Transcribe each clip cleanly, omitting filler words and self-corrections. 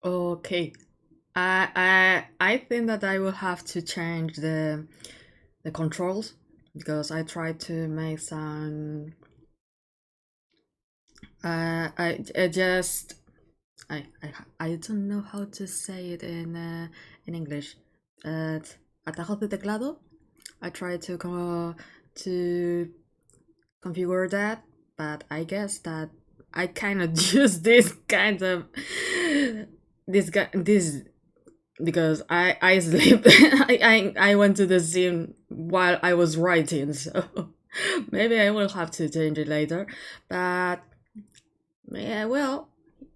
Okay. I think that I will have to change the controls because I tried to make some. I just I don't know how to say it in English. Atajos de teclado. I tried to configure that, but I guess that I kind of use this kind of this because I sleep. I went to the gym while I was writing, so maybe I will have to change it later. But yeah, well,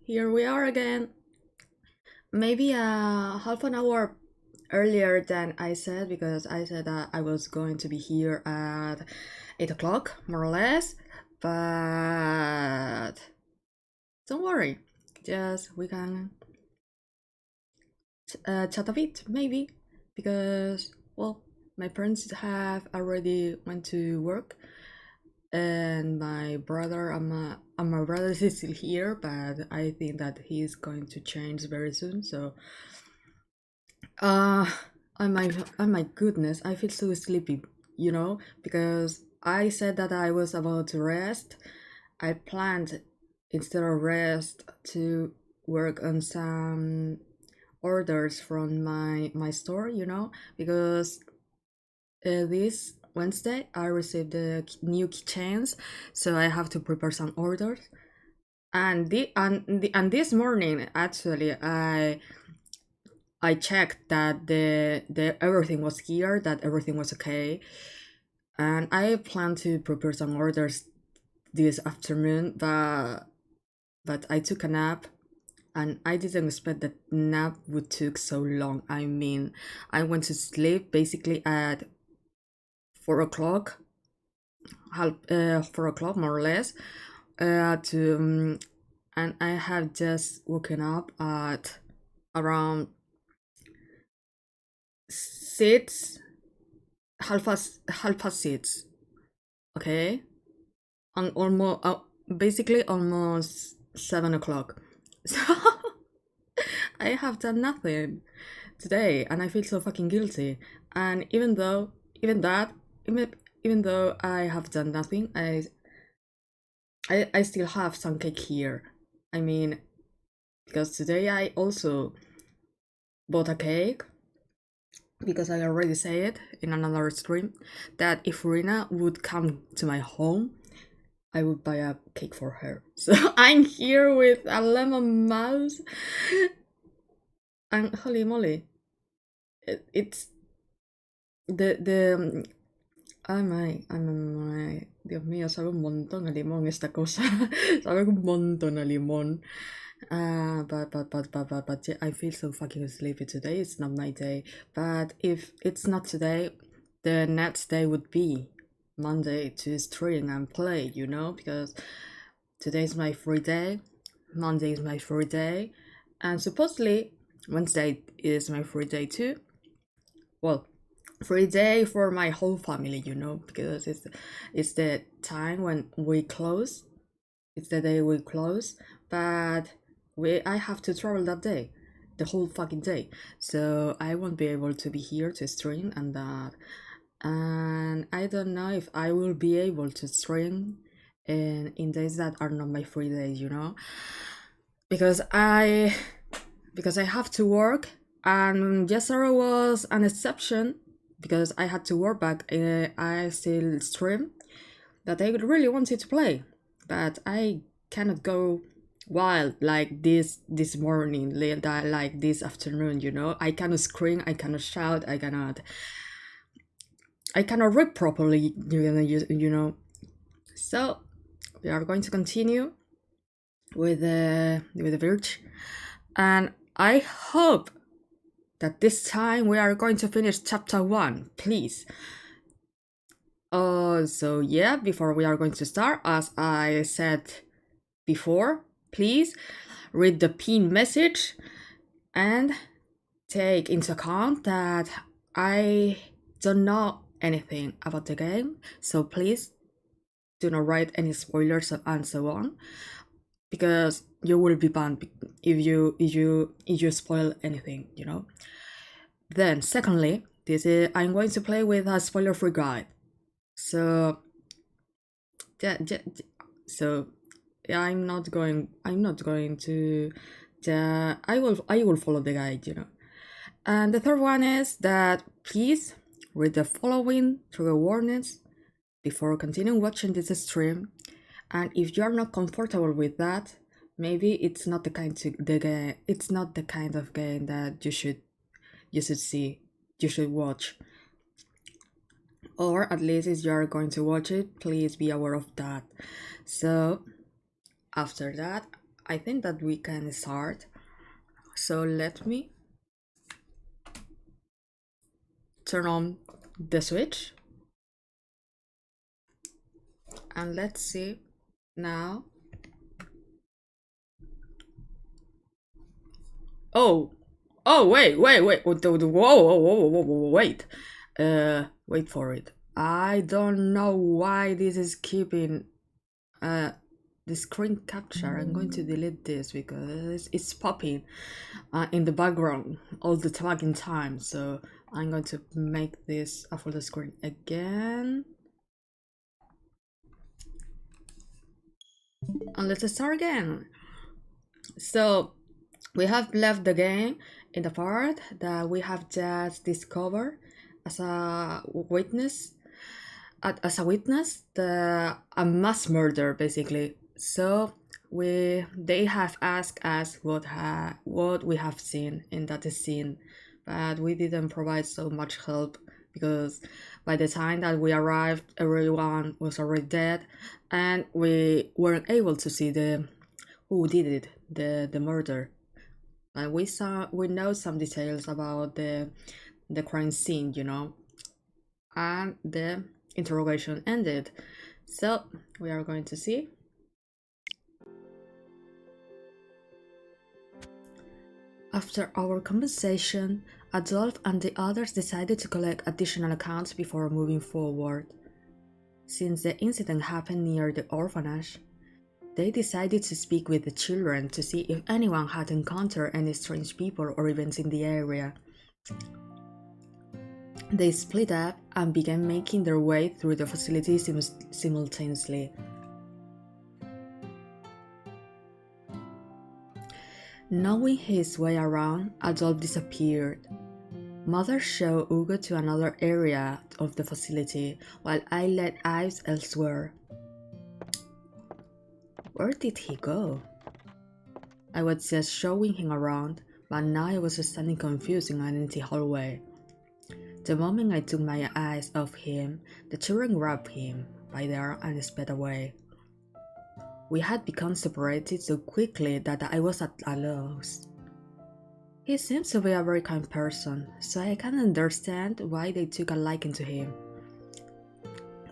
here we are again. Maybe half an hour earlier than I said because I said that I was going to be here at 8 o'clock, more or less. But don't worry, just we can chat a bit, maybe, because well, my parents have already went to work, and my brother is still here, but I think that he's going to change very soon. So, uh, oh my goodness, I feel so sleepy, because I said that I was about to rest. I planned instead of rest to work on some orders from my store, because this Wednesday I received the new keychains, so I have to prepare some orders. And this morning actually I checked that the everything was here, that everything was okay, and I plan to prepare some orders this afternoon, but I took a nap and I didn't expect that nap would take so long. I mean, I went to sleep basically at 4 o'clock, 4 o'clock more or less, and I have just woken up at around 6, half past 6. Okay, and almost basically almost 7 o'clock. So I have done nothing today, and I feel so fucking guilty. And even that, even even though I have done nothing, I still have some cake here. I mean, because today I also bought a cake because I already said in another stream that if Rina would come to my home, I would buy a cake for her. So I'm here with a lemon mouse and holy moly, it's the ay, Dios mío, sabe un montón a limón esta cosa. Sabe un montón a limón. But yeah, I feel so fucking sleepy today. It's not my day. But if it's not today, the next day would be Monday to stream and play, because today's my free day, Monday is my free day, and supposedly Wednesday is my free day too. Well, free day for my whole family, because it's the time when we close. It's the day we close, but I have to travel that day, the whole fucking day. So I won't be able to be here to stream and that. And I don't know if I will be able to stream in days that are not my free days, because I have to work, and yesterday was an exception because I had to work, but I still stream that I really wanted to play, but I cannot go wild like this morning, like this afternoon. I cannot scream, I cannot shout, I cannot read properly. So we are going to continue with the Virche, and I hope that this time we are going to finish chapter 1, please. So yeah, before we are going to start, as I said before, please read the pin message and take into account that I don't know anything about the game, so please do not write any spoilers and so on, because you will be banned if you spoil anything, you know. Then secondly, this is I'm going to play with a spoiler-free guide. So so I'm not going to I will follow the guide, you know. And the third one is that please read the following trigger warnings before continuing watching this stream. And if you are not comfortable with that, maybe it's not the kind of game that you should watch. Or at least if you are going to watch it, please be aware of that. So after that, I think that we can start. So let me turn on the switch and let's see now. Oh, wait, whoa, wait. Wait for it. I don't know why this is keeping the screen capture. I'm going to delete this because it's popping in the background all the fucking time. So I'm going to make this a full screen again. And let's start again. So we have left the game in the part that we have just discovered as a witness a mass murder, basically. So they have asked us what we have seen in that scene, but we didn't provide so much help because by the time that we arrived, everyone was already dead, and we weren't able to see who did it, the murder. And we know some details about the crime scene, you know, and the interrogation ended. So we are going to see. After our conversation, Adolf and the others decided to collect additional accounts before moving forward. Since the incident happened near the orphanage, they decided to speak with the children to see if anyone had encountered any strange people or events in the area. They split up and began making their way through the facility simultaneously. Knowing his way around, Adolf disappeared. Mother showed Hugo to another area of the facility, while I led eyes elsewhere. Where did he go? I was just showing him around, but now I was standing confused in an empty hallway. The moment I took my eyes off him, the children grabbed him by the arm and sped away. We had become separated so quickly that I was at a loss. He seems to be a very kind person, so I can understand why they took a liking to him.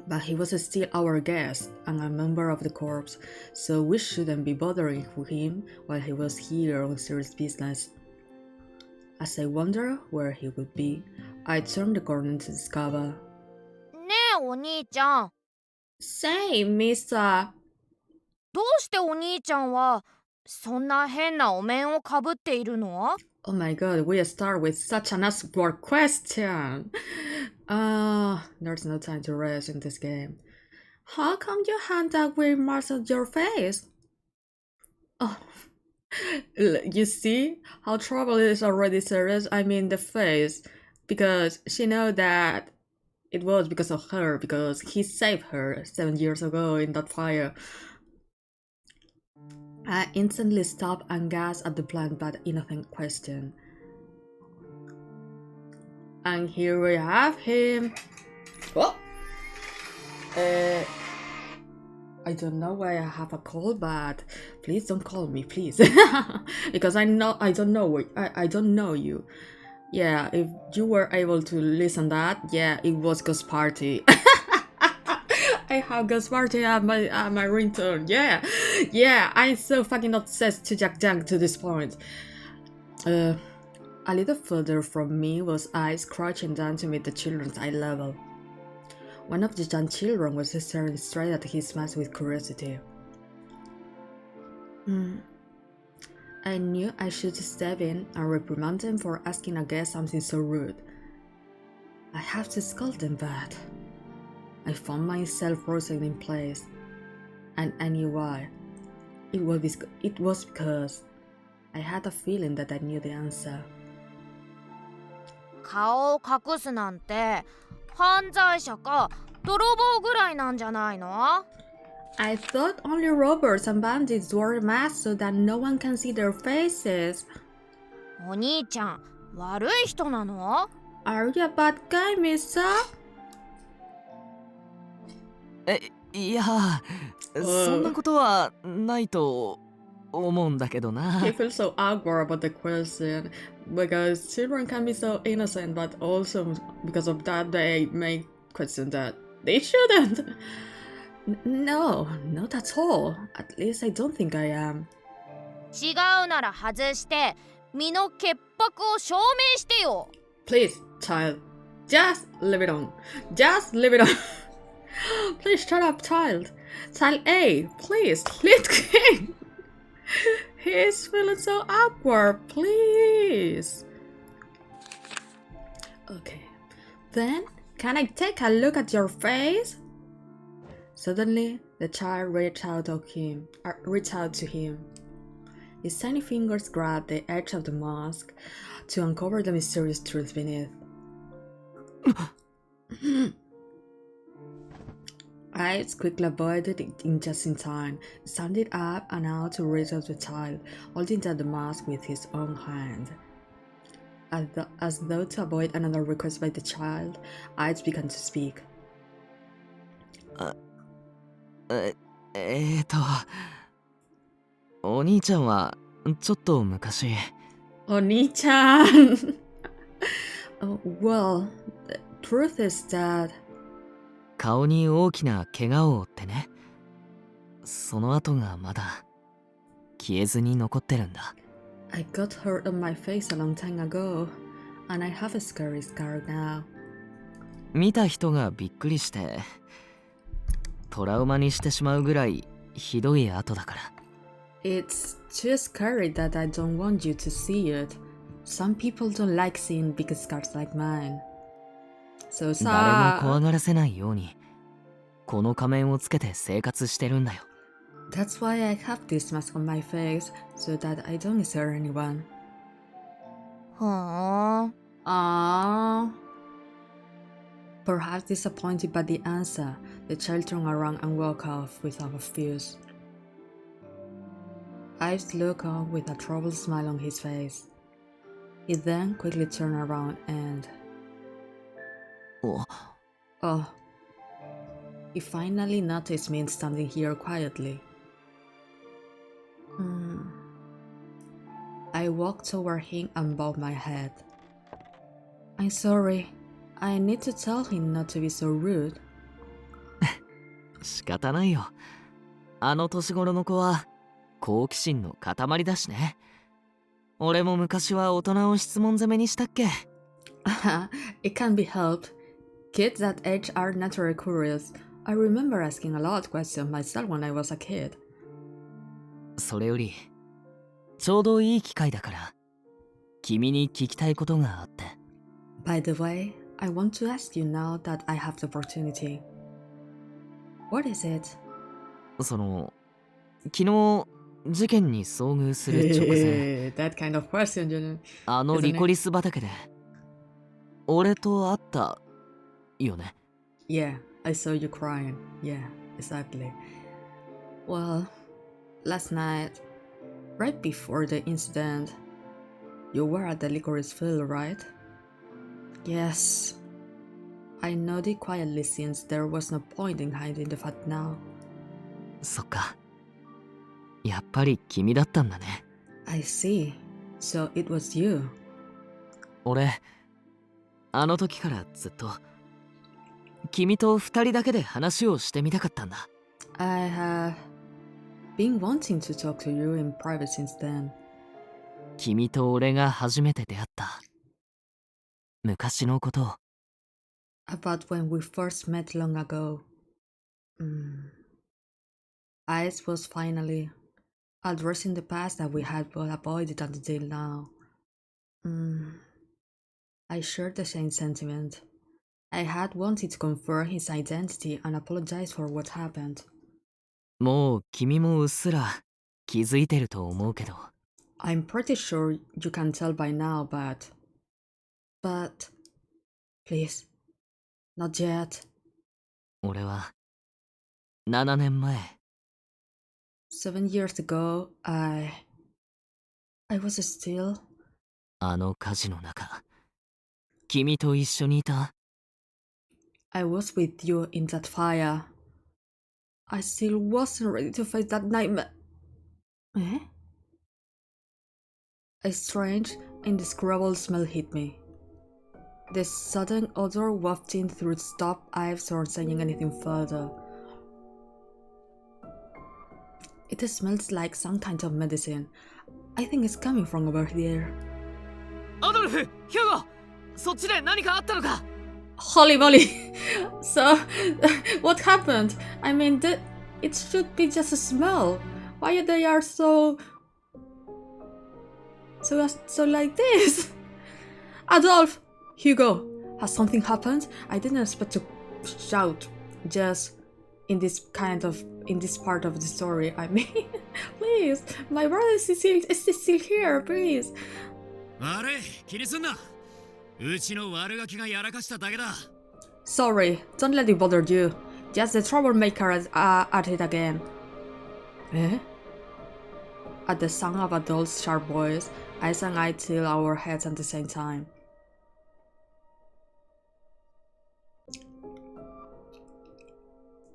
But he was still our guest and a member of the corps, so we shouldn't be bothering him while he was here on serious business. As I wondered where he would be, I turned the corner to discover. ねえお兄ちゃん。 Say, mister. どうしてお兄ちゃんはそんな変なお面をかぶっているの? Oh my god, we start with such an awkward question. There's no time to rest in this game. How come you had that weird marks on your face? Oh, you see how trouble is already serious? I mean the face. Because she know that it was because of her, because he saved her 7 years ago in that fire. I instantly stopped and gasped at the blunt but innocent question. And here we have him. Oh! I don't know why I have a call, but please don't call me, please. Because I don't know you. Yeah, if you were able to listen that, yeah, it was Ghost Party. I have Ghost Party at my ringtone. Yeah, I'm so fucking obsessed to Jack Jang to this point. A little further from me was Ice crouching down to meet the children's eye level. One of the young children was staring straight at his mask with curiosity. I knew I should step in and reprimand them for asking a guest something so rude. I have to scold them, but I found myself frozen in place, and I knew why. It was because I had a feeling that I knew the answer. 顔を隠すなんて犯罪者か泥棒ぐらいなんじゃないの？ I thought only robbers and bandits wore masks so that no one can see their faces. お兄ちゃん悪い人なの？ Are you a bad guy, mister? いや、そんなことはないと思うんだけどな。 He feels so awkward about the question because children can be so innocent, but also because of that they may question that they shouldn't. No, not at all. At least I don't think I am. 違うなら外して身の潔白を証明してよ。 Please, child, just leave it on. Just leave it on. Please shut up, child. Child A, please, let go. He's feeling so awkward, please. Okay, then can I take a look at your face? Suddenly, the child reached out to him. His tiny fingers grabbed the edge of the mask to uncover the mysterious truth beneath. Ives quickly avoided it just in time, standing up and out to reach out the child, holding down the mask with his own hand. As though to avoid another request by the child, Ives began to speak. お兄ちゃんはちょっと昔。Oni-chan! Oh, well, the truth is that 顔に大きな怪我を負ってね。その後がまだ消えずに残ってるんだ。I got hurt on my face a long time ago, and I have a scary scar now. 見た人がびっくりしてトラウマにしてしまうぐらいひどい跡だから。It's too scary that I don't want you to see it. Some people don't like seeing big scars like mine. So 誰も怖 sad. がらせないようにこの仮面をつけて生活してるんだよ。 That's why I have this mask on my face, so that I don't scare anyone. ふーん。 Aww. Perhaps disappointed by the answer, the child turned around and walked off without a fuse. Ives looked on with a troubled smile on his face. He then quickly turned around and... お Oh. He finally noticed me standing here quietly. I walked toward him and bowed my head. I'm sorry. I need to tell him not to be so rude. 仕方ないよ。あの年頃の子は好奇心の塊だしね。俺も昔は大人を質問攻めにしたっけ。It can't be helped. Kids that age are naturally curious. I remember asking a lot of questions myself when I was a kid. それよりちょうどいい機会だから君に聞きたいことがあって。 By the way, I want to ask you now that I have the opportunity. What is it? その昨日事件に遭遇する直前 That kind of question, you know. あのリコリス畑で俺と会ったよね。 Yeah, I saw you crying. Yeah, exactly. Well, last night, right before the incident, you were at the licorice field, right? Yes. I nodded quietly since there was no point in hiding the fact now. そっか。やっぱり君だったんだね。 I see. So it was you. 俺あの時からずっと君と二人だけで話をしてみたかったんだ。 I have been wanting to talk to you in private since then. 君と俺が初めて出会った昔のことを。 About when we first met long ago. Ice was finally addressing the past that we had both avoided until now. I shared the same sentiment. I had wanted to confirm his identity and apologize for what happened. もう君もうっすら気づいてると思うけど。I'm pretty sure you can tell by now, but please, not yet. 俺は7年前 7 years ago, I was still. あの火事の中君と一緒にいた。 I was with you in that fire. I still wasn't ready to face that nightmare. Eh? A strange, indescribable smell hit me. This sudden odor wafting through stopped Ives or saying anything further. It smells like some kind of medicine. I think it's coming from over there. アドルフ、ヒューゴ、そっちで何かあったのか？ Holy moly! So, what happened? I mean, it should be just a smell. Why they are so like this? Adolf! Hugo! Has something happened? I didn't expect to shout. Just in this part of the story. I mean, please, my brother is still here, please. あれ、気にすんな。うちの悪ガキがやらかしただけだ。Sorry, don't let it bother you. Just the troublemaker at it again. Eh? At the sound of Adolf's sharp voice, Ice and I tilt our heads at the same time.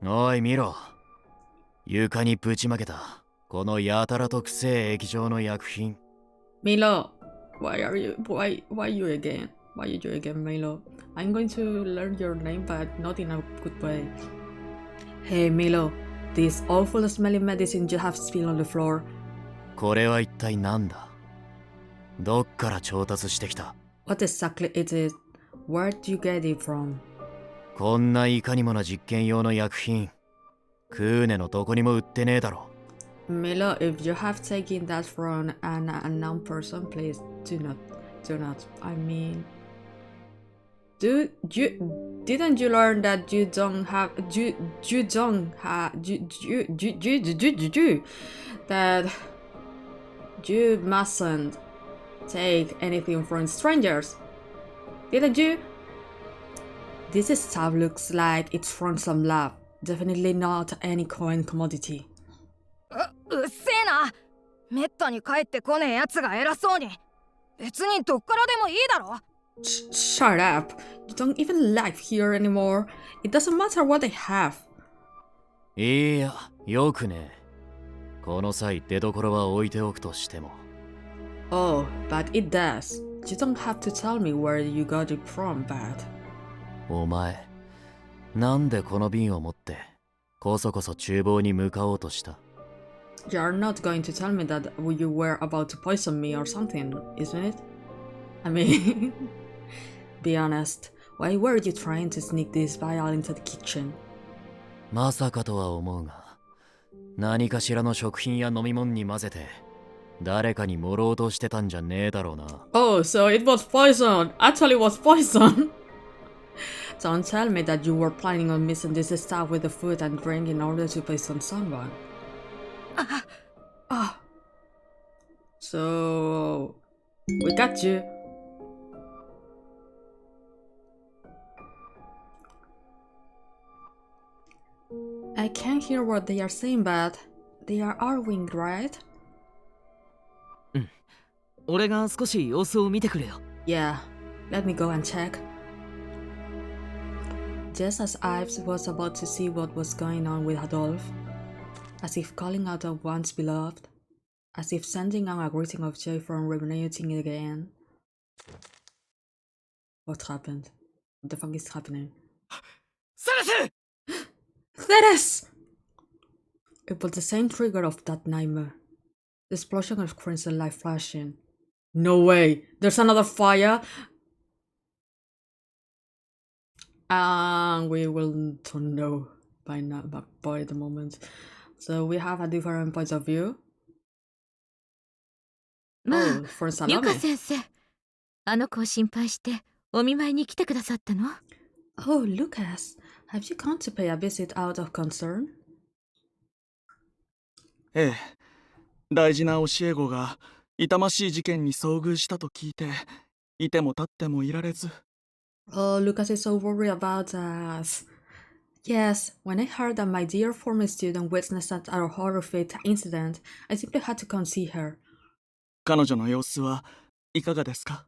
おい見ろ。床にぶちまけた。このやたらとくせえ液状の薬品。Milo, why you again? Why you again, Milo? I'm going to learn your name, but not in a good way. Hey, Milo, this awful smelling medicine you have spilled on the floor. これは一体何だ？どっから調達してきた？ What exactly is it? Where do you get it from? こんないかにもな実験用の薬品。クーネのどこにも売ってねえだろ。Milo, if you have taken that from an unknown person, please do not. I mean, didn't you learn that that you mustn't take anything from strangers? Didn't you? This stuff looks like it's from some lab. Definitely not any coin commodity. うっせえな。めったに帰ってこねえやつが偉そうに。別にどっからでもいいだろ。Shut up! You don't even live here anymore. It doesn't matter what they have. いや、よくね。この際出所は置いておくとしても。Oh, but it does. You don't have to tell me where you got it from, but... お前、なんでこの瓶を持ってこそこそ厨房に向かおうとした？ You're not going to tell me that you were about to poison me or something, isn't it? I mean, be honest. Why were you trying to sneak this vial into the kitchen? まさかとは思うが、何かしらの食品や飲み物に混ぜて誰かに盛ろうとしてたんじゃねえだろうな。Oh, so it was poison! Actually was poison! Don't tell me that you were planning on mixing this stuff with the food and drink in order to poison someone. Ah. So... we got you. I can't hear what they are saying, but they are arguing, right? 俺が少し様子を見てくるよ。 Yeah, let me go and check. Just as Ives was about to see what was going on with Adolf, as if calling out of one's beloved, as if sending out a greeting of joy from reuniting again. What happened? What the fuck is happening? セレス! Theres! It was the same trigger of that nightmare. The explosion of crimson light flashing. No way! There's another fire! And we will don't know by now, by the moment. So we have a different point of view. まあ Oh, for ゆか salame. 先生、あの子を心配してお見舞いに来てくださったの？ Oh, Lucas, have you come to pay a visit out of concern? ええ、大事な教え子が痛ましい事件に遭遇したと聞いて、いても立ってもいられず。Oh, Lucas is so worried about us. Yes, when I heard that my dear former student witnessed our horrific incident, I simply had to come see her. 彼女の様子はいかがですか？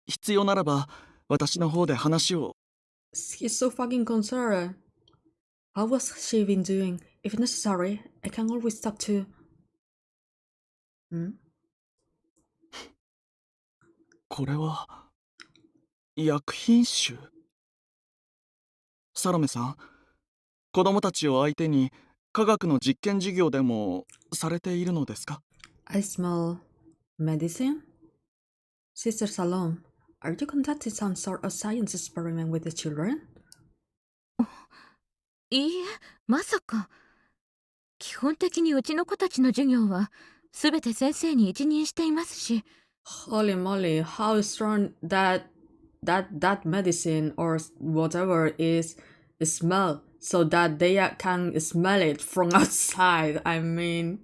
必要ならば私の方で話を。 He's so fucking concerned. How was she been doing? If necessary, I can always talk to... Hmm? これは薬品種？サロメさん、子供たちを相手に科学の実験授業でもされているのですか？ I smell... medicine? Sister Salome, are you conducting some sort of science experiment with the children? いいえ、まさか。基本的にうちの子たちの授業はすべて先生に一任していますし。 Holy moly, how strong that medicine or whatever is smell so that they can smell it from outside. I mean,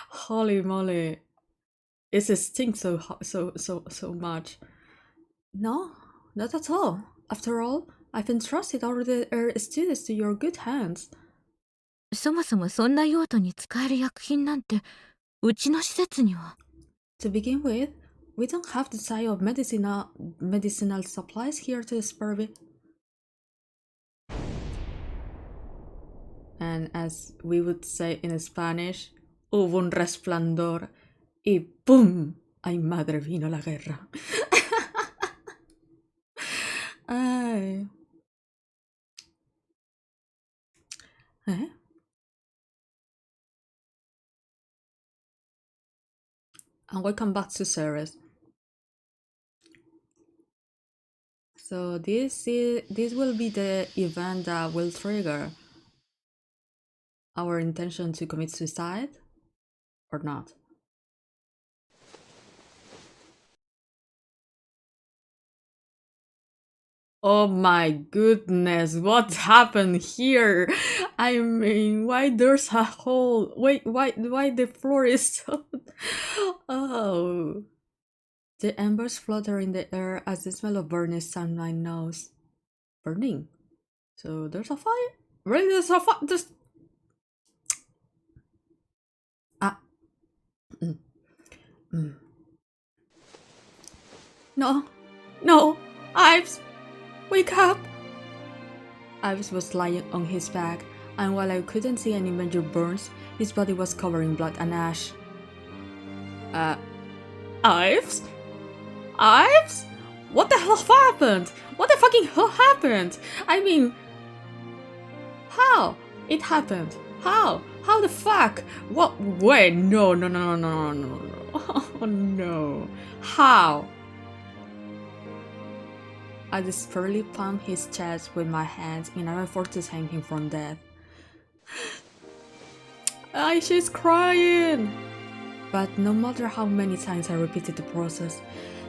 holy moly, it stinks so much. No, not at all. After all, I've entrusted all the students to your good hands. そもそもそんな用途に使える薬品なんてうちの施設には。 To begin with, we don't have the side of medicinal supplies here to spare it. And as we would say in Spanish, hubo un resplandor y ¡pum! ¡Ay, madre, vino la guerra! Ay. ¿Eh? And welcome back to Ceres. So this will be the event that will trigger our intention to commit suicide or not. Oh my goodness, what happened here? I mean, why there's a hole? Wait, why the floor is so... Oh. The embers flutter in the air as the smell of burning sunlight knows. Burning? So there's a fire? Really, there's a fire? There's... Ah. No. No. Ives! Wake up! Ives was lying on his back, and while I couldn't see any major burns, his body was covered in blood and ash. Ives? Ives? What the hell happened? What the fucking hell happened? I mean... How? It happened. How? How the fuck? What? Wait, no. Oh no. How? I desperately pumped his chest with my hands in an effort to save him from death. She's crying! But no matter how many times I repeated the process,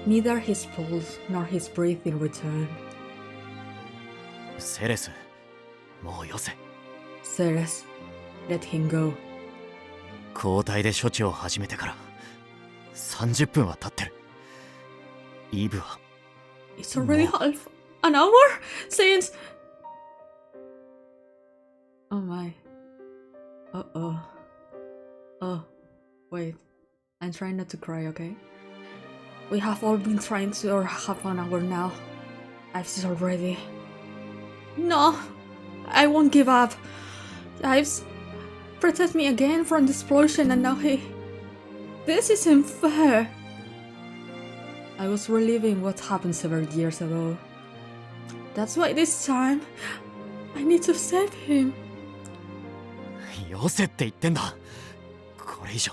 neither his pulse nor his breathing returned. セレス、もうよせ。 Ceres, let him go. 交代で処置を始めてから30分は経ってる。イーブは It's already half an hour since... Oh my. Uh-oh. Oh, wait. I'm trying not to cry, okay? We have all been trying to half an hour now. I've seen already. No! I won't give up. Ives, protect me again from the explosion and now he... This isn't fair. I was reliving what happened several years ago. That's why this time, I need to save him. よせって言ってんだ。これ以上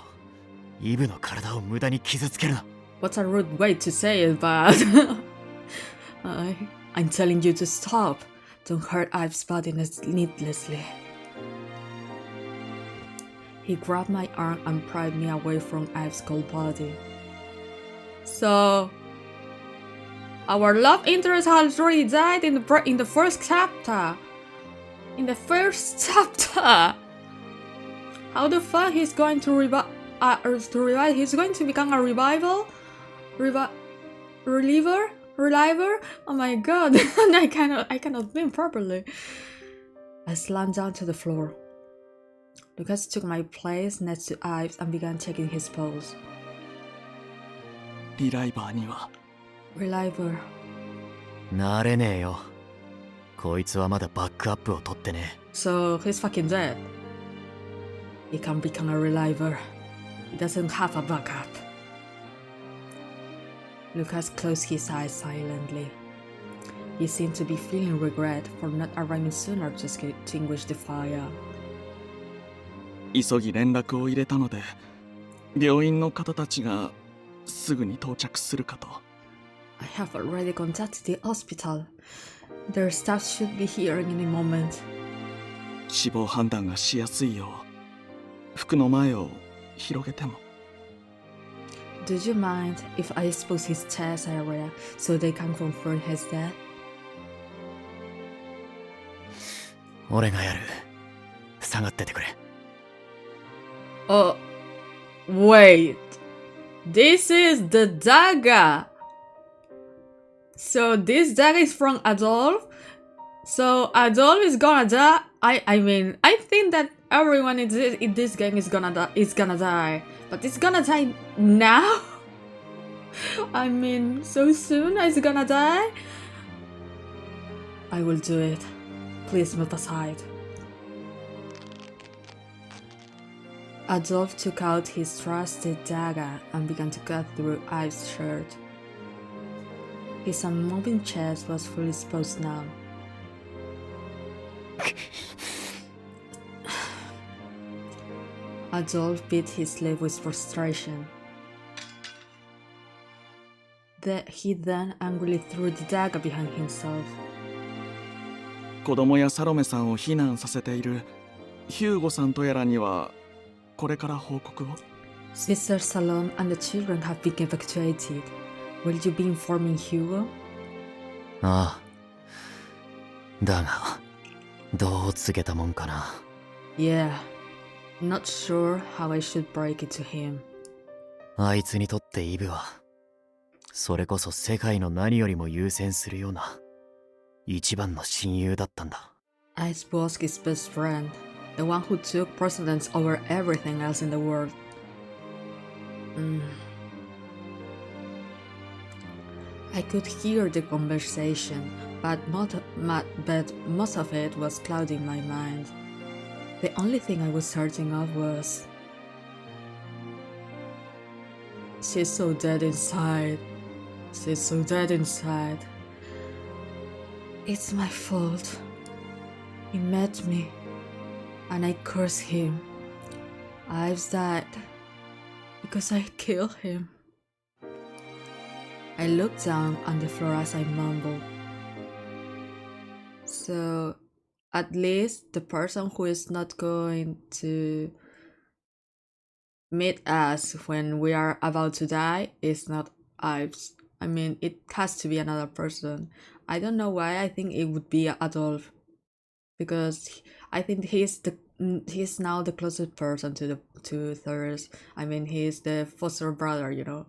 イブの体を無駄に傷つけるな。 What's a rude way to say it, but... I'm telling you to stop. Don't hurt Ives' body needlessly. He grabbed my arm and pried me away from Ives' cold body. So our love interest has already died in the first chapter. In the first chapter. How the fuck he's going to revive? He's going to become a reliever? Oh my god! I cannot think properly. I slammed down to the floor. Lucas took my place next to Ives and began checking his pulse. リライバーには Reliever. なれねえよ。こいつはまだバックアップを取ってね。 So he's fucking dead. He can't become a reliever. He doesn't have a backup. Lucas closed his eyes silently. He seemed to be feeling regret for not arriving sooner to extinguish the fire. 急ぎ連絡を入れたので、病院の方たちがすぐに到着するかと。 I have already contacted the hospital. Their staff should be here in any moment. 死亡判断がしやすいよう、服の前を広げても。 Do you mind if I expose his chest area so they can confirm his death? 俺がやる。下がっててくれ。 Oh, wait. This is the dagger. So this dagger is from Adolf. So Adolf is gonna die. I mean, I think that everyone in this game is gonna die. But it's gonna die now? I mean, so soon is gonna die? I will do it. Please move aside. Adolf took out his trusted dagger and began to cut through Ives' shirt. His unmoving chest was fully exposed now. Adolf bit his lip with frustration. He then angrily threw the dagger behind himself. 子供やサロメさんを避難させているヒューゴさんとやらにはこれから報告を。 Mr. Salom and the children have been evacuated. Will you be informing Hugo? ああ。だが、どう告げたもんかな。 Yeah. Not sure how I should break it to him. あいつにとってイブは、それこそ世界の何よりも優先するような、一番の親友だったんだ。Ice was his best friend, the one who took precedence over everything else in the world. I could hear the conversation, but most of it was clouding my mind. The only thing I was certain of was... She's so dead inside. She's so dead inside. It's my fault. He met me, and I cursed him. I've died because I killed him. I looked down on the floor as I mumbled. So, at least the person who is not going to meet us when we are about to die is not Ives. I mean, it has to be another person. I don't know why I think it would be Adolf, because I think he's now the closest person to Thurs. I mean, he's the foster brother, you know.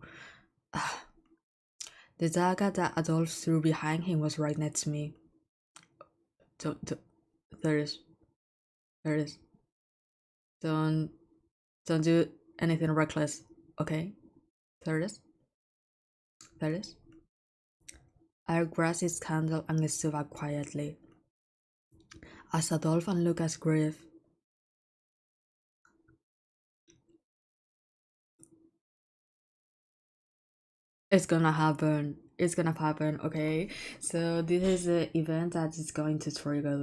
The dagger that Adolf threw behind him was right next to me. Thurs. Don't do anything reckless, okay? Thurs. I grasped his candle and stood up quietly. As Adolf and Lucas grieved, it's gonna happen, okay? So this is the event that is going to trigger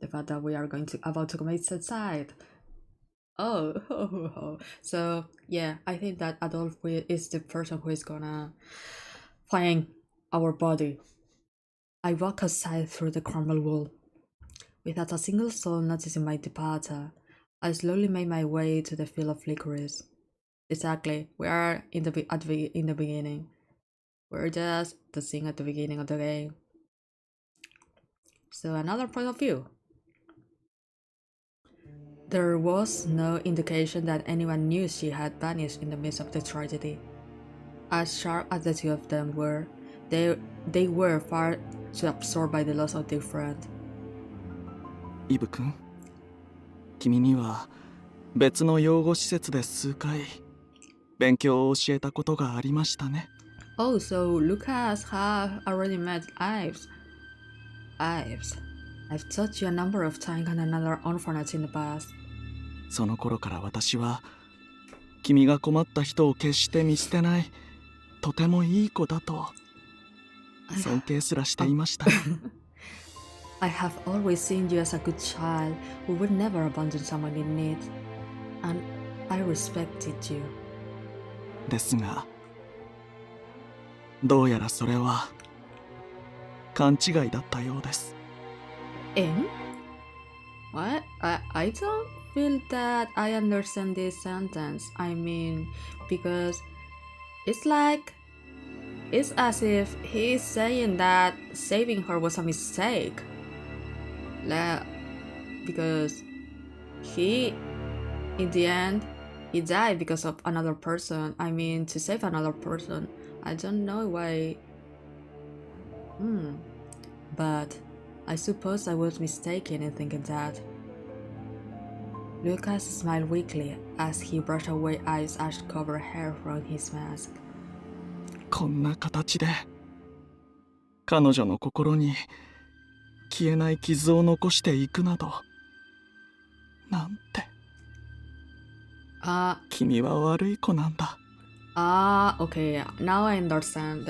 the fact that we are about to commit suicide. Oh. So yeah, I think that Adolf is the person who is gonna find our body. I walk outside through the crumbled wall. Without a single soul noticing my departure, I slowly made my way to the field of licorice. Exactly, we are in the beginning. We're just the scene at the beginning of the game. So another point of view. There was no indication that anyone knew she had vanished in the midst of the tragedy. As sharp as the two of them were, they were far too absorbed by the loss of their friend. イブ君、君には別の養護施設で数回勉強を教えたことがありましたね。Oh, so Lucas have already met Ives. Ives, I've taught you a number of times on another orphanage in the past. その頃から私は君が困った人を決して見捨てないとてもいい子だと尊敬すらしていました。I have always seen you as a good child who would never abandon someone in need, and I respected you. ですが、どうやらそれは勘違いだったようです。In? What? I don't feel that I understand this sentence. I mean, because it's as if he's saying that saving her was a mistake. Because he, in the end, he died because of another person. I mean, to save another person. I don't know why. But I suppose I was mistaken in thinking that. Lucas smiled weakly as he brushed away Ives' ash-covered hair from his mask. こんな形で彼女の心に消えない傷を残していくなどなんて。君は悪い子なんだ。Okay, now I understand.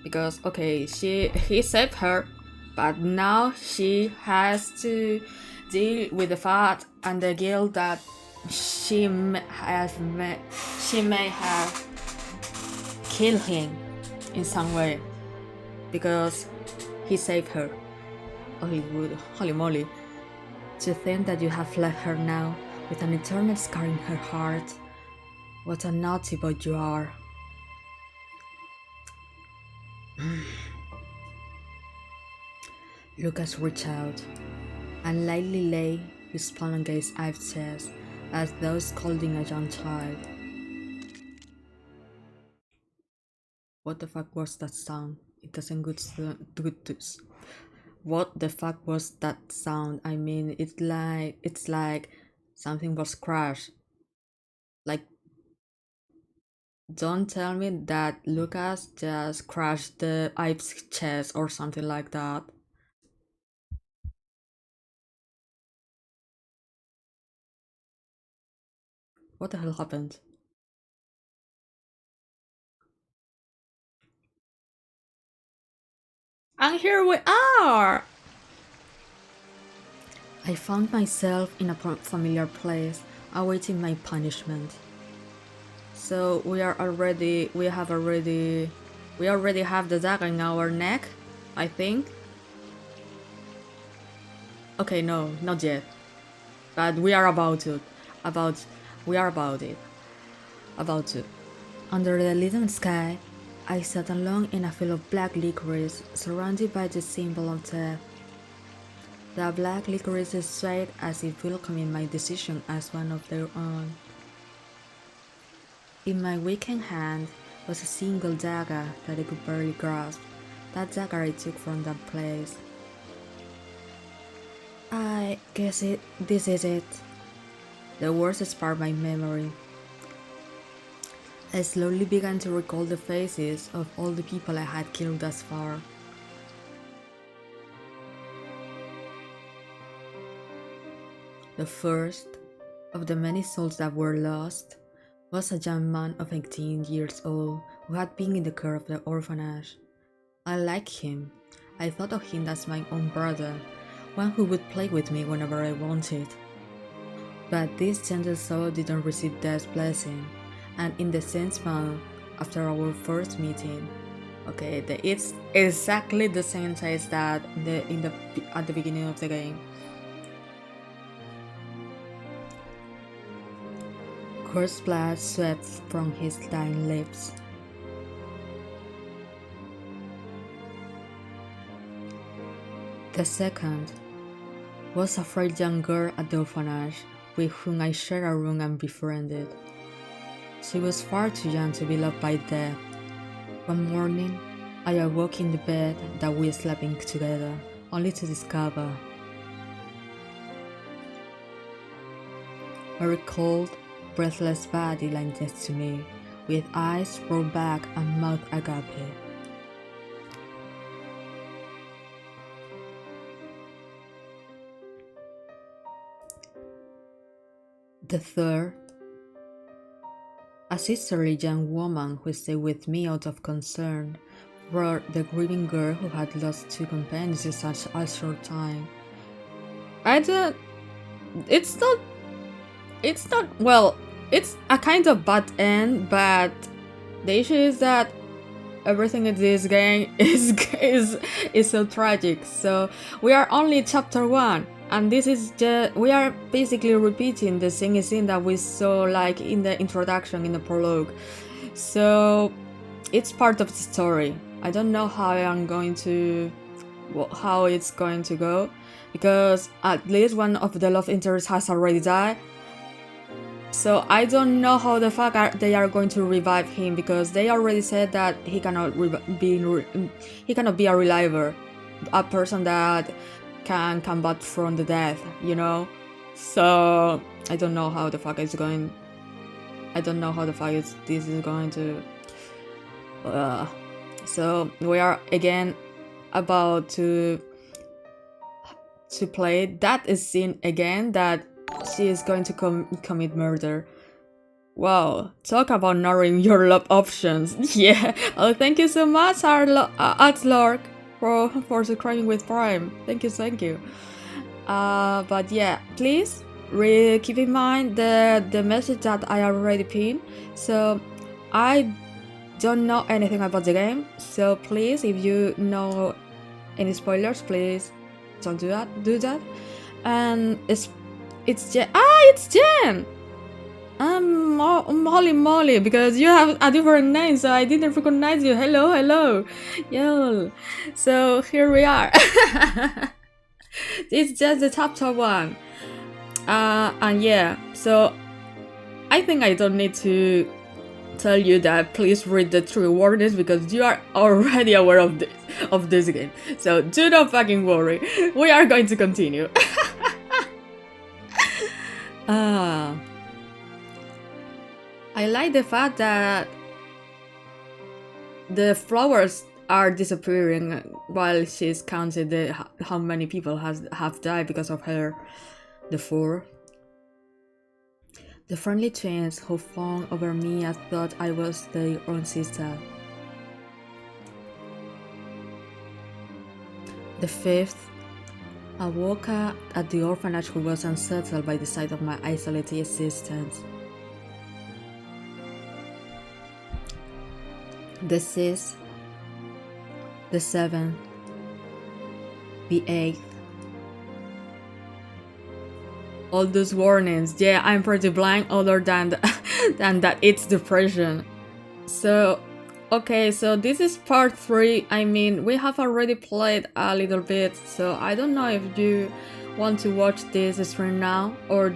Because okay, he saved her, but now she has to deal with the fact and the guilt that she may have killed him in some way because he saved her. Holy moly! To think that you have left her now with an eternal scar in her heart. What a naughty boy you are. Lucas reached out and lightly laid his palm against Ives' chest as though scolding a young child. What the fuck was that sound? It doesn't good. What the fuck was that sound? I mean, it's like something was crushed. Like, don't tell me that Lucas just crushed the Ives' chest or something like that. What the hell happened? And here we are! I found myself in a familiar place, awaiting my punishment. So we already have the dagger in our neck, I think. Okay, no, not yet. But we are about to. About to. Under the leaden sky, I sat alone in a field of black licorice, surrounded by the symbol of death. The black licorice swayed as if welcoming my decision as one of their own. In my weakened hand was a single dagger that I could barely grasp. That dagger I took from that place. I guess this is it. The words sparked my memory. I slowly began to recall the faces of all the people I had killed thus far. The first of the many souls that were lost was a young man of 18 years old who had been in the care of the orphanage. I liked him. I thought of him as my own brother, one who would play with me whenever I wanted. But this gentle soul didn't receive Death's blessing, and in the 6th month after our first meeting, okay, it's exactly the same as that at the beginning of the game. Coarse blood sweat from his dying lips. The second was a frail young girl at the orphanage with whom I shared a room and befriended. She was far too young to be loved by death. One morning, I awoke in the bed that we slept in together, only to discover very cold, breathless body lying next to me, with eyes rolled back and mouth agape. The third, a sisterly young woman who stayed with me out of concern for the grieving girl who had lost two companions in such a short time. Well, it's a kind of bad end, but the issue is that everything in this game is so tragic. So we are only chapter 1, and this is just, we are basically repeating the same scene that we saw like in the introduction, in the prologue. So it's part of the story. I don't know how how it's going to go, because at least one of the love interests has already died. So I don't know how the fuck they are going to revive him, because they already said that he cannot be a reviver, a person that can come back from the death, you know. So I don't know how the fuck it's going. I don't know how the fuck this is going to. So we are again about to play that scene again, that she is going to commit murder. Wow, talk about narrowing your love options. Yeah. Oh, thank you so much, Atlork, for subscribing with Prime. Thank you. But yeah, please keep in mind the message that I already pinned. So I don't know anything about the game, so please, if you know any spoilers, please don't do that. And it's Jen. It's Jen! Holy moly, because you have a different name, so I didn't recognize you. Hello. Yo. So here we are. It's just the chapter 1. And yeah, so I think I don't need to tell you that please read the true warnings, because you are already aware of this game. So do not fucking worry. We are going to continue. I like the fact that the flowers are disappearing while she's counted how many people have died because of her. The 4. The friendly twins who fawned over me and thought I was their own sister. The 5th, a worker at the orphanage who was unsettled by the sight of my isolated existence. The 6th, the 7th, the 8th. All those warnings, yeah, I'm pretty blind other than that it's depression. So, okay, so this is part 3. I mean, we have already played a little bit, so I don't know if you want to watch this stream now, or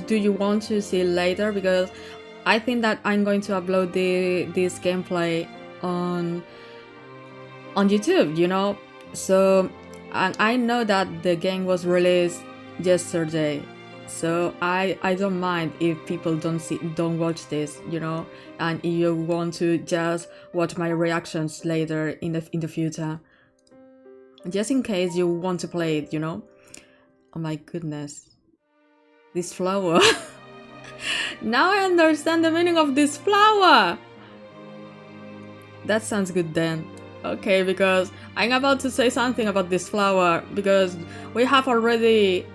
do you want to see it later, because I think that I'm going to upload this gameplay on YouTube, you know. So, and I know that the game was released yesterday, so I don't mind if people don't watch this, you know, and if you want to just watch my reactions later in the future, just in case you want to play it, you know. Oh my goodness, this flower. Now I understand the meaning of this flower. That sounds good then. Okay, because I'm about to say something about this flower, because we have already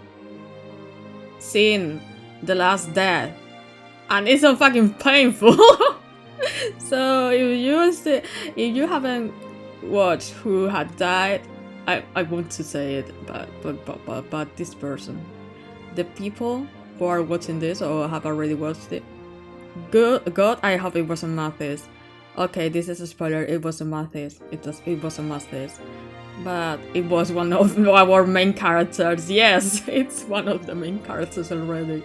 seen the last death, and it's so fucking painful. So if you haven't watched who had died, I want to say it, but this person, the people who are watching this or have already watched it, God, I hope it wasn't Mathis. Okay, this is a spoiler. It wasn't Mathis. It wasn't Mathis. but it was one of our main characters. Yes, it's one of the main characters already.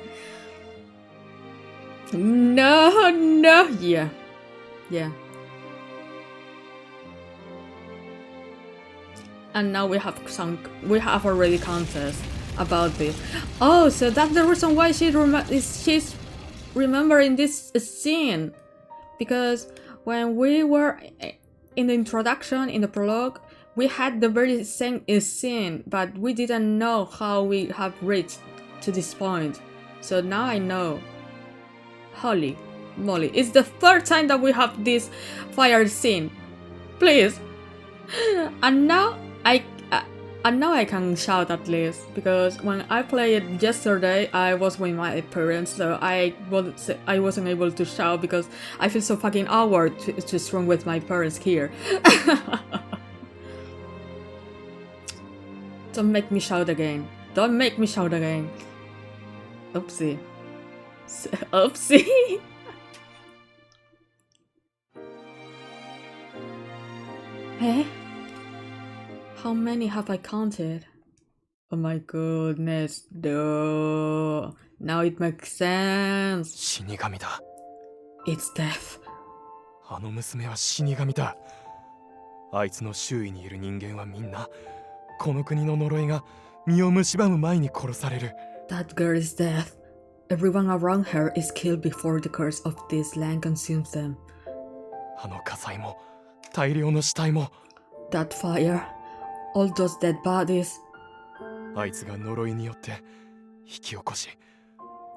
No, no, yeah. And now we have already contest about this. Oh, so that's the reason why she's remembering this scene, because when we were in the introduction, in the prologue, we had the very same scene, but we didn't know how we have reached to this point. So now I know. Holy moly, it's the third time that we have this fire scene. Please. And now I can shout at least, because when I played yesterday, I was with my parents, so I wasn't able to shout because I feel so fucking awkward to stream with my parents here. Don't make me shout again. Don't make me shout again. Oopsie. Oopsie. Eh? How many have I counted? Oh my goodness, no. Now it makes sense. 死神だ。 It's death. あの娘は死神だ。あいつの周囲にいる人間はみんな、この国の呪いが身を蝕む前に殺される。That girl is death. Everyone around her is killed before the curse of this land consumes them. あの火災も、大量の死体も。That fire, all those dead bodies. あいつが呪いによって引き起こし、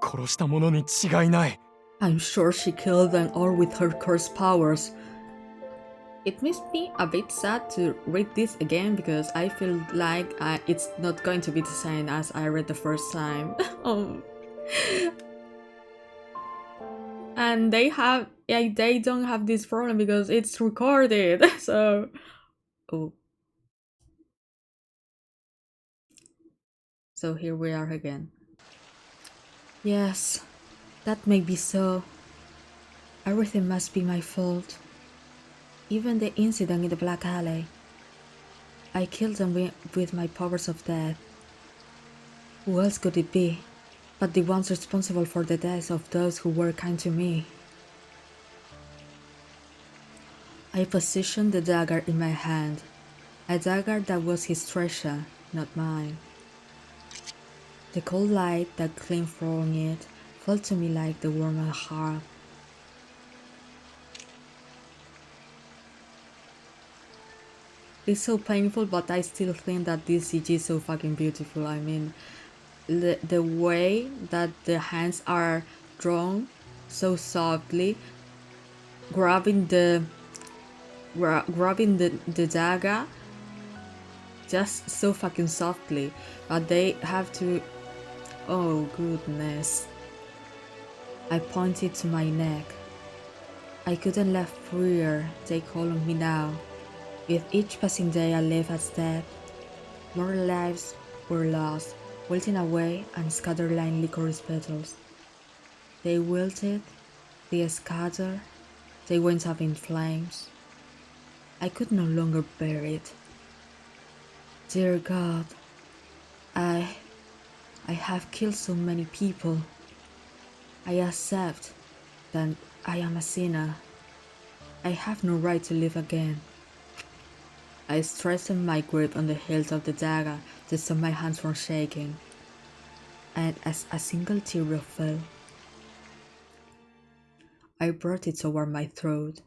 殺したものに違いない。I'm sure she killed them all with her cursed powers. It makes me a bit sad to read this again because I feel like it's not going to be the same as I read the first time. Oh. And they don't have this problem because it's recorded. So, oh. So here we are again. Yes, that may be so. Everything must be my fault. Even the incident in the Black Alley. I killed them with my powers of death. Who else could it be but the ones responsible for the deaths of those who were kind to me? I positioned the dagger in my hand, a dagger that was his treasure, not mine. The cold light that gleamed from it felt to me like the warm heart. It's so painful, but I still think that this CG is so fucking beautiful. I mean, the way that the hands are drawn so softly, grabbing the dagger just so fucking softly, but they have to. Oh goodness. I pointed to my neck. I couldn't let fear take hold of me now. With each passing day I lived as dead, more lives were lost, wilting away and scattered like licorice petals. They wilted, they scattered, they went up in flames. I could no longer bear it. Dear God, I have killed so many people. I accept that I am a sinner. I have no right to live again. I strengthened my grip on the hilt of the dagger to stop my hands from shaking, and as a single teardrop fell, I brought it toward my throat.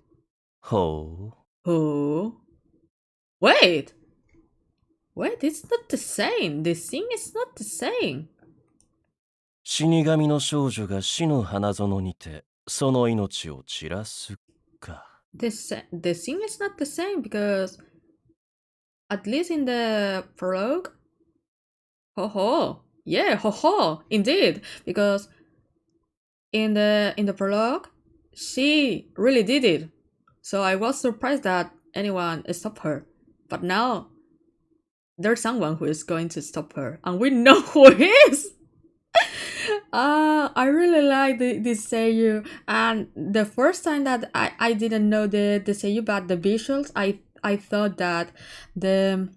Oh. Oh? Wait, it's not the same. The thing is not the same. 死神の少女が死の花園にてその命を散らすか。The thing is not the same because, at least in the prologue, indeed, because in the prologue, she really did it. So I was surprised that anyone stopped her. But now, there's someone who is going to stop her, and we know who it is. I really like this seiyuu, and the first time that I didn't know the seiyuu, but the visuals, I thought that the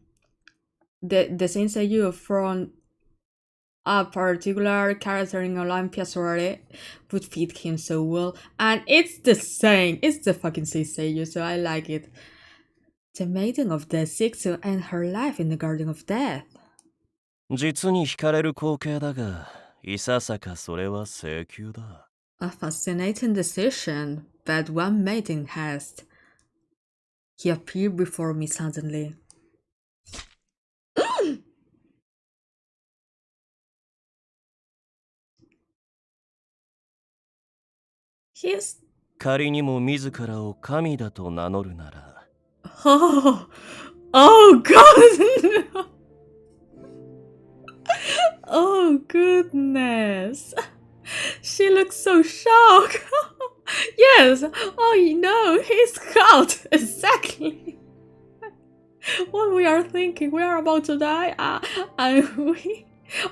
the sensei from a particular character in Olympia Soiree would fit him so well. And it's the same. It's the fucking sensei, so I like it. The Maiden of Death seeks to end her life in the Garden of Death. 実に惹かれる光景だが、いささかそれは請求だ。A fascinating decision, but one maiden has. He appeared before me suddenly. He's... 仮にも自らを神だと名乗るなら。Oh, oh god! Oh goodness! She looks so shocked! Yes! Oh, you know, he's out! Exactly! What we are thinking, we are about to die, and we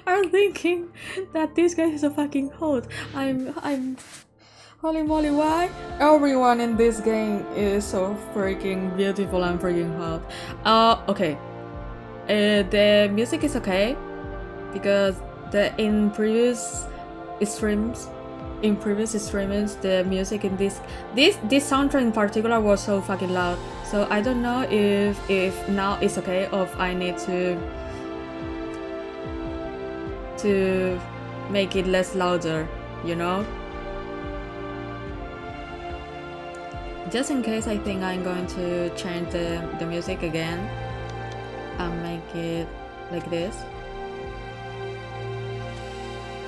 are thinking that this guy is a fucking hot. I'm... Holy moly, why? Everyone in this game is so freaking beautiful and freaking hot. Okay. The music is okay, because in previous streams, the music in this soundtrack in particular was so fucking loud. So I don't know if now it's okay, or if I need to make it less louder, you know? Just in case, I think I'm going to change the music again and make it like this.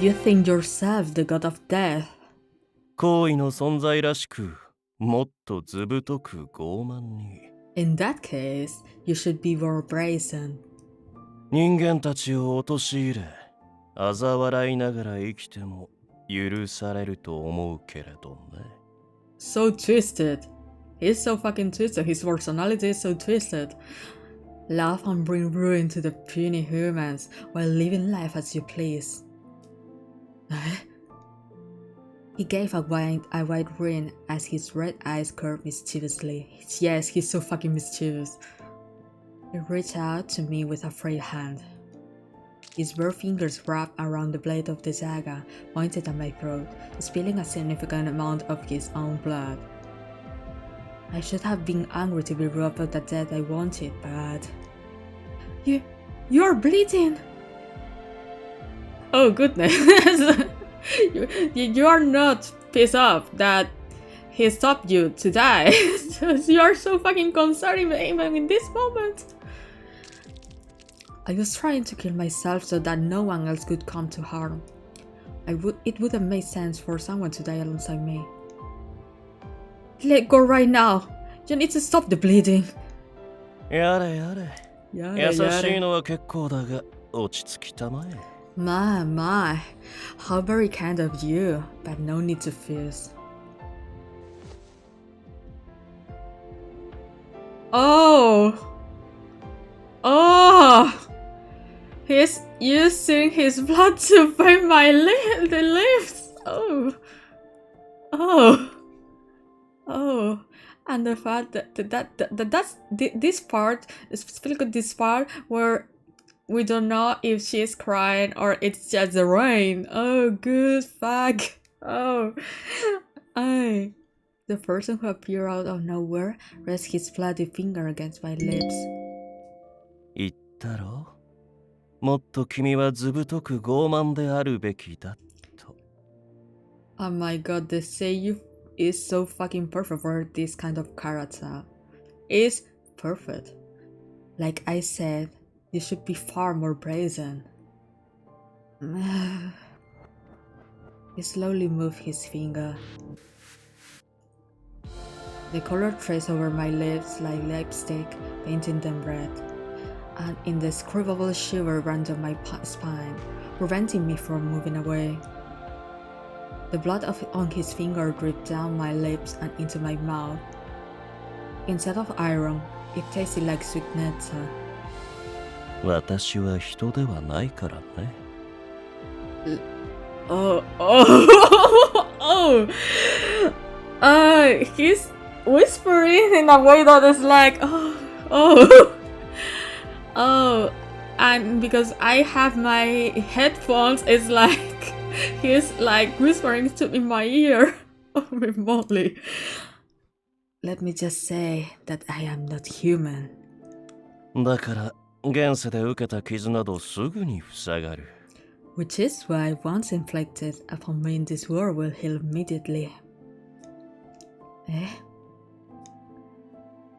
You think yourself the god of death. 行為の存在らしく、もっとずぶとく傲慢に。In that case, you should be more brazen. 人間たちを陥れ、嘲笑いながら生きても許されると思うけれどね。So twisted. He's so fucking twisted. His personality is so twisted. Laugh and bring ruin to the puny humans while living life as you please. He gave a wide grin as his red eyes curved mischievously. Yes, he's so fucking mischievous. He reached out to me with a free hand. His bare fingers wrapped around the blade of the dagger, pointed at my throat, spilling a significant amount of his own blood. I should have been angry to be robbed of the death I wanted, but... You're bleeding! Oh goodness! you are not pissed off that he stopped you to die. You are so fucking concerned even in this moment. I was trying to kill myself so that no one else could come to harm. It would have made sense for someone to die alongside me. Let go right now. You need to stop the bleeding. やれやれ。優しいのは結構だが、落ち着きたまえ。My, how very kind of you, but no need to fuse. Oh! He's using his blood to burn my the lips! Oh! And the fact that's this part, specifically this part where we don't know if she's crying or it's just the rain. Oh, good fuck. Oh. The person who appeared out of nowhere rests his bloody finger against my lips. 言ったろ？もっと君はずぶとく傲慢であるべきだと。Oh my god, the seiyuu is so fucking perfect for this kind of character. It's perfect. Like I said, you should be far more brazen. He slowly moved his finger. The color traced over my lips like lipstick, painting them red. An indescribable shiver ran down my spine, preventing me from moving away. The blood on his finger dripped down my lips and into my mouth. Instead of iron, it tasted like sweet nectar. 私は人ではないからね。He's whispering in a way that is like, and because I have my headphones, it's like he's like whispering to in my ear. Oh, Molly. Let me just say that I am not human. だから現世で受けた傷などすぐに塞がる。 Which is why once inflicted upon me in this world will heal immediately. Eh?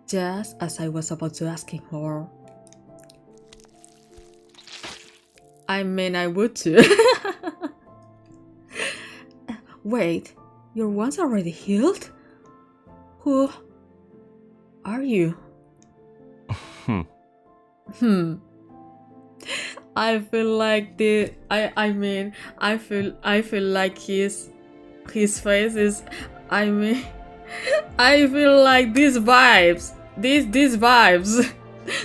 Just as I was about to ask him more. I mean, I would too. Wait, your wound's already healed? Who are you? I feel like I feel like his face is, I feel like these vibes, these vibes,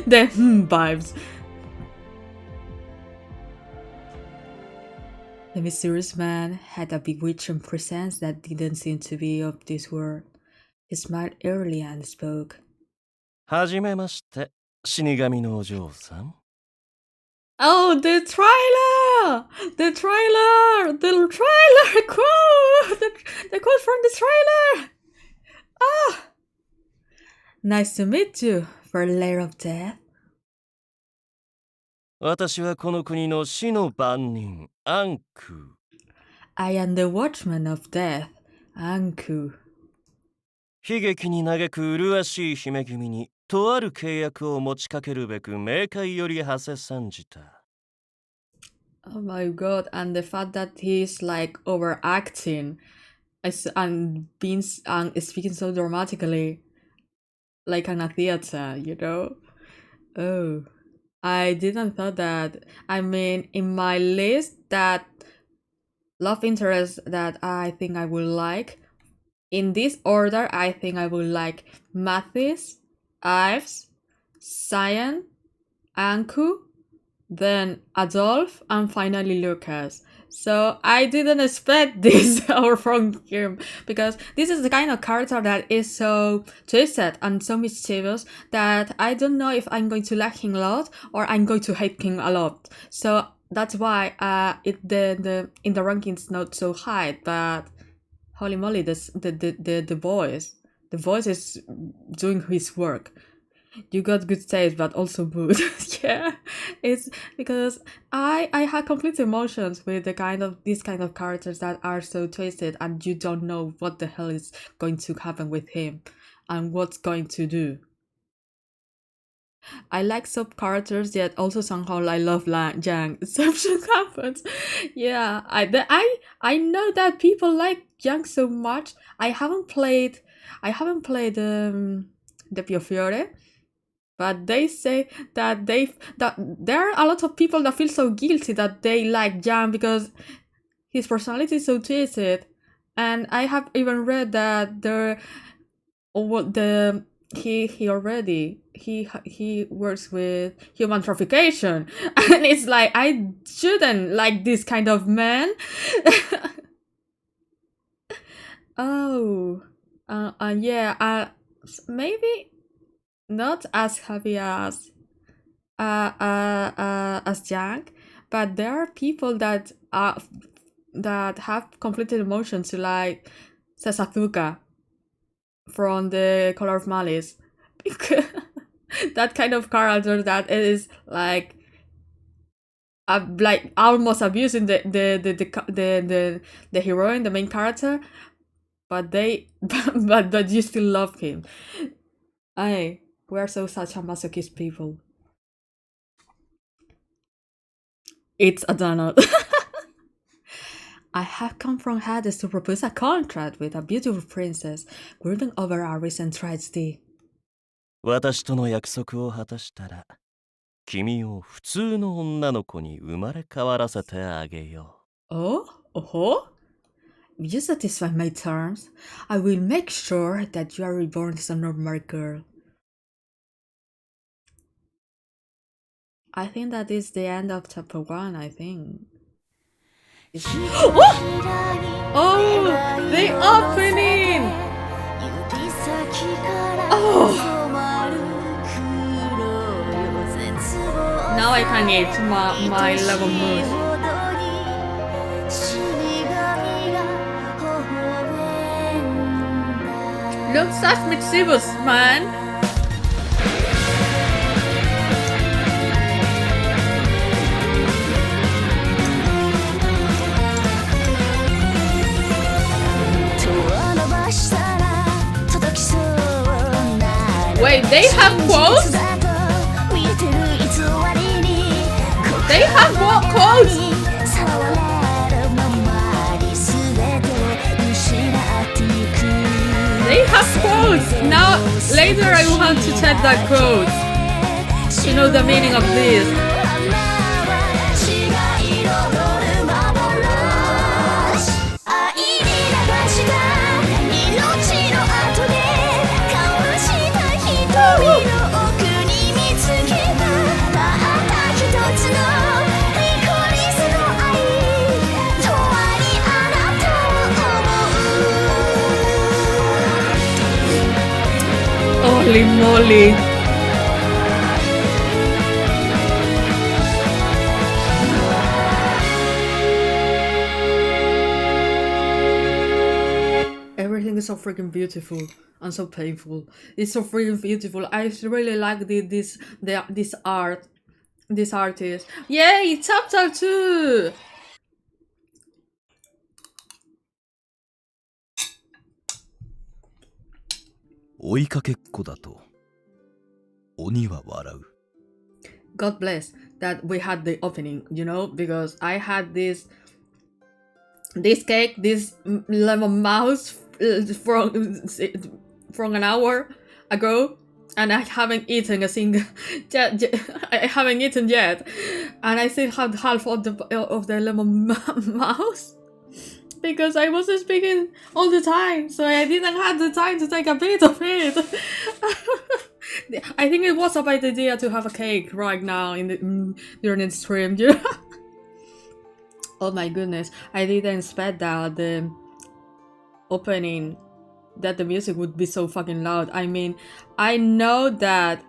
the vibes. The mysterious man had a bewitching presence that didn't seem to be of this world. He smiled eerily and spoke. はじめまして、死神のお嬢さん。 Oh, the trailer! The quote! The quote from the trailer! Ah! Nice to meet you, for lair of death. 私はこの国の死の番人、アンク。 I am the watchman of death, Anku. 悲劇に嘆く麗しい姫君に、とある契約を持ちかけるべく冥界より馳せ参じた。 Oh my god, and the fact that he's like overacting and being and speaking so dramatically, like in a theater, you know? Oh, I didn't thought that. I mean, in my list that love interest that I think I would like, in this order, I think I would like Mathis, Ives, Cyan, Anku, then Adolf, and finally Lucas. So I didn't expect this from him, because this is the kind of character that is so twisted and so mischievous that I don't know if I'm going to like him a lot or I'm going to hate him a lot. So that's why the in the rankings not so high, but holy moly, the voice is doing his work. You got good taste, but also mood. Yeah, it's because I had complete emotions with these kind of characters that are so twisted, and you don't know what the hell is going to happen with him and what's going to do. I like sub characters, yet also somehow I love Yang. Exception happens. Yeah, I know that people like Yang so much. I haven't played the Pio Fiore. But they say that there are a lot of people that feel so guilty that they like Jan because his personality is so twisted. And I have even read that he works with human traffication, and it's like I shouldn't like this kind of man. Oh, yeah. Maybe not as heavy as Yang, but there are people that have conflicted emotions, like Sasatsuka from the Color of Malice. That kind of character that is like almost abusing the heroine, the main character, but but you still love him. We're such a masochist people. It's a donut. I have come from Hades to propose a contract with a beautiful princess, grieving over our recent tragedy. 私との約束を果たしたら、君を普通の女の子に生まれ変わらせてあげよう。Oh? If you satisfy my terms, I will make sure that you are reborn as a normal girl. I think that is the end of chapter 1, I think. Oh, the opening! Oh! Now I can eat my lemon mousse. Look, such mischievous, man. Wait, they have quotes? They have what quotes? They have quotes! Now, later I want to check that quote to know the meaning of this. Holy moly. Everything is so freaking beautiful and so painful. It's so freaking beautiful. I really like this artist. Yay, chapter 2! God bless that we had the opening, you know, because I had this cake, this lemon mouse from an hour ago, and I haven't eaten a single. I haven't eaten yet, and I still had half of the lemon mouse because I was speaking all the time, so I didn't have the time to take a bit of it. I think it was a bad idea to have a cake right now in the during the stream. You know? Oh my goodness, I didn't expect that the opening, that the music would be so fucking loud. I mean, I know that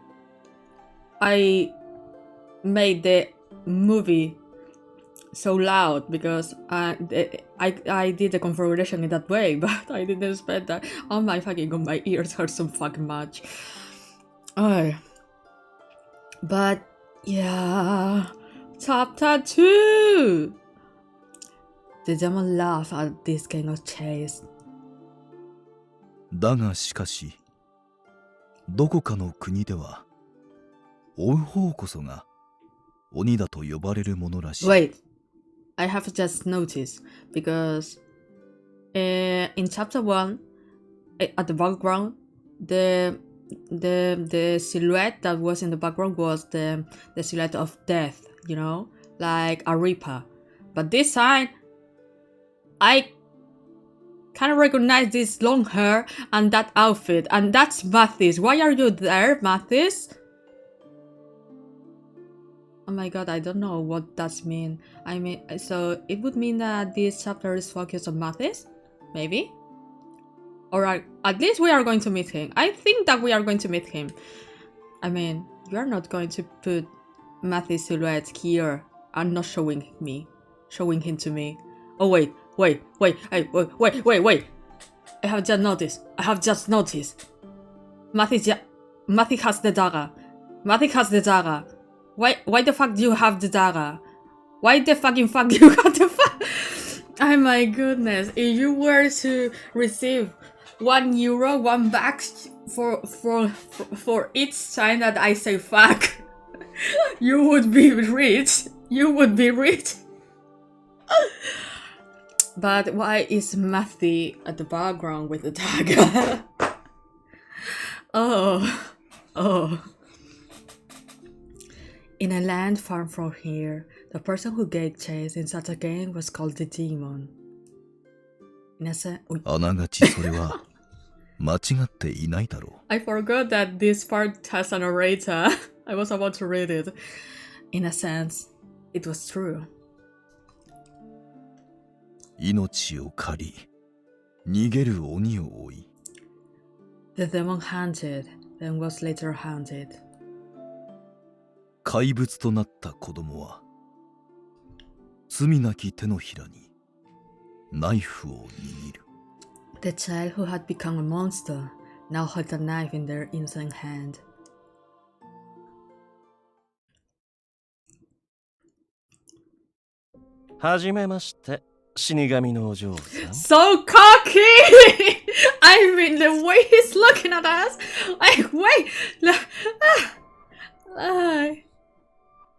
I made the movie so loud because I did the configuration in that way, but I didn't expect that. Oh my fucking god, my ears hurt so fucking much. Oh, but yeah, chapter 2. The demon laugh at this kind of chase. だがしかし、どこかの国では、追う方こそが鬼だと呼ばれるものらしい。Wait, I have just noticed because in chapter 1, at the background, the silhouette that was in the background was the silhouette of death, you know, like a reaper. But this time, I kind of recognize this long hair and that outfit, and that's Mathis. Why are you there, Mathis? Oh my god, I don't know what that means. I mean, so it would mean that this chapter is focused on Mathis? Maybe? Or at least we are going to meet him. I think that we are going to meet him. I mean, you are not going to put Mathis' silhouette here and not showing him to me. Oh wait. Wait. I have just noticed. Mathis has the dagger. Why the fuck do you have the dagger? Why the fucking fuck you got the fuck? Oh my goodness. If you were to receive €1, $1 for each time that I say fuck, you would be rich. But why is Matthew at the background with the dagger? Oh. In a land far from here, the person who gave chase in such a game was called the demon. I forgot that this part has a narrator. I was about to read it. In a sense, it was true. 命を借り、逃げる鬼を追い。The demon hunted, then was later hunted. 怪物となった子供は罪なき手のひらにナイフを握る。 The child who had become a monster now held a knife in their innocent hand. はじめまして、死神のお嬢さん。 So cocky! I mean, the way he's looking at us. Like, wait.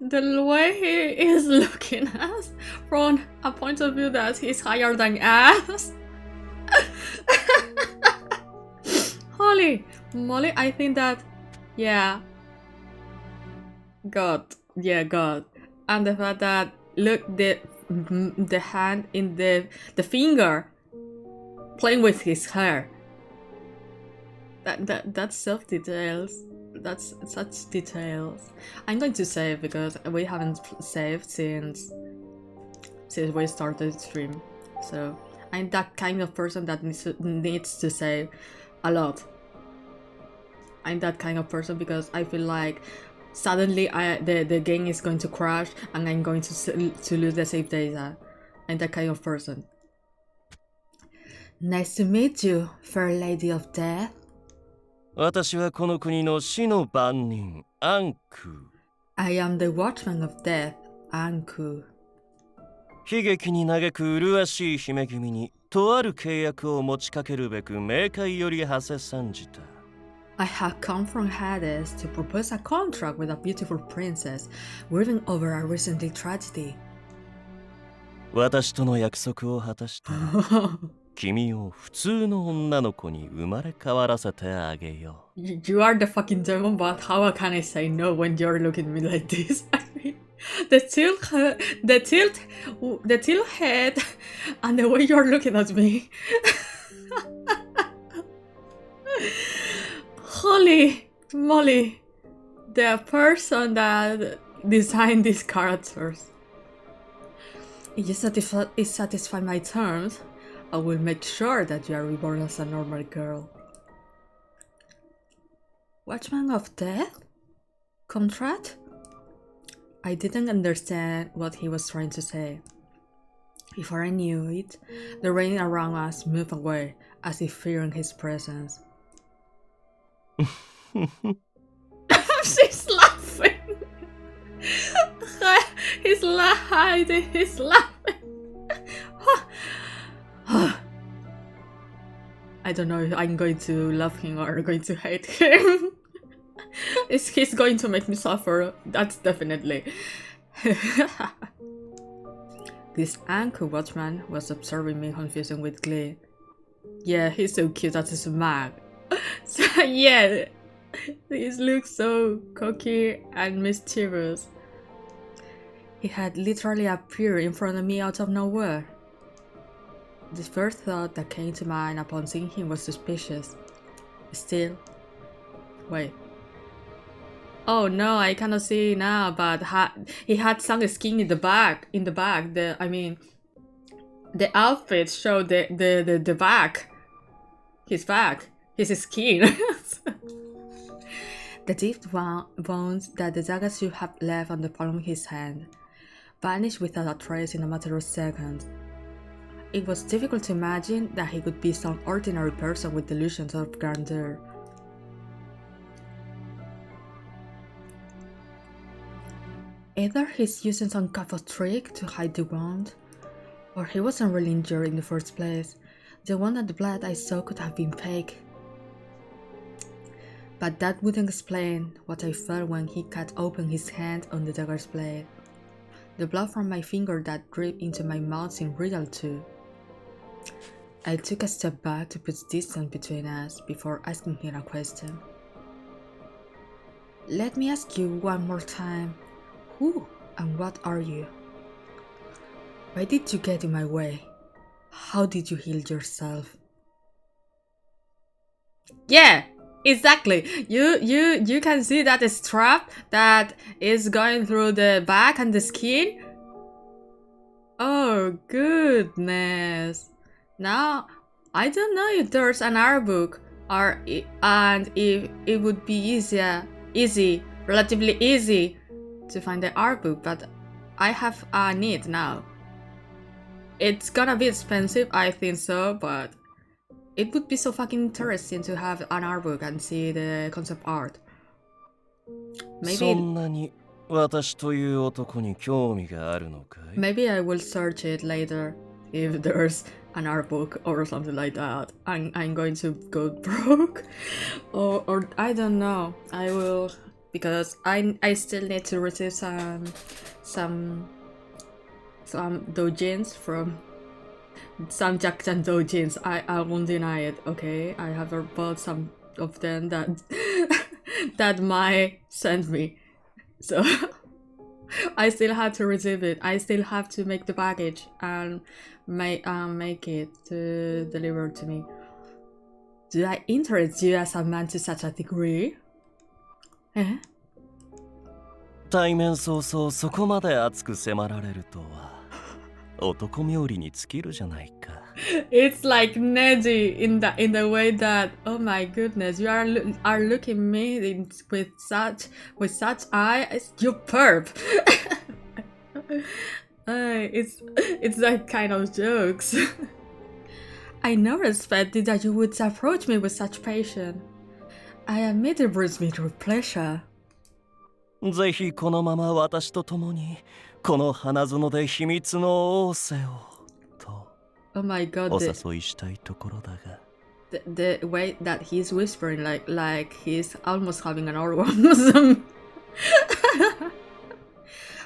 The way he is looking at us from a point of view that he's higher than us. Holy moly, I think that, yeah. God. Yeah, God. And the fact that, look, the hand in the finger playing with his hair. That's self details. That's such details. I'm going to save because we haven't saved since we started the stream. So I'm that kind of person that needs to save a lot. I'm that kind of person because I feel like suddenly the game is going to crash and I'm going to lose the save data. I'm that kind of person. Nice to meet you, fair lady of death. 私はこの国の死の番人、アンク。I am the watchman of death, Anku. 悲劇に嘆く麗しい姫君にとある契約を持ちかけるべく冥界より馳せ参じた。I have come from Hades to propose a contract with a beautiful princess, grieving over a recent tragedy. 私との約束を果たしたら君を普通の女の子に生まれ変わらせてあげよう。You are the fucking demon, but how can I say no when you're looking at me like this? I mean, the tilt head, and the way you're looking at me. Holy moly, the person that designed these characters. If you satisfy my terms, I will make sure that you are reborn as a normal girl. Watchman of Death? Contract? I didn't understand what he was trying to say. Before I knew it, the rain around us moved away, as if fearing his presence. She's laughing! He's laughing! He's laughing! I don't know if I'm going to love him or going to hate him. He's going to make me suffer, that's definitely. This Anku watchman was observing me confusing with glee. Yeah, he's so cute that he's mad. So yeah, he looks so cocky and mischievous. He had literally appeared in front of me out of nowhere. The first thought that came to mind upon seeing him was suspicious. Still, wait. Oh no, I cannot see now, but he had some skin in the back. The outfit showed the back. His back. His skin. The deep wounds that the dagger should have left on the palm of his hand vanished without a trace in a matter of seconds. It was difficult to imagine that he could be some ordinary person with delusions of grandeur. Either he's using some kind of trick to hide the wound, or he wasn't really injured in the first place. The one that the blood I saw could have been fake. But that wouldn't explain what I felt when he cut open his hand on the dagger's blade. The blood from my finger that dripped into my mouth seemed real too. I took a step back to put distance between us before asking him a question. Let me ask you one more time. Who and what are you? Why did you get in my way? How did you heal yourself? Yeah, exactly. You can see that strap that is going through the back and the skin. Oh goodness. Now I don't know if there's an art book and if it would be relatively easy to find the art book, but I have a need now. It's gonna be expensive, I think so, but it would be so fucking interesting to have an art book and see the concept art. そんなに私という男に興味があるのかい？ Maybe I will search it later if there's an art book or something like that. I'm going to go broke, or I don't know. I will, because I still need to receive some doujins from some Jackchan doujins. I won't deny it. Okay, I have bought some of them that that Mai sent me, so I still have to receive it. I still have to make the package and make it to deliver to me. Do I interest you as a man to such a degree? Eh? 対面早々そこまで熱く迫られるとは男冥利に尽きるじゃないか。It's like Neji in the way that, oh my goodness, you are looking me with such eyes, you perp. It's that kind of jokes. I never expected that you would approach me with such passion. I admit it brings me to pleasure. ぜひこのまま私と共にこの花園で秘密の仰せをと Oh my god, お誘いしたいところだが。the way that he's whispering like he's almost having an orgasm.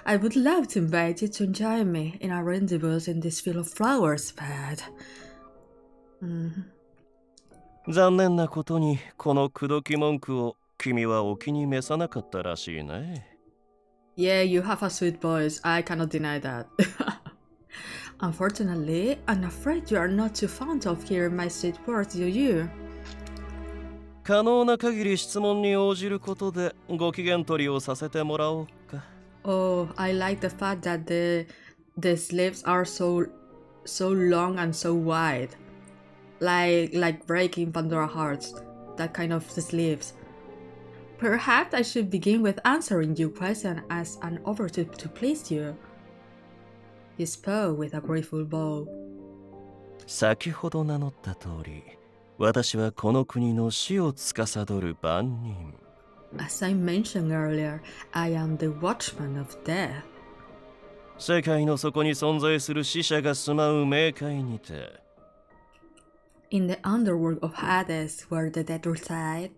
I would love to invite you to join me in our rendezvous in this field of flowers, but... 残念なことにこの口説き文句を君はお気に召さなかったらしいね。Yeah, you have a sweet voice. I cannot deny that. Unfortunately, I'm afraid you are not too fond of hearing my sweet words, do you? 可能な限り質問に応じることでご機嫌取りをさせてもらおうか。Oh, I like the fact that the sleeves are so long and so wide, like breaking Pandora hearts. That kind of sleeves. Perhaps I should begin with answering your question as an offer to please you. He spoke with a grateful bow. 先ほど名乗った通り、私はこの国の死を司る番人。As I mentioned earlier, I am the watchman of death. 世界の底に存在する死者が住まう冥界にて。In the underworld of Hades, where the dead reside.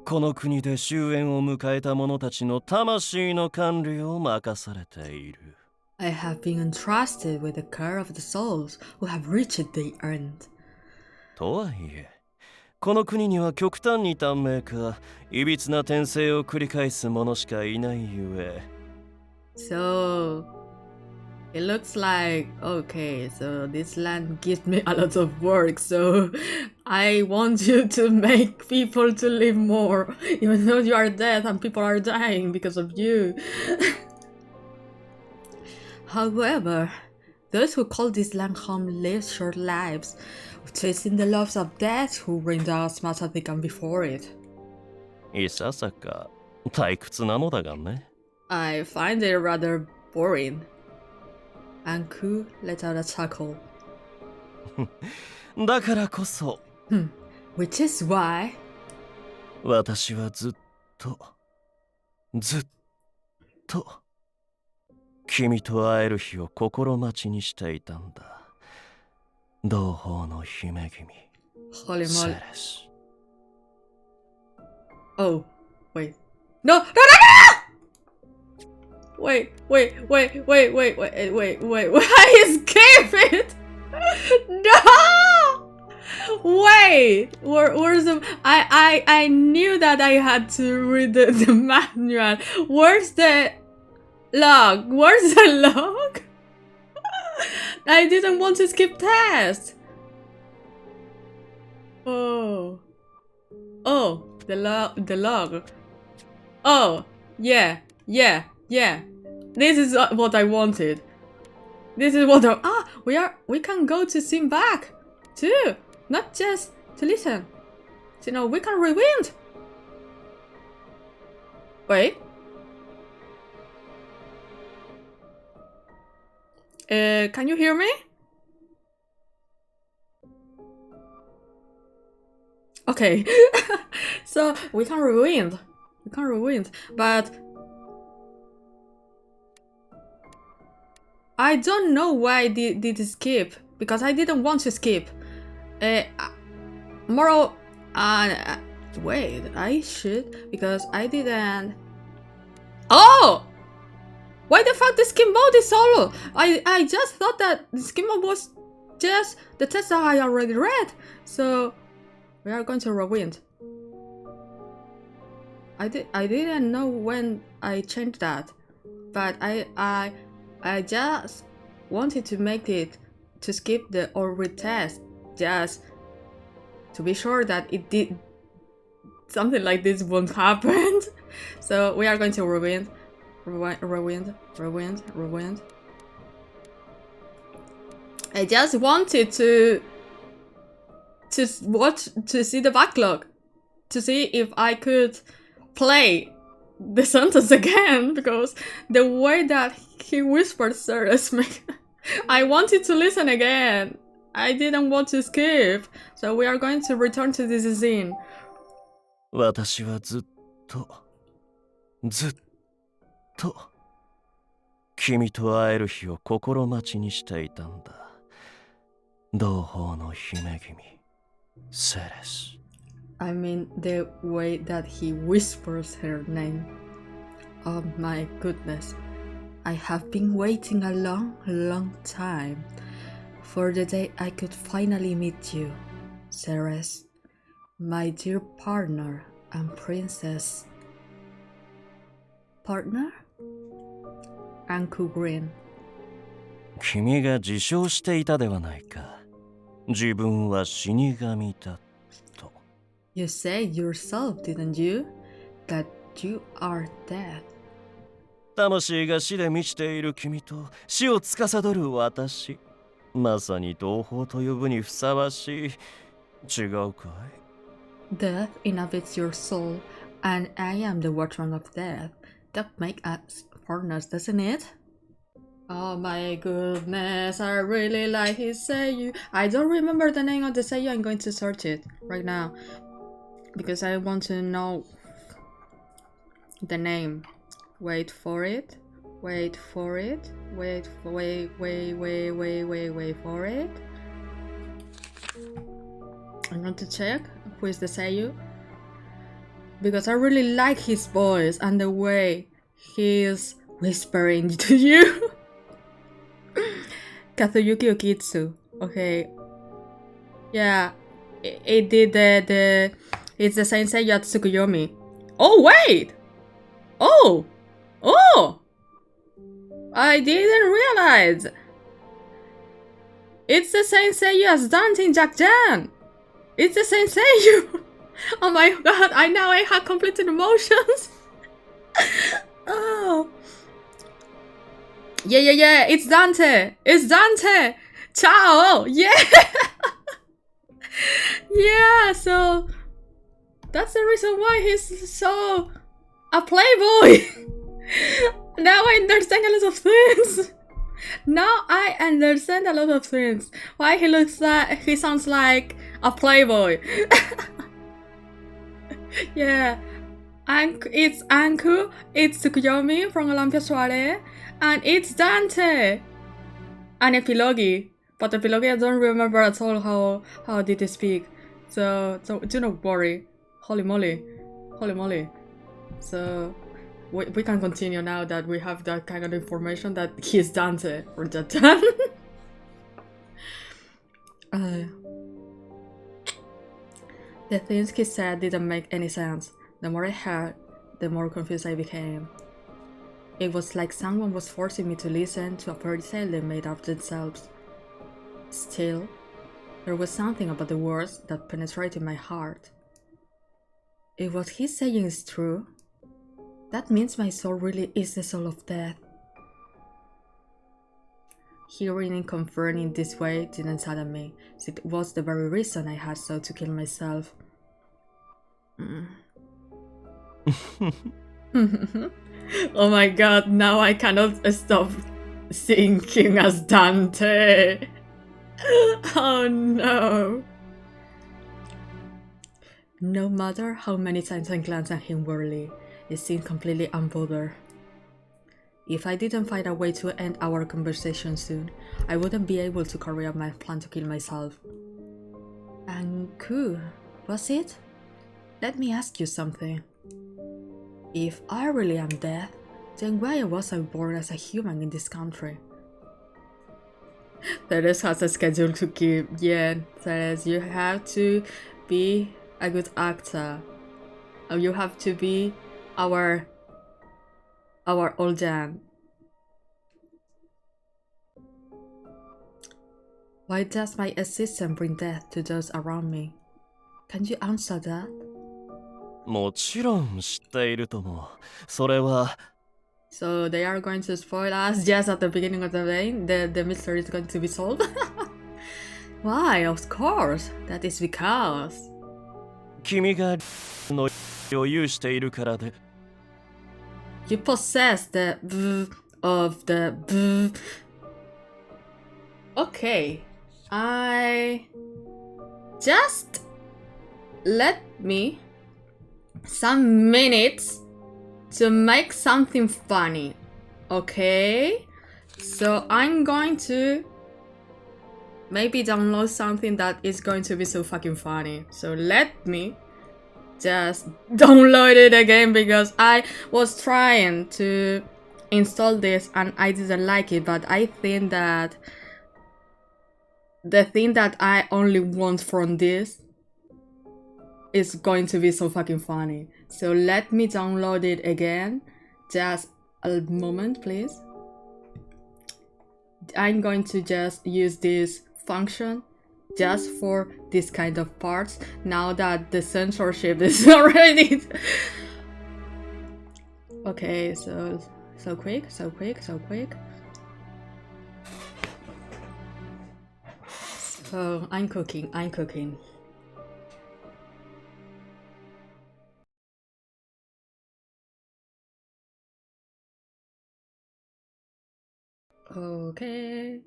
この国で終焉を迎えた者たちの魂の管理を任されている。I have been entrusted with the care of the souls who have reached the end. とはいえ、この国には極端に短命か、いびつな転生を繰り返す者しかいないゆえ。So, it looks like, okay, so this land gives me a lot of work, so I want you to make people to live more, even though you are dead and people are dying because of you. However, those who call this land home live short lives, chasing the loves of death who bring down as much as they can before it. いささか退屈なのだがね。I find it rather boring. Anku let out a chuckle. だからこそ、Which is why 私はずっと君と会える日を心待ちにしていたんだ。同胞の姫君。Holy セ moly. レス。Oh, wait. No! Wait. I escaped it! No! Wait! Where's the... I knew that I had to read the manual. Where's the log? Where's the log? I didn't want to skip test. Oh, the log. Oh, yeah. This is what I wanted. This is what we can go to sing back too, not just to listen. You know, we can rewind. Wait. Can you hear me? Okay. So we can rewind. But I don't know why I did skip, because I didn't want to skip. Moral, wait, I should, because I didn't. Oh! Why the fuck the skin mode is solo? I just thought that the skin mode was just the test that I already read. So we are going to rewind. I didn't know when I changed that, but I just wanted to make it to skip the or retest, just to be sure that it did something like this won't happen. So we are going to rewind. I just wanted to see the backlog, to see if I could play the sentence again, because the way that he whispered Ceres, I wanted to listen again. I didn't want to skip. So we are going to return to this scene. 私はずっと君と会える日を心待ちにしていたんだ。同胞の姫君、セレス。I mean, the way that he whispers her name. Oh my goodness. I have been waiting a long time for the day I could finally meet you, Ceres, my dear partner and princess. Partner? Anku Green. 君が自称していたではないか。自分は死神だと。You said yourself, didn't you? That you are dead. 魂が死で満ちている君と死を司る私。まさに同胞と呼ぶにふさわしい。違うかい？ Death inhabits your soul, and I am the watchman of death. That makes us partners, doesn't it? Oh my goodness, I really like his seiyuu. I don't remember the name of the seiyuu. I'm going to search it right now, because I want to know the name. Wait for it. Wait for it. Wait for it. I'm going to check who is the seiyuu, because I really like his voice and the way he is whispering to you. Kazuyuki Okitsu. Okay. Yeah, it did it's the same seiyuu as Tsukuyomi. Oh wait! Oh! I didn't realize! It's the same seiyuu as Dante in Jack-Jan! It's the same seiyuu! Oh my god, I have completed emotions! Oh! Yeah, it's Dante! It's Dante! Ciao! Yeah! Yeah, so that's the reason why he's so a playboy! Now I understand a lot of things! Now I understand a lot of things. Why he sounds like a playboy. Yeah. It's Anku, it's Tsukuyomi from Olympia Soiree, and it's Dante! And Epilogi. But Epilogi, I don't remember at all how did they speak. So do not worry. Holy moly. So we can continue now that we have that kind of information that he's Dante or Jatan. The things he said didn't make any sense. The more I heard, the more confused I became. It was like someone was forcing me to listen to a fairy tale they made up themselves. Still, there was something about the words that penetrated my heart. If what he's saying is true, that means my soul really is the soul of death. Hearing and confirming in this way didn't sadden me. It was the very reason I had sought to kill myself. Oh my god, now I cannot stop Thinking as Dante. Oh no. No matter how many times I glance at him warily, it seemed completely unbothered. If I didn't find a way to end our conversation soon, I wouldn't be able to carry out my plan to kill myself. And Ku, was it? Let me ask you something. If I really am dead, then why was I born as a human in this country? Teres has a schedule to keep. Yeah, Teres, you have to be a good actor. You have to be our old Jan. Why does my existence bring death to those around me? Can you answer that? もちろん知っているとも。それは So they are going to spoil us just at the beginning of the game. The mystery is going to be solved. Why? Of course. That is because 君がのを有しているからで。 you possess the of the Okay. I just let me some minutes to make something funny. Okay? So I'm going to maybe download something that is going to be so fucking funny. So let me just download it again because I was trying to install this and I didn't like it, but I think that the thing that I only want from this is going to be so fucking funny. So let me download it again. Just a moment, please. I'm going to just use this function just for this kind of parts now that the censorship is already okay. So quick. So I'm cooking. Okay.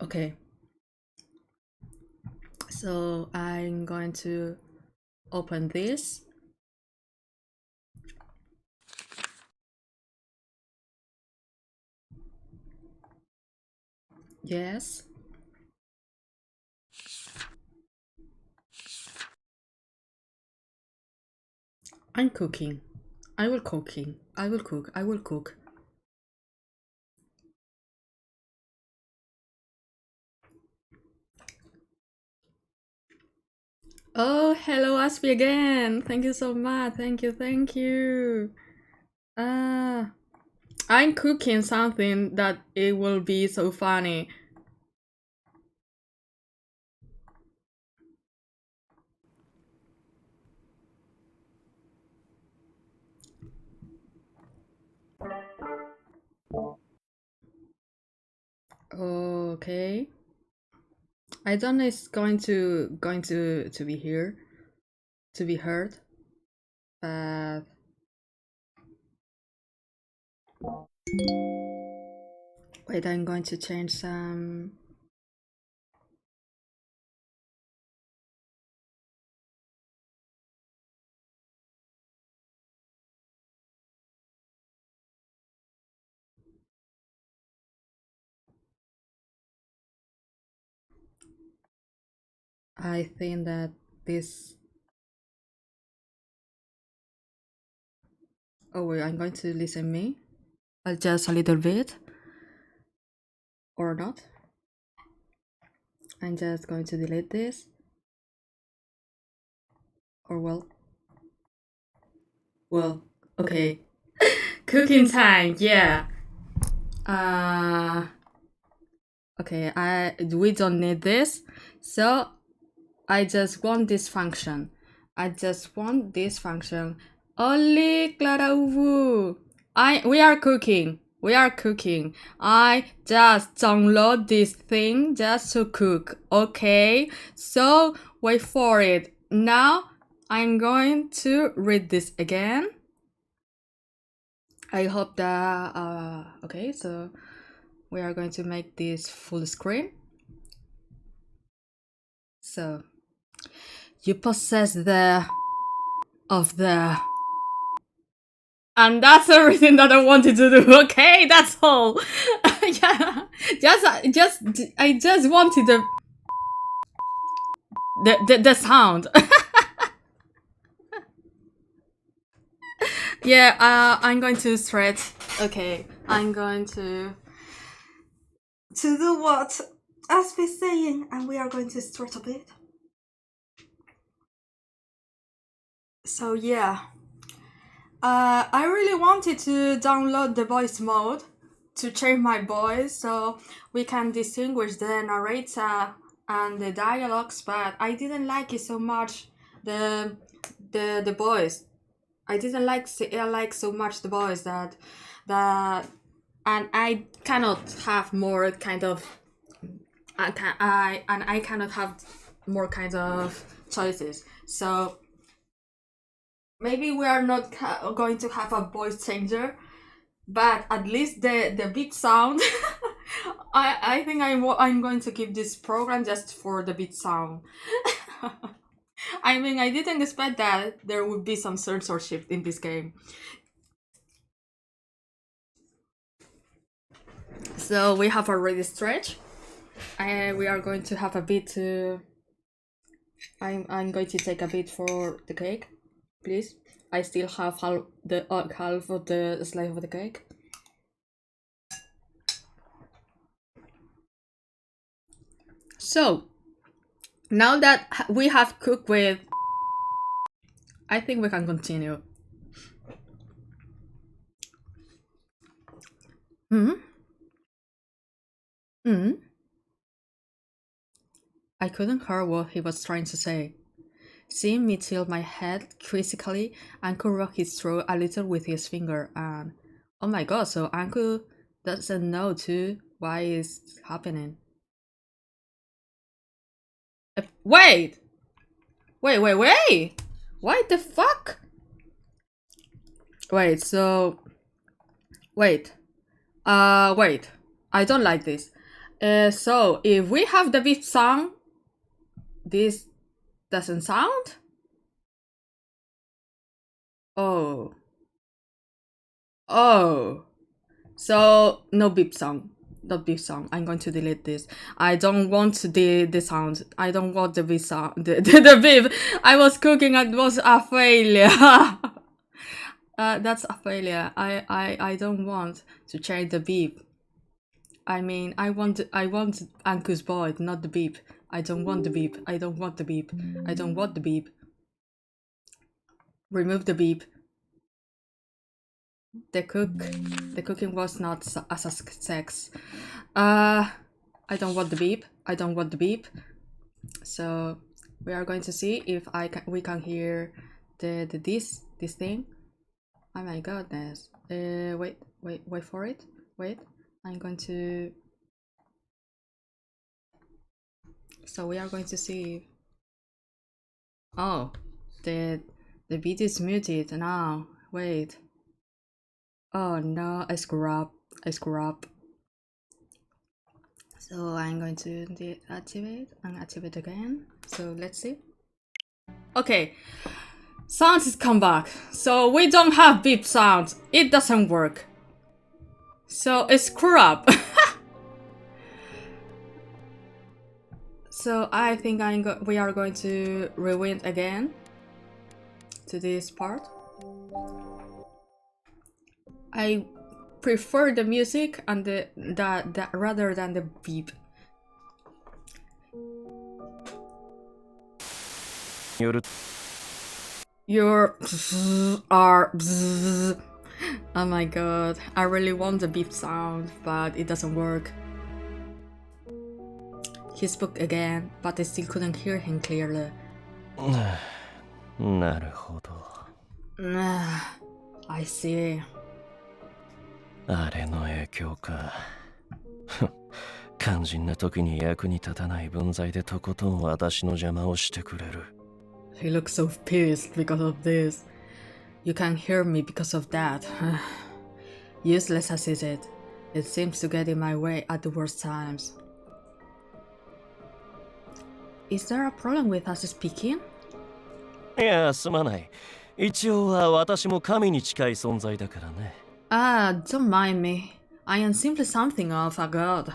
Okay. So I'm going to open this. Yes. I'm cooking. I will cook. Oh, hello Aspi again. Thank you so much. Thank you. I'm cooking something that it will be so funny. Okay. I don't know it's going to be here to be heard. But wait, I'm going to change some. I think that this. Oh wait, I'm going to listen me. Just a little bit. Or not. I'm just going to delete this. Or well, okay. Cooking time, yeah. Okay, we don't need this. So I just want this function. Only Clara Uwu. We are cooking. We are cooking. I just download this thing just to cook. Okay, so wait for it. Now I'm going to read this again. I hope that okay, so we are going to make this full screen. So you possess the of the, and that's everything that I wanted to do. Okay, that's all. Yeah, I just wanted the sound. Yeah, I'm going to stretch. Okay, I'm going to do what as we're saying, and we are going to stretch a bit. So yeah, I really wanted to download the voice mode to change my voice so we can distinguish the narrator and the dialogues, but I didn't like it so much. The voice, I didn't like so much the voice that and I cannot have more kind of I cannot have more kinds of choices. So maybe we are not going to have a voice changer, but at least the beat sound. I think I'm going to keep this program just for the beat sound. I mean, I didn't expect that there would be some censorship in this game. So we have already stretched. We are going to have a bit to. I'm going to take a bit for the cake, please. I still have half of the slice of the cake. So now that we have cooked with, I think we can continue. I couldn't hear what he was trying to say. Seeing me tilt my head quizzically, Anku rocked his throat a little with his finger and... Oh my god, so Anku doesn't know too why it's happening. Wait! Wait! What the fuck? Wait, so... Wait. Wait. I don't like this. So, if we have the beat sound, this doesn't sound? Oh. So, no beep sound. Not beep sound. I'm going to delete this. I don't want the sound. I don't want the beep sound. The beep. I was cooking and it was a failure. That's a failure. I don't want to change the beep. I mean, I want Anku's voice, not the beep. I don't want the beep. I don't want the beep. I don't want the beep. Remove the beep. The cooking was not a success. I don't want the beep. I don't want the beep. So we are going to see if we can hear this thing. Oh my goodness. Wait for it. Wait. I'm going to... So we are going to see... Oh, the beat is muted now. Wait. Oh no, I screw up. So I'm going to deactivate and activate again. So let's see. Okay. Sounds has come back. So we don't have beep sounds. It doesn't work. So it's screw up. So I think we are going to rewind again to this part. I prefer the music and the rather than the beep. Your are. Oh my god, I really want the beep sound, but it doesn't work. He spoke again, but I still couldn't hear him clearly. なるほど。I see. あれの影響か。肝心な時に役に立たない分際でとことん私の邪魔をしてくれる。He looks so pissed because of this. You can't hear me because of that. Useless as is it. It seems to get in my way at the worst times. Is there a problem with us speaking? いや、すまない。一応は私も神に近い存在だからね。Ah, don't mind me. I am simply something of a god.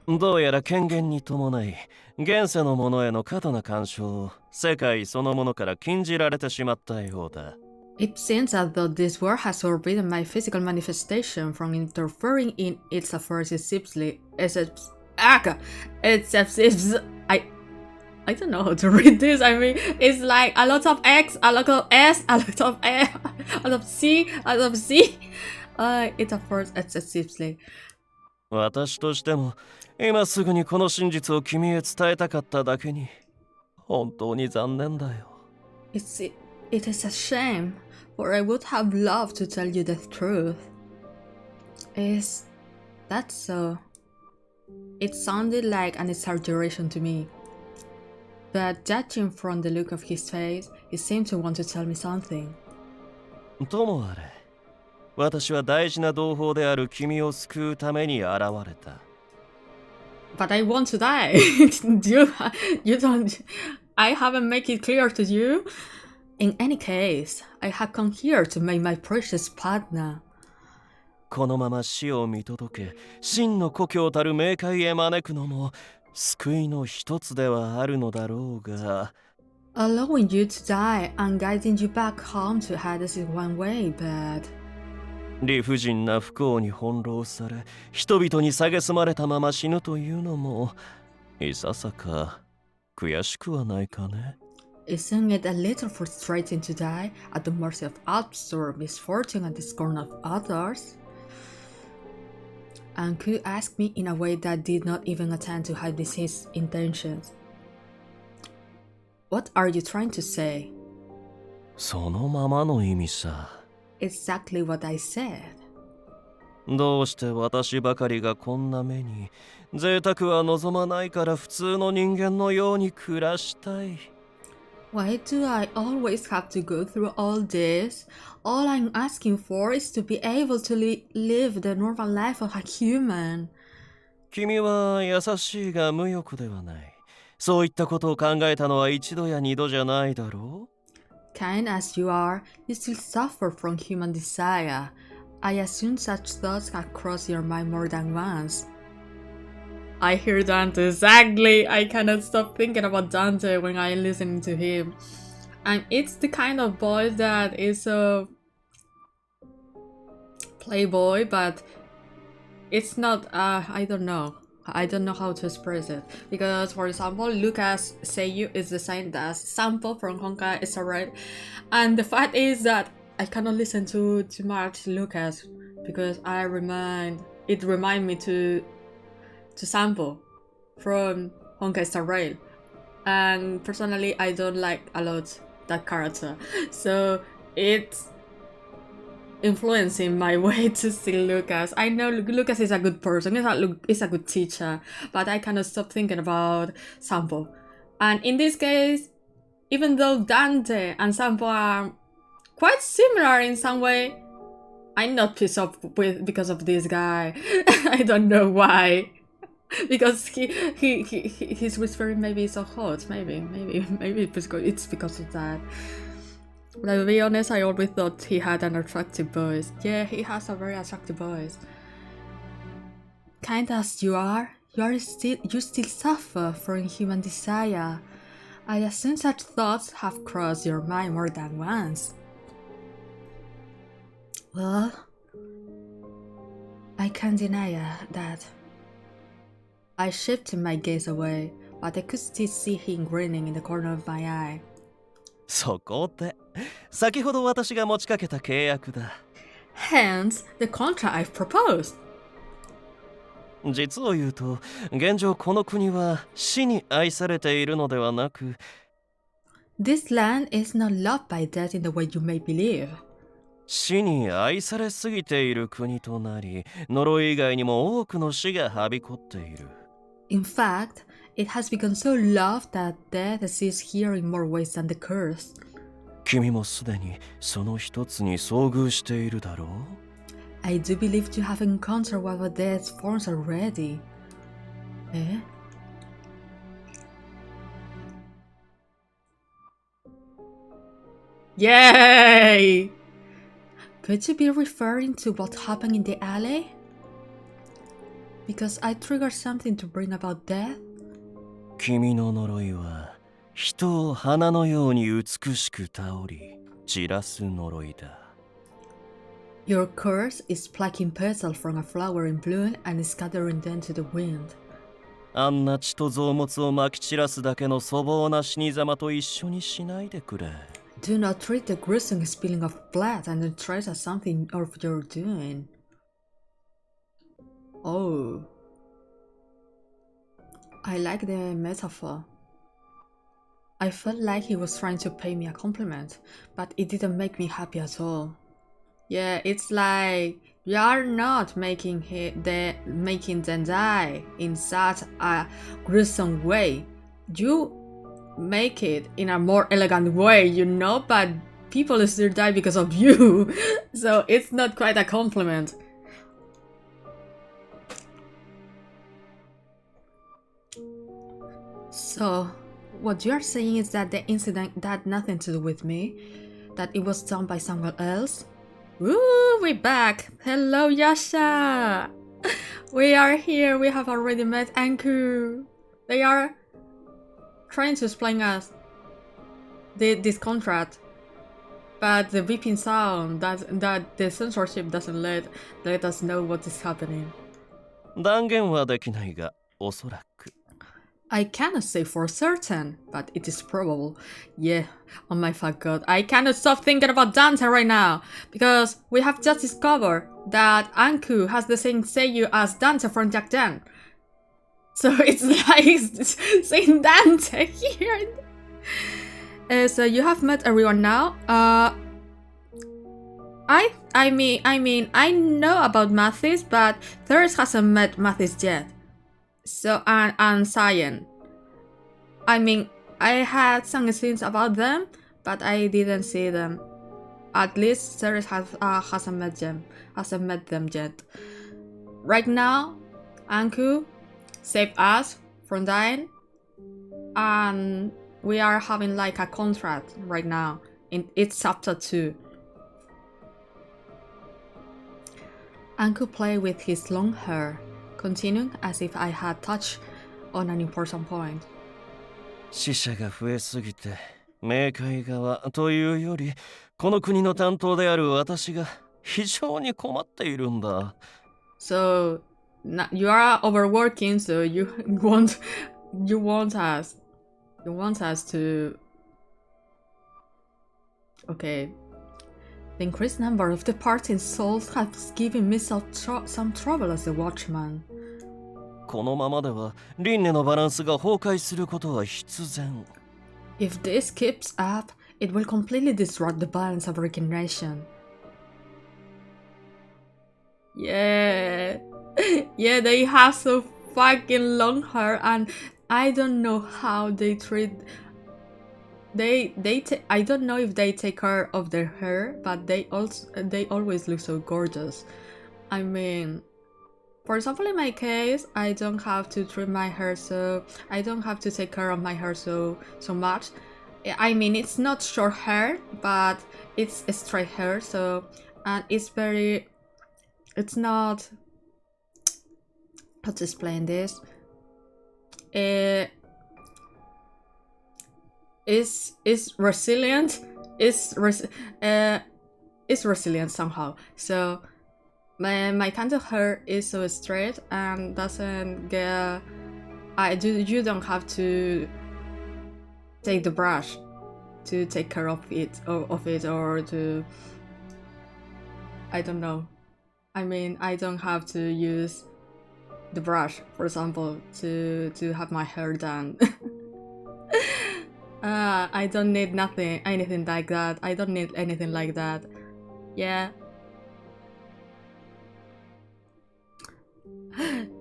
どうやら権限に伴い、現世のものへの過度な干渉を世界そのものから禁じられてしまったようだ。It seems as though this world has forbidden my physical manifestation from interfering in its affairs I don't know how to read this. I mean, it's like a lot of X, a lot of S, a lot of A, a lot of C, a lot of C. It affairs excessively. 私としても今すぐにこの真実を君へ伝えたかっただけに本当に残念だよ。It is a shame, for I would have loved to tell you the truth. Is that so? It sounded like an exaggeration to me. But judging from the look of his face, he seemed to want to tell me something. ともあれ、私は大事な同胞である君を救うために現れた。But I want to die. you don't. I haven't made it clear to you. In any case, I have come here to make my precious partner. このまま死を見届け、真の故郷たる冥界へ招くのも救いの一つではあるのだろうが。Allowing you to die and guiding you back home to Hades is one way, but... 理不尽な不幸に翻弄され、人々に蔑まれたまま死ぬというのも、いささか悔しくはないかね。Isn't it a little frustrating to die at the mercy of absurd misfortune and the scorn of others? And could ask me in a way that did not even attempt to hide his intentions. What are you trying to say? そのままの意味さ。Exactly what I said. どうして私ばかりがこんな目に、贅沢は望まないから普通の人間のように暮らしたい。Why do I always have to go through all this? All I'm asking for is to be able to live the normal life of a human. 君は優しいが無欲ではない。そういったことを考えたのは一度や二度じゃないだろう。Kind as you are, you still suffer from human desire. I assume such thoughts have crossed your mind more than once. I hear Dante, exactly. I cannot stop thinking about Dante when I listen to him. And it's the kind of boy that is a playboy, but it's not, I don't know. I don't know how to express it. Because, for example, Lucas Seiyu is the same as Sampo from Honkai Star Rail. And the fact is that I cannot listen to too much Lucas because it remind me to Sampo from Honkai Star Rail, and personally I don't like a lot that character, so it's influencing my way to see Lucas. I know Lucas is a good person, he's a good teacher, but I cannot stop thinking about Sampo. And in this case, even though Dante and Sampo are quite similar in some way, I'm not pissed off because of this guy. I don't know why. Because he's whispering maybe so hot, maybe it's because of that. But to be honest, I always thought he had an attractive voice. Yeah, he has a very attractive voice. Kind as you are, you still suffer from human desire. I assume such thoughts have crossed your mind more than once. Well, I can't deny that. I shifted my gaze away, but I could still see him grinning in the corner of my eye. そこで、先ほど私が持ちかけた契約だ。Hence, the contract I've proposed. 実を言うと、現状この国は死に愛されているのではなく、This land is not loved by death in the way you may believe. 死に愛されすぎている国となり、呪い以外にも多くの死がはびこっている。In fact, it has become so loved that death exists here in more ways than the curse. 君もすでにその一つに遭遇しているだろう。 I do believe you have encountered one of death's forms already. Eh? Yay! Could you be referring to what happened in the alley? Because I triggered something to bring about death? 君の呪いは人を花のように美しく倒り散らす呪いだ。 Your curse is plucking petals from a flower in bloom and scattering them to the wind. あんな血と臓物をまき散らすだけの粗暴な死に様と一緒にしないでくれ。 Do not treat the gruesome spilling of blood and the trace as something of your doing. Oh. I like the metaphor. I felt like he was trying to pay me a compliment, but it didn't make me happy at all. Yeah, it's like you are not making them die in such a gruesome way. You make it in a more elegant way, you know, but people still die because of you. So it's not quite a compliment. So what you are saying is that the incident had nothing to do with me, that it was done by someone else? Woo, we're back! Hello, Yasha! We are here, we have already met Anku. They are trying to explain us this contract, but the beeping sound, that the censorship doesn't let us know what is happening. 断言はできないが、おそらく。 I cannot say for certain, but it is probable. Yeah, oh my fuck god, I cannot stop thinking about Dante right now, because we have just discovered that Anku has the same seiyuu as Dante from Jack Dan. So it's like saying Dante here. So you have met everyone now. I mean, I know about Mathis, but Thurs hasn't met Mathis yet. So, and Cyan. I mean, I had some scenes about them, but I didn't see them. At least Thurs hasn't met them yet. Right now, Anku saved us from dying, and we are having like a contract right now. It's chapter 2. Anku played with his long hair, continuing as if I had touched on an important point. 死者が増えすぎて、冥界側というより、この国の担当である私が非常に困っているんだ。 So, you are overworking, so you want us to... Okay. The increased number of departing souls has given me some trouble as a watchman. このままでは輪廻のバランスが崩壊することは必然。 If this keeps up, it will completely disrupt the balance of regeneration. Yeah. Yeah, they have so fucking long hair, and I don't know how they treat... I don't know if they take care of their hair, but they always look so gorgeous. I mean, for example, in my case, I don't have to trim my hair, so I don't have to take care of my hair so much. I mean, it's not short hair, but it's straight hair, so, and it's not, how to explain this? Is resilient. It's resilient somehow. So my kind of hair is so straight and doesn't get. You don't have to take the brush to take care of it or to. I don't know. I mean, I don't have to use the brush, for example, to have my hair done. I don't need anything like that. I don't need anything like that. Yeah.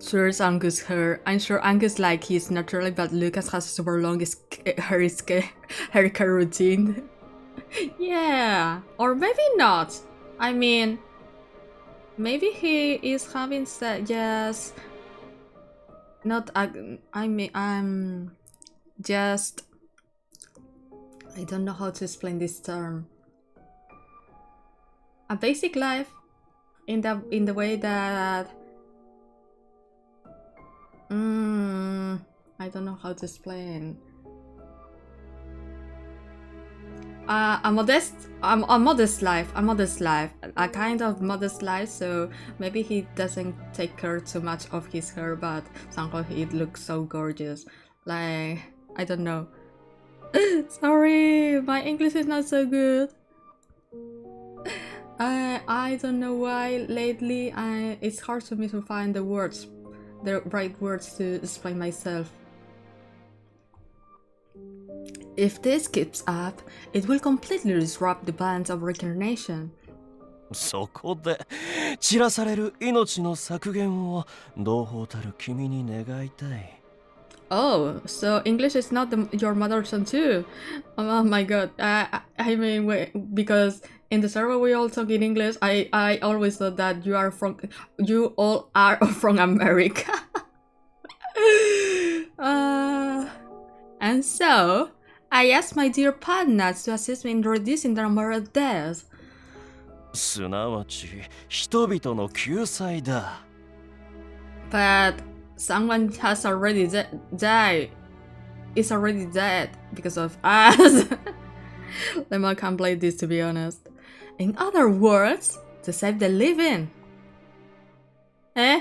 True's Angus hair. I'm sure Angus like his naturally, but Lucas has super long hair care routine. Yeah, or maybe not. I mean, maybe he is having yes. Not I mean I'm just I don't know how to explain this term. A basic life in the way that I don't know how to explain. A modest life, a kind of modest life. So maybe he doesn't take care too much of his hair, but somehow it looks so gorgeous. Like, I don't know. Sorry, my English is not so good. I don't know why lately it's hard for me to find the right words to explain myself. If this keeps up, it will completely disrupt the balance of reincarnation. そこで散らされる命の削減を同胞たる君に願いたい。 Oh, so English is not your mother tongue too? Oh my god. I mean, wait, because in the server we all talk in English. I always thought that you all are from America. And so I asked my dear partners to assist me in reducing the number of deaths. すなわち人々の救済だ。 But someone has already died. Is already dead because of us. Lemon can't play this, to be honest. In other words, to save the living. Eh?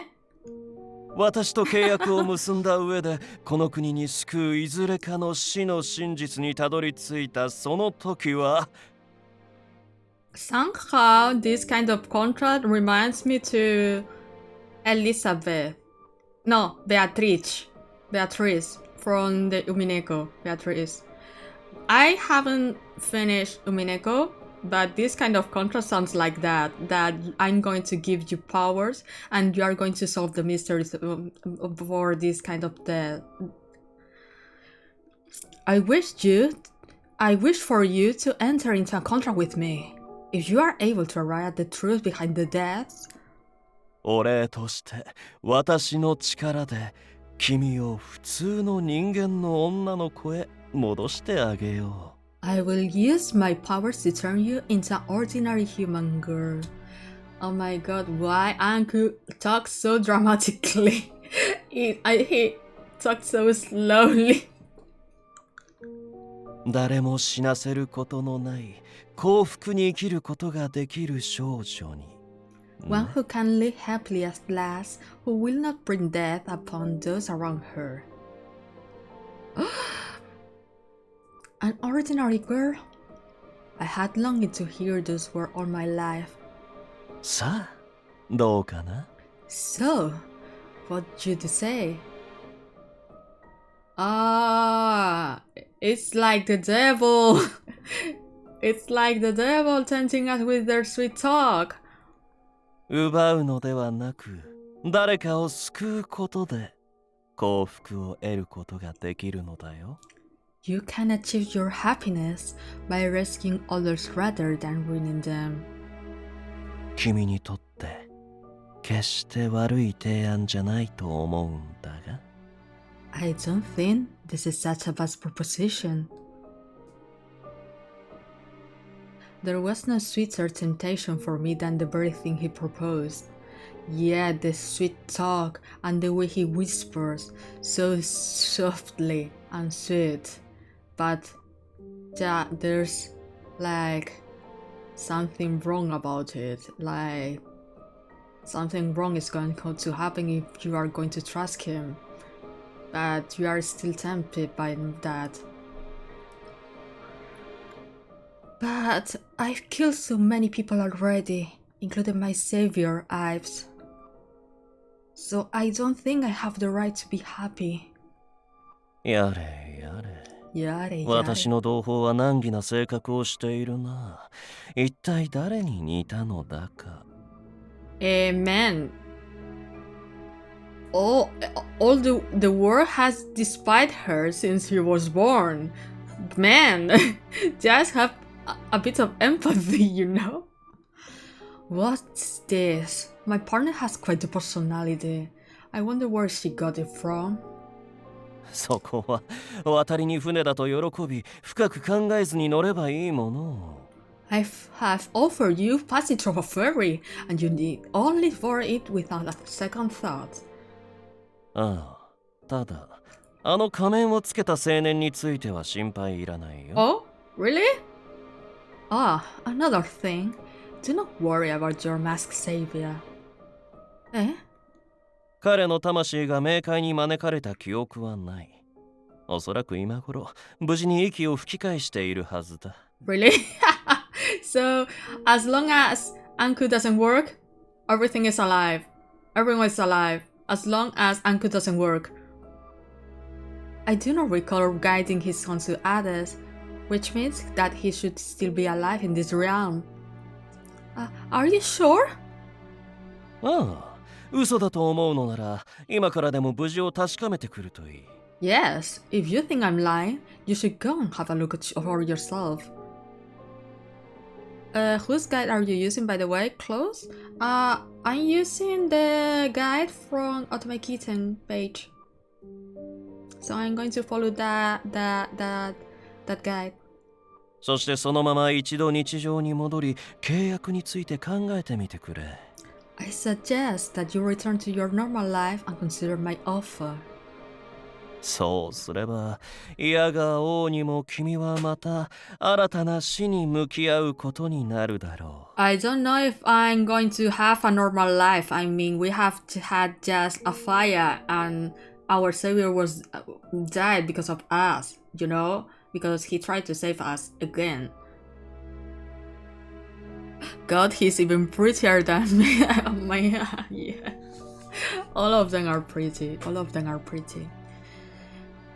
私と契約を結んだ上でこの国に救ういずれかの死の真実にたどり着いたその時は Somehow this kind of contract reminds me to Elizabeth. No, Beatrice from the Umineko. Beatrice. I haven't finished Umineko, but this kind of contract sounds like that I'm going to give you powers and you are going to solve the mysteries for this kind of death. I wish for you to enter into a contract with me. If you are able to arrive at the truth behind the deaths, お礼として私の力で君を普通の人間の女の子へ戻してあげよう。 I will use my powers to turn you into an ordinary human girl. Oh my god, why Anku talks so dramatically? he talks so slowly. 誰も死なせることのない幸福に生きることができる少女に。 One who can live happily at last, who will not bring death upon those around her. An ordinary girl? I had longed to hear those words all my life. さあ、どうかな? So, what should you say? Ah, it's like the devil. It's like the devil tempting us with their sweet talk. 奪うのではなく、誰かを救うことで幸福を得ることができるのだよ。 You can achieve your happiness by rescuing others rather than ruining them. 君にとって決して悪い提案じゃないと思うんだが。 I don't think this is such a bad proposition. There was no sweeter temptation for me than the very thing he proposed. Yeah, the sweet talk and the way he whispers, so softly and sweet. But yeah, there's like something wrong about it. Like something wrong is going to happen if you are going to trust him. But you are still tempted by that. But I've killed so many people already, including my savior, Ives. So I don't think I have the right to be happy. やれやれ。やれやれ。私の同胞は難儀な性格をしているな。一体誰に似たのだか。Man. All the world has despised her since he was born. Man, just have a bit of empathy, you know? What's this? My partner has quite the personality. I wonder where she got it from. そこは渡りに船だと喜び、深く考えずに乗ればいいもの。I have offered you passage of a ferry, and you need only for it without a second thought. ああ、ただ、あの仮面をつけた青年については心配いらないよ。Oh, really? Ah, another thing. Do not worry about your masked savior. え？彼の魂が冥界に招かれた記憶はない。おそらく今頃、無事に息を吹き返しているはずだ。Really? So, as long as Anku doesn't work, everything is alive. Everyone is alive. As long as Anku doesn't work. I do not recall guiding his son to Hades, which means that he should still be alive in this realm. Are you sure? ああ、嘘だと思うのなら、今からでも無事を確かめてくるといい。Yes, if you think I'm lying, you should go and have a look for yourself. Whose guide are you using, by the way? Close? I'm using the guide from Otome Kitten page. So I'm going to follow that guide. そしてそのまま一度日常に戻り、契約について考えてみてくれ。I suggest that you return to your normal life and consider my offer. そうすれば、いやが王にも君はまた新たな死に向き合うことになるだろう。I don't know if I'm going to have a normal life. I mean, we have had just a fire and our savior was died because of us, you know? Because he tried to save us again. God, he's even prettier than me. Oh my god, yeah. All of them are pretty. All of them are pretty.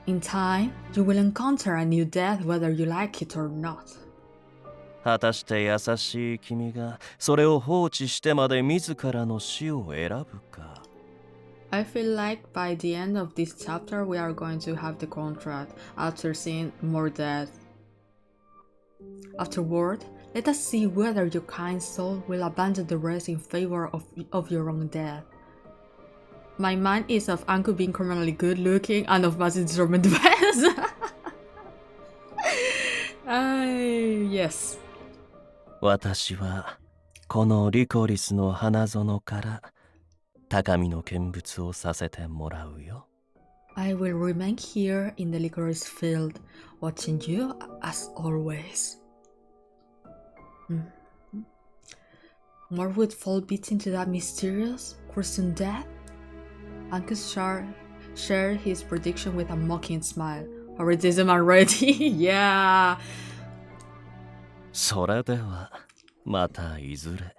In time, you will encounter a new death whether you like it or not. 果たして優しい君がそれを放置してまで自らの死を選ぶか。I feel like by the end of this chapter we are going to have the contract after seeing more death. Afterward, let us see whether your kind soul will abandon the rest in favor of your own death. My mind is of Anku being criminally good looking and of Basil determined the best. Yes. 私はこのリコリスの花園から高みの見物をさせてもらうよ。I will remain here in the licorice field, watching you as always. More would fall beaten to that mysterious, gruesome death? Uncle shared his prediction with a mocking smile. Favoritism already? Yeah. それではまたいずれ。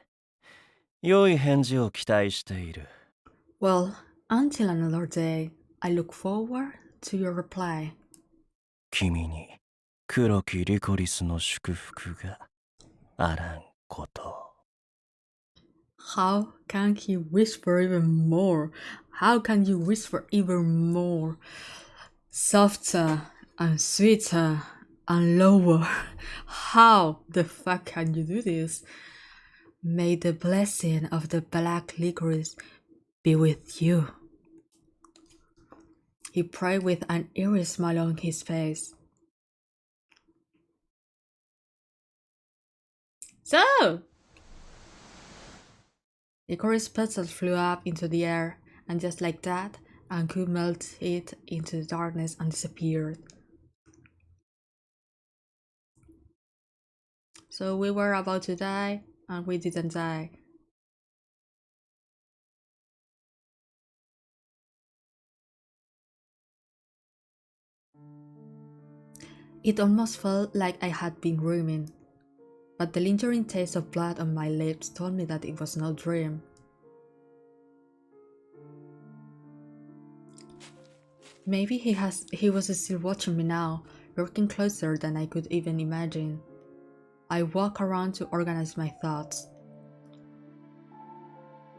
良い返事を期待している。Well, until another day, I look forward to your reply. 君に黒きリコリスの祝福があらんこと。How can he whisper even more? How can you whisper even more? Softer and sweeter and lower. How the fuck can you do this? May the blessing of the black licorice be with you. He prayed with an eerie smile on his face. So, licorice petals flew up into the air, and just like that, Anku melted into the darkness and disappeared. So we were about to die, and we didn't die. It almost felt like I had been dreaming, but the lingering taste of blood on my lips told me that it was no dream. Maybe he was still watching me now, lurking closer than I could even imagine. I walk around to organize my thoughts.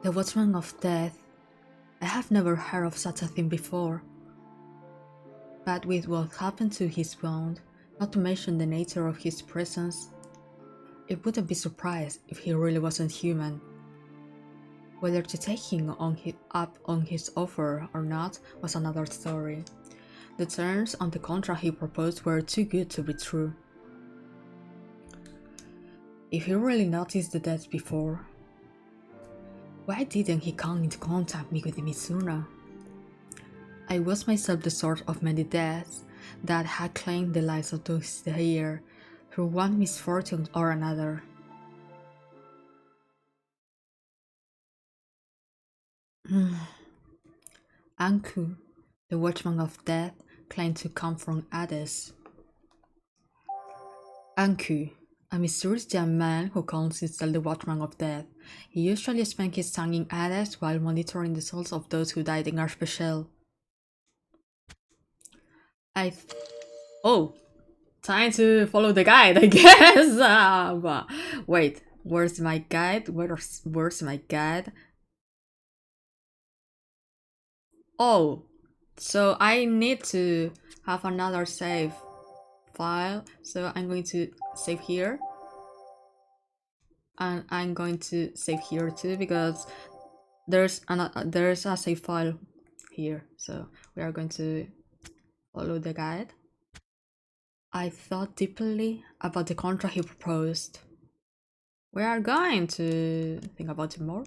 The Watchman of Death. I have never heard of such a thing before. But with what happened to his wound, not to mention the nature of his presence, it wouldn't be surprised if he really wasn't human. Whether to take him up on his offer or not was another story. The terms on the contract he proposed were too good to be true. If he really noticed the death before, why didn't he come into contact with me sooner? I was myself the source of many deaths that had claimed the lives of those here through one misfortune or another. Anku, the Watchman of Death, claimed to come from Hades. Anku, a mysterious young man who calls himself the Watchman of Death. He usually spent his time in Hades while monitoring the souls of those who died in Archbishel. Oh, time to follow the guide, I guess. But wait, where's my guide? Where's my guide? Oh, so I need to have another save file. So I'm going to save here. And I'm going to save here too because there's a save file here. So we are going to follow the guide. I thought deeply about the contract he proposed. We are going to think about it more.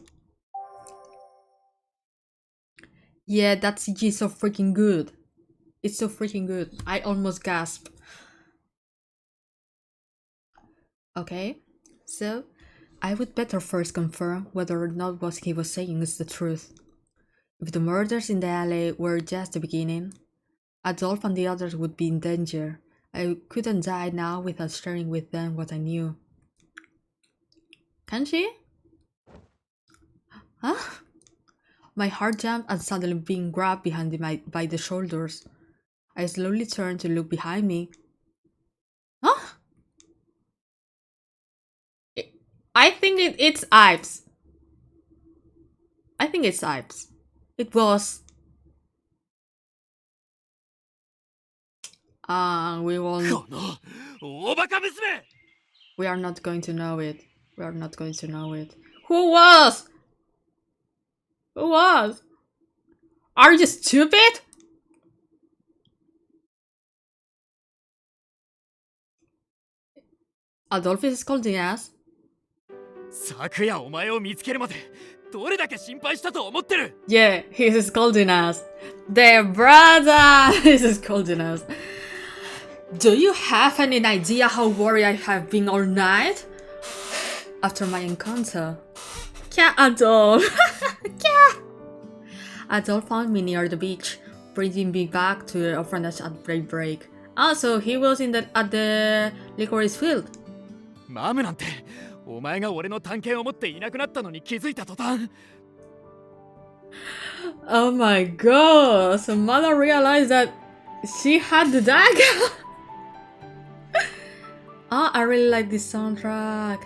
Yeah, that CG is so freaking good. It's so freaking good. I almost gasped. Okay, so I would better first confirm whether or not what he was saying is the truth. If the murders in the alley were just the beginning, Adolf and the others would be in danger. I couldn't die now without sharing with them what I knew. Can she? Huh? My heart jumped and suddenly being grabbed behind by the shoulders. I slowly turned to look behind me. Huh? I think it's Ives. I think it's Ives. It was. We won't. We are not going to know it. We are not going to know it. Who was? Who was? Are you stupid? Adolf is scolding us. 昨夜お前を見つけるまでどれだけ心配したと思ってる Yeah, he's scolding us. Their brother is scolding us. Do you have any idea how worried I have been all night? After my encounter. Yeah, Adolf. Yeah. Adolf found me near the beach, bringing me back to the orphanage at daybreak. Also, he was at the licorice field. マムなんてお前が俺の探検を持っていなくなったのに気づいた途端 Oh my god, so mother realized that she had the dagger. Oh, I really like this soundtrack.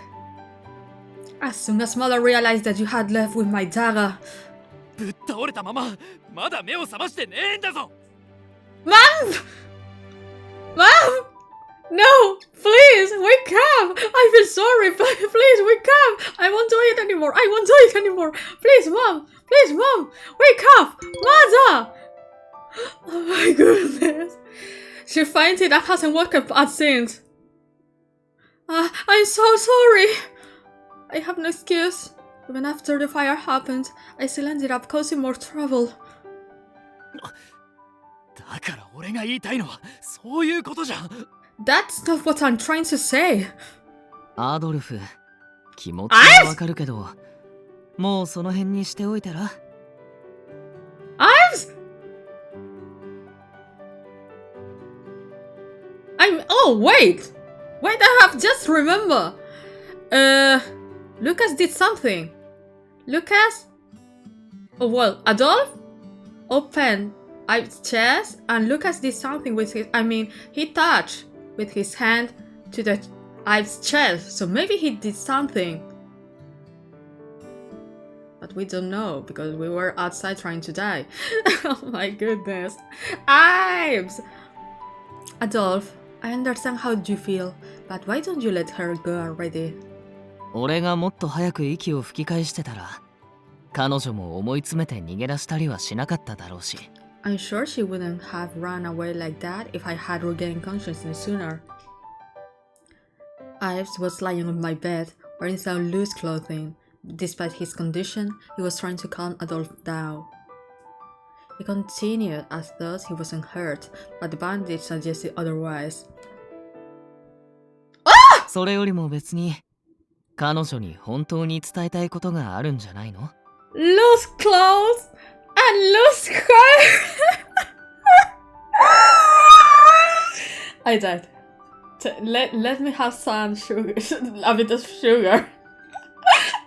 As soon as mother realized that you had left with my dagger. ぶっ倒れたまままだ目を覚ましてねえんだぞ Mom! Mom! No! Please, wake up! I feel sorry, please, wake up! I won't do it anymore! I won't do it anymore! Please, Mom! Please, Mom! Wake up! Mother! Oh my goodness. She fainted and hasn't woken up since. I'm so sorry. I have no excuse. Even after the fire happened, I still ended up causing more trouble. だから俺が言いたいのはそういうことじゃん That's not what I'm trying to say. アドルフ、気持ちはわかるけど、もうその辺にしておいたら。Oh, wait! Wait, I have just remember. Lucas did something. Lucas? Oh, well, Adolf? Open Ives' chest, and Lucas did something with his. He touched with his hand to the Ives' chest, so maybe he did something. But we don't know because we were outside trying to die. Oh my goodness. Ives! Adolf, I understand how you feel, but why don't you let her go already? 俺がもっと早く息を吹き返してたら彼女も思い詰めて逃げ出したりはしなかっただろうし。 I'm sure she wouldn't have run away like that if I had regained consciousness sooner. Ives was lying on my bed, wearing some loose clothing. Despite his condition, he was trying to calm Adolf down. He continued as though he wasn't hurt, but the bandage suggested otherwise. それよりも別に彼女に本当に伝えたいことがあるんじゃないの？ Loose clothes and loose hair! I died. Let me have some sugar, a bit of sugar.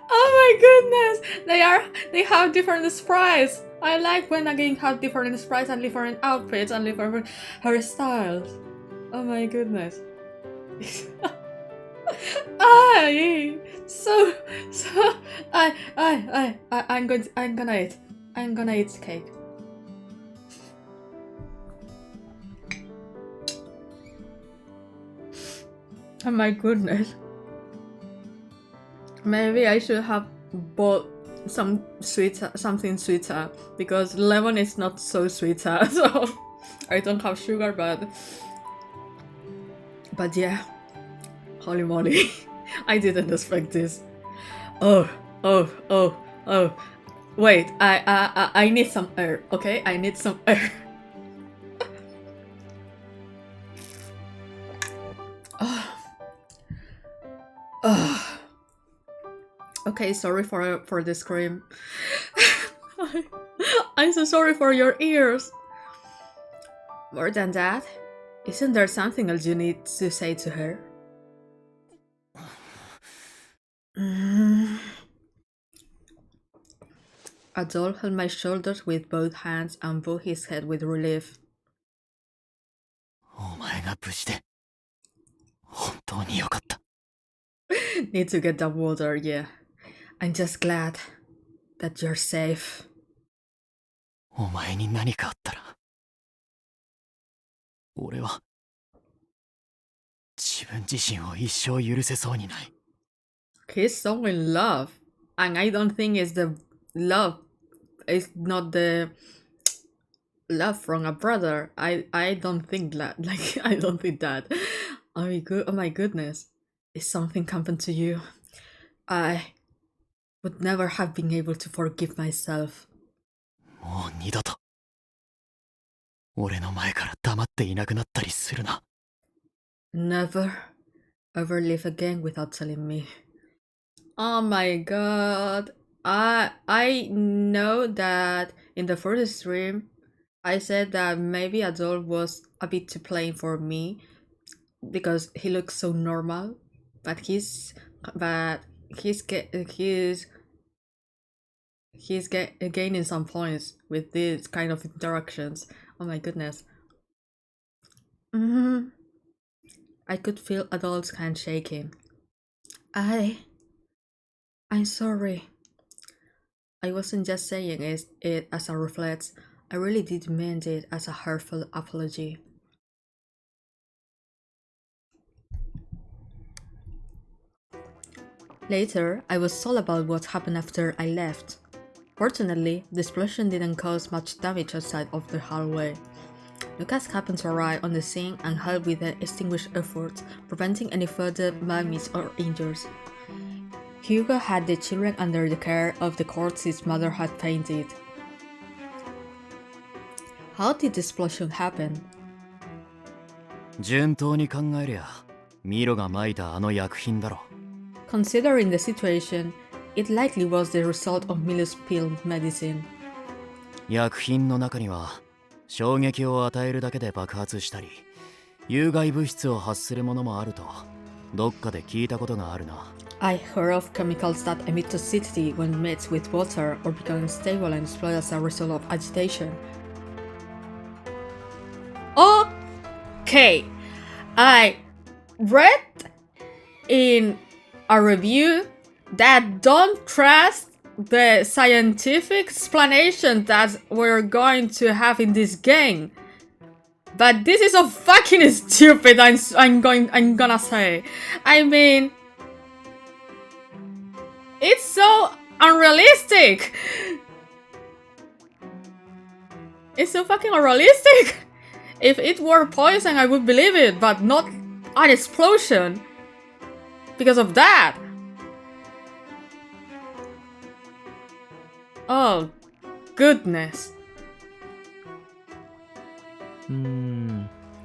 Oh my goodness! They have different sprites. I like when again have different sprites and different outfits and different hairstyles. Oh my goodness. I'm gonna eat cake. Oh my goodness. Maybe I should have bought something sweeter because lemon is not so sweeter, so I don't have sugar, but yeah, holy moly. I didn't expect this. Oh, wait, I need some air, okay? I need some air. Okay, sorry for the scream. I'm so sorry for your ears. More than that, isn't there something else you need to say to her? Adolf held my shoulders with both hands and bowed his head with relief. お前が無事で本当によかった。 Need to get that water, yeah. I'm just glad that you're safe. お前に何かあったら俺は自分自身を一生許せそうにない。 He's so in love, and I don't think it's the love. It's not the love from a brother. I don't think that. Like I don't think that. Oh my goodness! If something happened to you, I would never have been able to forgive myself. もう二度と俺の前から黙っていなくなったりするな。 Never ever live again without telling me. Oh my god. I know that in the first stream I said that maybe Adol was a bit too plain for me because he looks so normal, but he's gaining some points with these kind of interactions. Oh my goodness. I could feel Adol's hand shaking. I'm sorry. I wasn't just saying it as a reflex. I really did mean it as a heartfelt apology. Later, I was told about what happened after I left. Fortunately, the explosion didn't cause much damage outside of the hallway. Lucas happened to arrive on the scene and helped with the extinguish efforts, preventing any further damage or injuries. Hugo had the children under the care of the corpse his mother had painted. How did the explosion happen? 順当に考えりゃミロが撒いたあの薬品だろ。 Considering the situation, it likely was the result of Milo's pill medicine. 薬品の中には衝撃を与えるだけで爆発したり有害物質を発するものもあるとどっかで聞いたことがあるな。 I heard of chemicals that emit toxicity when mixed with water or become unstable and explode as a result of agitation. okay, I read in a review that don't trust the scientific explanation that we're going to have in this game. But this is so fucking stupid. I'm gonna say. I mean, it's so unrealistic. It's so fucking unrealistic. If it were poison, I would believe it, but not an explosion. Because of that. Oh, goodness.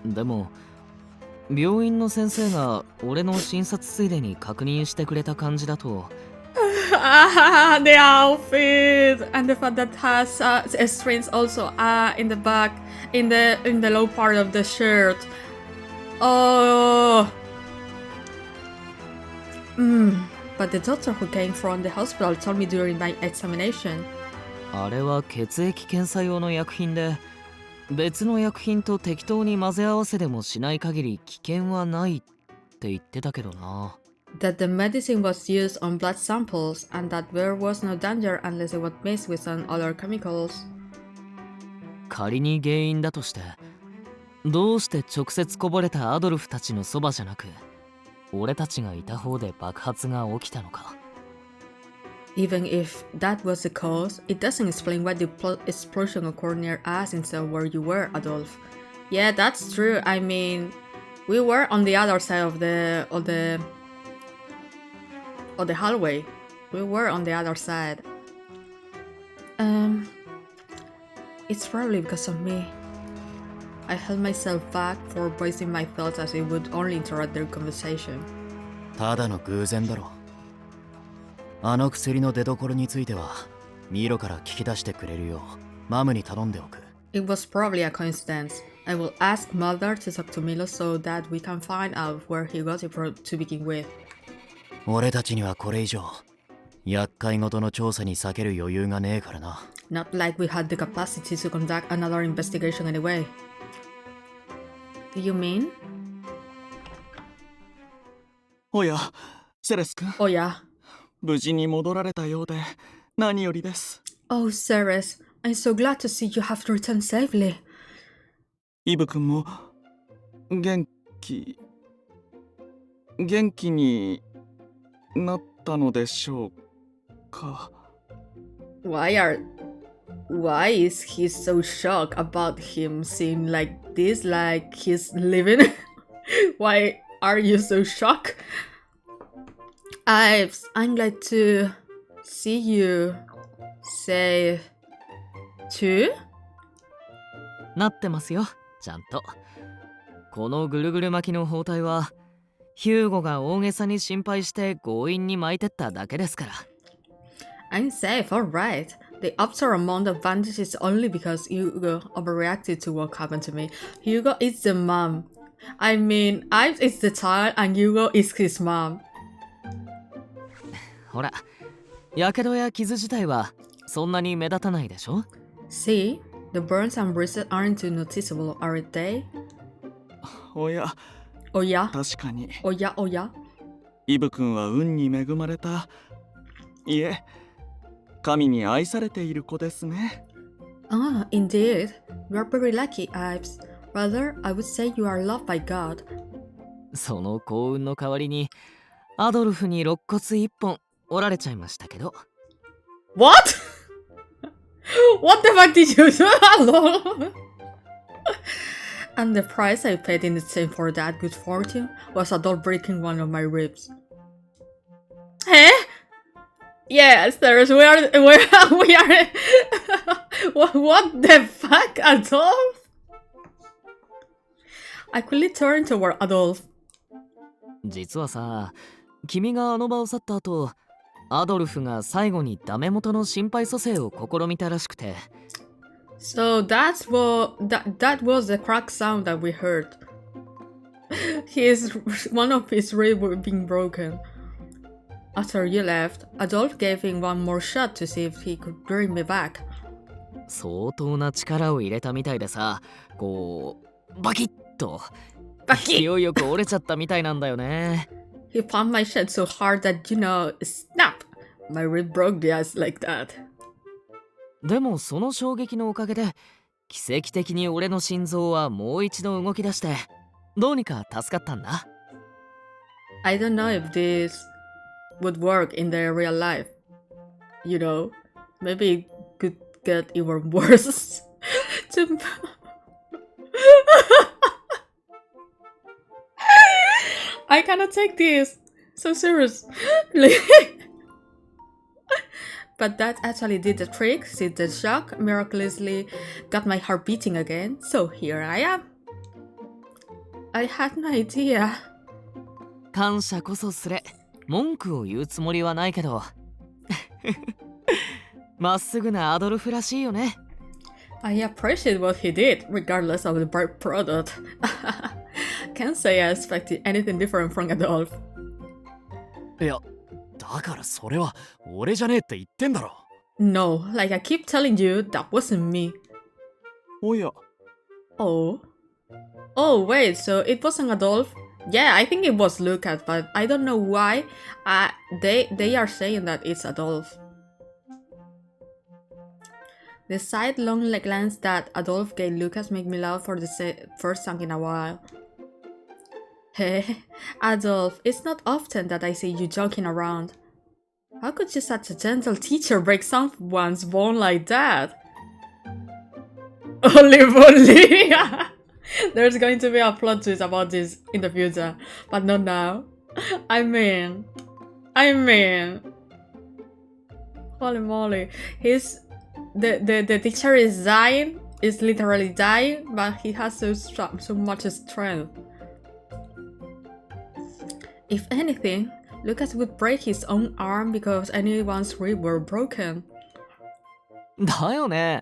でも病院の先生が俺の診察ついでに確認してくれた感じだと The outfit and the fact that has strings also in the back, in the low part of the shirt. Oh. But the doctor who came from the hospital told me during my examination. あれは血液検査用の薬品で別の薬品と適当に混ぜ合わせでもしない限り危険はないって言ってたけどな。That the medicine was used on blood samples and that there was no danger unless it was mixed with some other chemicals. 仮に原因だとしてどうして直接こぼれたアドルフたちのそばじゃなく俺たちがいた方で爆発が起きたのか。Even if that was the cause, it doesn't explain why the explosion occurred near us instead of where you were, Adolf. Yeah, that's true. I mean, we were on the other side of the hallway. We were on the other side. It's probably because of me. I held myself back for voicing my thoughts as it would only interrupt their conversation. ただの偶然だろ。あの薬の出所についてはミロから聞き出してくれるようマムに頼んでおく。It was probably a coincidence. I will ask Mother to talk to Milo so that we can find out where he got it from to begin with. 俺たちにはこれ以上厄介ごとの調査に避ける余裕がねえからな。Not like we had the capacity to conduct another investigation anyway. Do you mean? おや、セレス君。Oh yeah. 無事に戻られたようで何よりです。Oh, Ceres, I'm so glad to see you have returned safely. イブ君も元気になったのでしょうか。Why is he so shocked about him seeing like this, like he's living? Why are you so shocked? I'm glad to see you. Say too? なってますよ、ちゃんと。このぐるぐる巻きの包帯はヒューゴが大げさに心配して強引に巻いてっただけですから。I'm safe, alright. The absurd amount of bandage is only because Hugo overreacted to what happened to me. Hugo is the mom. I mean, I is the child and Hugo is his mom. ほら、やけどや傷自体はそんなに目立たないでしょ？ See, the burns and bruises aren't too noticeable, aren't they? おや、Oh yeah, 確かに oh yeah, oh yeah. イブ君は運に恵まれた、いえ、神に愛されている子ですね。Ah, indeed. You are very lucky, Ives. Rather, I would say you are loved by God. その幸運の代わりにアドルフに肋骨一本折られちゃいましたけど。 What? What the fuck did you do? And the price I paid in exchange for that good fortune was a dog breaking one of my ribs. Eh? Yes, there's we are what the fuck, Adolf? I quickly turned toward Adolf. 実はさ、君があの場を去った後、アドルフが最後にダメ元の心肺蘇生を試みたらしくて。So that was the crack sound that we heard. One of his ribs being broken. After you left, Adolf gave him one more shot to see if he could bring me back. 相当な力を入れたみたいでさ、こうバキッと Baki! 勢いよく折れちゃったみたいなんだよね。 He pumped my chest so hard that, snap! My rib broke the ice like that. でもその衝撃のおかげで奇跡的に俺の心臓はもう一度動き出してどうにか助かったんだ。 I don't know if this would work in their real life. Maybe it could get even worse. I cannot take this so seriously. But that actually did the trick, since the shock miraculously got my heart beating again. So here I am. I had no idea. 感謝こそすれ文句を言うつもりはないけどまっすぐなアドルフらしいよね。 I appreciate what he did, regardless of the byproduct. Can't say I expected anything different from Adolf. いや、だからそれは俺じゃねえって言ってんだろ。 No, like I keep telling you, that wasn't me. おや、 Oh. Oh, wait, so it wasn't Adolf? Yeah, I think it was Lucas, but I don't know why. They are saying that it's Adolf. The sidelong glance that Adolf gave Lucas made me laugh for the first time in a while. Hey, Adolf, it's not often that I see you joking around. How could you, such a gentle teacher, break someone's bone like that? Only. There's going to be a plot twist about this in the future, but not now. I mean, holy moly, the teacher is dying, is literally dying, but he has so much strength. If anything, Lucas would break his own arm because anyone's rib were broken. だよね。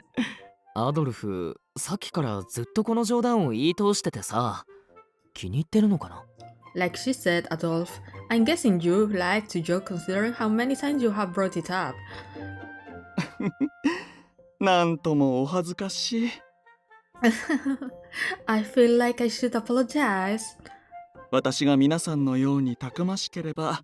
アドルフ、さっきからずっとこの冗談を言い通しててさ、気に入ってるのかな？ Like she said, Adolf, I'm guessing you like to joke considering how many times you have brought it up. なんともお恥ずかしい。I feel like I should apologize. 私が皆さんのようにたくましければ、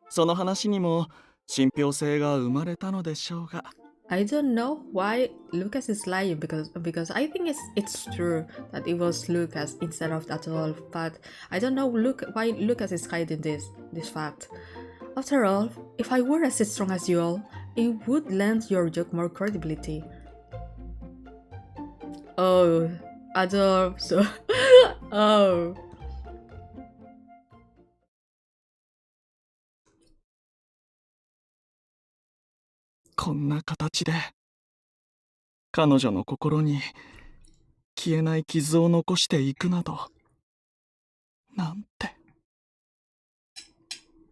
その話にも信憑性が生まれたのでしょうが。I don't know why Lucas is lying because I think it's true that it was Lucas instead of Adolf, but I don't know why Lucas is hiding this fact. After all, if I were as strong as you all, it would lend your joke more credibility. Oh, Adolf, so oh. こんな形で彼女の心に消えない傷を残していくなど、なんて。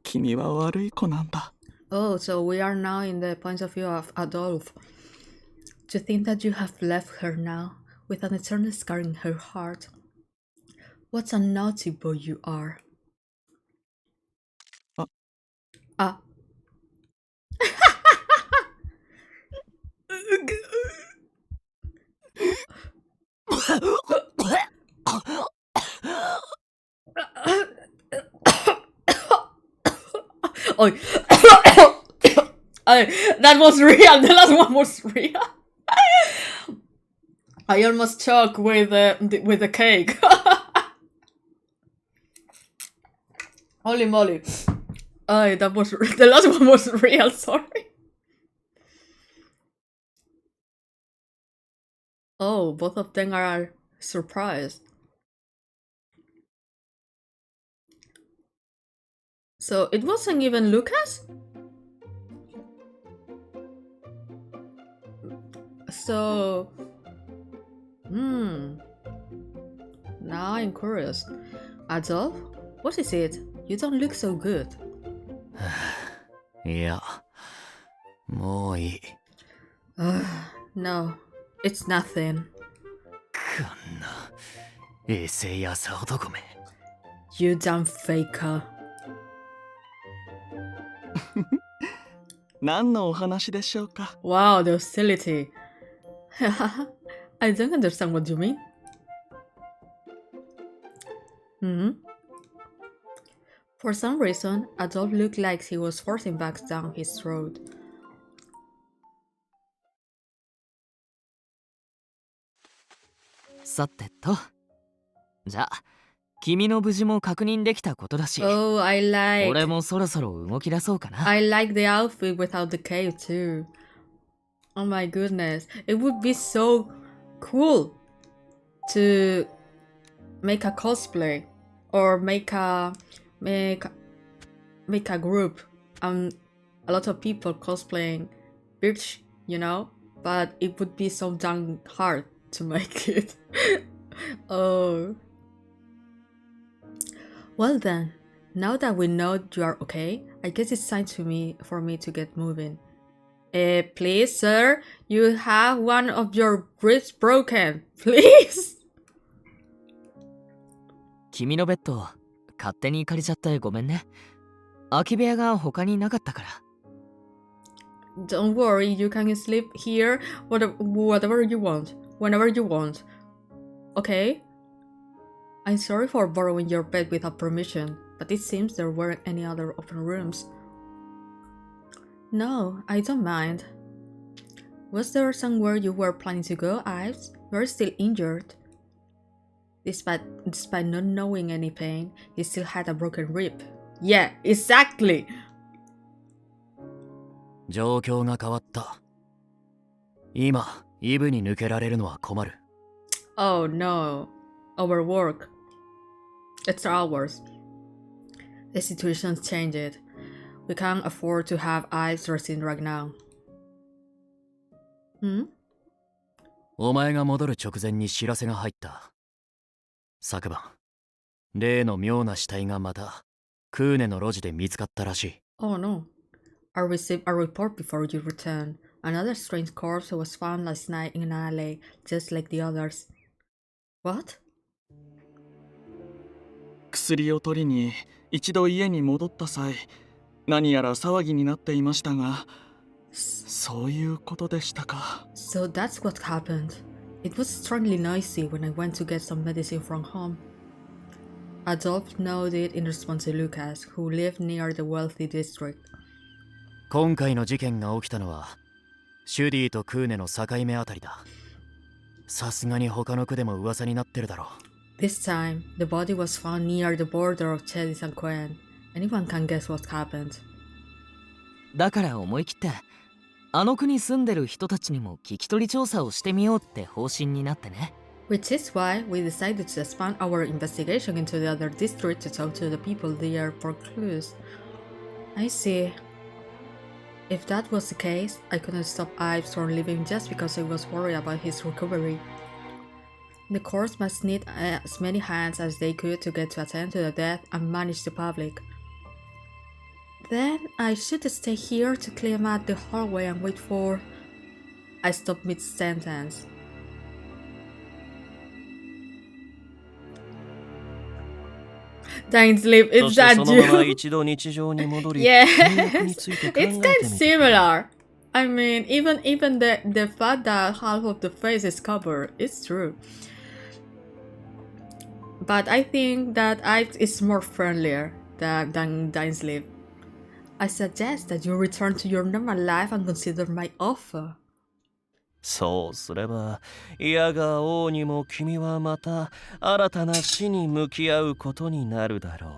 君は悪い子なんだ。 Oh, so we are now in the point of view of Adolf. To think that you have left her now with an eternal scar in her heart. What a naughty boy you are. Ah. Oh. That was real. The last one was real. I almost choked with the cake. Holy moly! That was the last one was real. Sorry. Oh, both of them are surprised. So it wasn't even Lucas? So... Now I'm curious. Adolf? What is it? You don't look so good. いや、もういい。No, it's nothing. こんな衛星やさ男め。You damn faker. 何のお話でしょうか。 Wow, the hostility. I don't understand what you mean. Hmm. For some reason, Adolf looked like he was forcing back down his throat. さてと。じゃあ、君の無事も確認できたことだし、Oh, 俺もそろそろ動き出そうかな。I like the outfit without the cape too. Oh my goodness. It would be so cool to make a cosplay or make a group. A lot of people cosplaying Birch, you know? But it would be so damn hard to make it. Oh. Well then, now that we know you are okay, I guess it's time for me to get moving. Please, sir, you have one of your ribs broken. Please. 君のベッド、勝手に借りちゃってごめんね。空き部屋が他になかったから。Don't worry, you can sleep here whatever you want, whenever you want. Okay? I'm sorry for borrowing your bed without permission, but it seems there weren't any other open rooms. No, I don't mind. Was there somewhere you were planning to go, Ives? You're still injured. Despite not knowing any pain, he still had a broken rib. Yeah, exactly! 状況が変わった。今、イブに抜けられるのは困る。Oh no. Overwork. Extra hours. The situation's changed. We can't afford to have Ives resting right now. Hmm? お前が戻る直前に知らせが入った。昨晩、例の妙な死体がまた、クーネの路地で見つかったらしい。Oh no. I received a report before you returned. Another strange corpse was found last night in an alley, just like the others. What? 薬を取りに一度家に戻った際、何やら騒ぎになっていましたが、そういうことでしたか。So that's what happened. It was strongly noisy when I went to get some medicine from home. Adolf nodded in response to Lucas, who lived near the wealthy district. 今回の事件が起きたのは、シュディとクーネの境目あたりだ。さすがに他の区でも噂になってるだろう。This time, the body was found near the border of Chedis and Quen. Anyone can guess what happened. だから思い切って、あの国に住んでる人たちにも聞き取り調査をしてみようって方針になってね。Which is why we decided to expand our investigation into the other district to talk to the people there for clues. I see. If that was the case, I couldn't stop Ives from leaving just because I was worried about his recovery. The courts must need as many hands as they could to get to attend to the death and manage the public. Then I should stay here to clear out the hallway and wait for... I stopped mid-sentence. Dying sleep, is that そのまま you? 一度日常に戻り、 Yeah, 入浴について考えて it's み kind て of くれ。 similar. I mean, even the fact that half of the face is covered, it's true. But I think that Ives is more friendlier than Dying Sleep. I suggest that you return to your normal life and consider my offer. そうすれば、いやが王にも君はまた新たな死に向き合うことになるだろ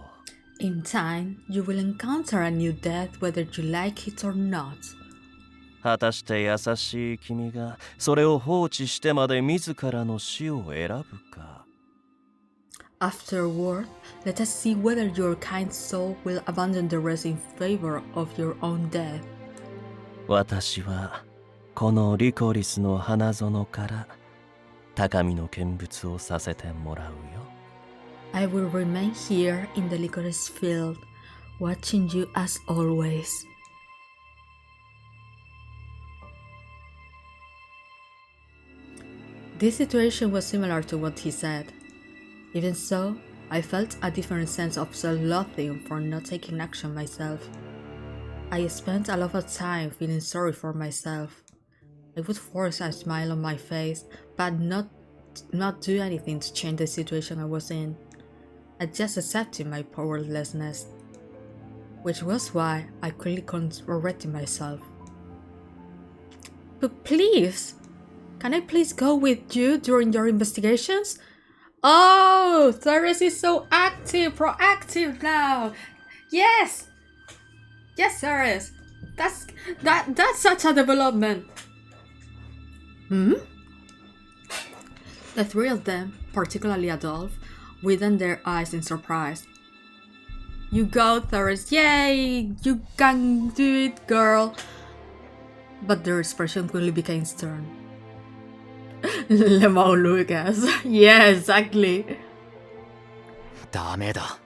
う。 In time, you will encounter a new death whether you like it or not. 果たして優しい君がそれを放置してまで自らの死を選ぶか。 Afterward, let us see whether your kind soul will abandon the rest in favor of your own death. 私はこのリコリスの花園から高みの見物をさせてもらうよ。 I will remain here in the licorice field, watching you as always. This situation was similar to what he said. Even so, I felt a different sense of self-loathing for not taking action myself. I spent a lot of time feeling sorry for myself. I would force a smile on my face, but not do anything to change the situation I was in. I just accepted my powerlessness, which was why I quickly corrected myself. But please, can I please go with you during your investigations? Oh, Therese is so active, proactive now. Yes, yes, Therese. That's such a development. The three of them, particularly Adolphe, widened their eyes in surprise. You go, Therese. Yay! You can do it, girl. But their expression quickly became stern. Lemon Lucas. Yeah, exactly. ダメだ。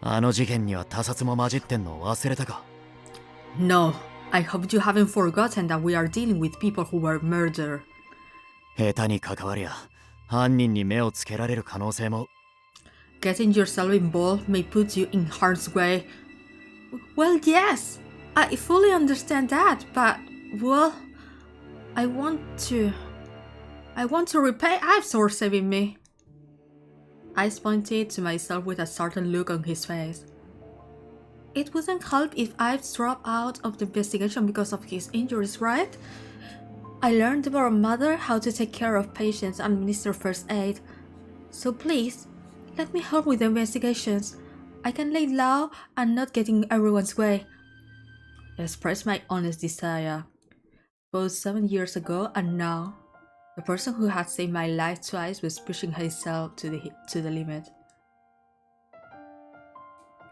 あの事件には他殺も混じってんの忘れたか。No, I hope you haven't forgotten that we are dealing with people who were murdered. 下手に関わりゃ、犯人に目をつけられる可能性も。Getting yourself involved may put you in harm's way. Well, yes, I fully understand that, but, well, I want to repay Ives for saving me. Ives pointed to myself with a startled look on his face. It wouldn't help if Ives dropped out of the investigation because of his injuries, right? I learned about mother how to take care of patients and administer first aid. So please, let me help with the investigations. I can lay low and not get in everyone's way. I expressed my honest desire. Both 7 years ago and now, the person who had saved my life twice was pushing herself to the limit.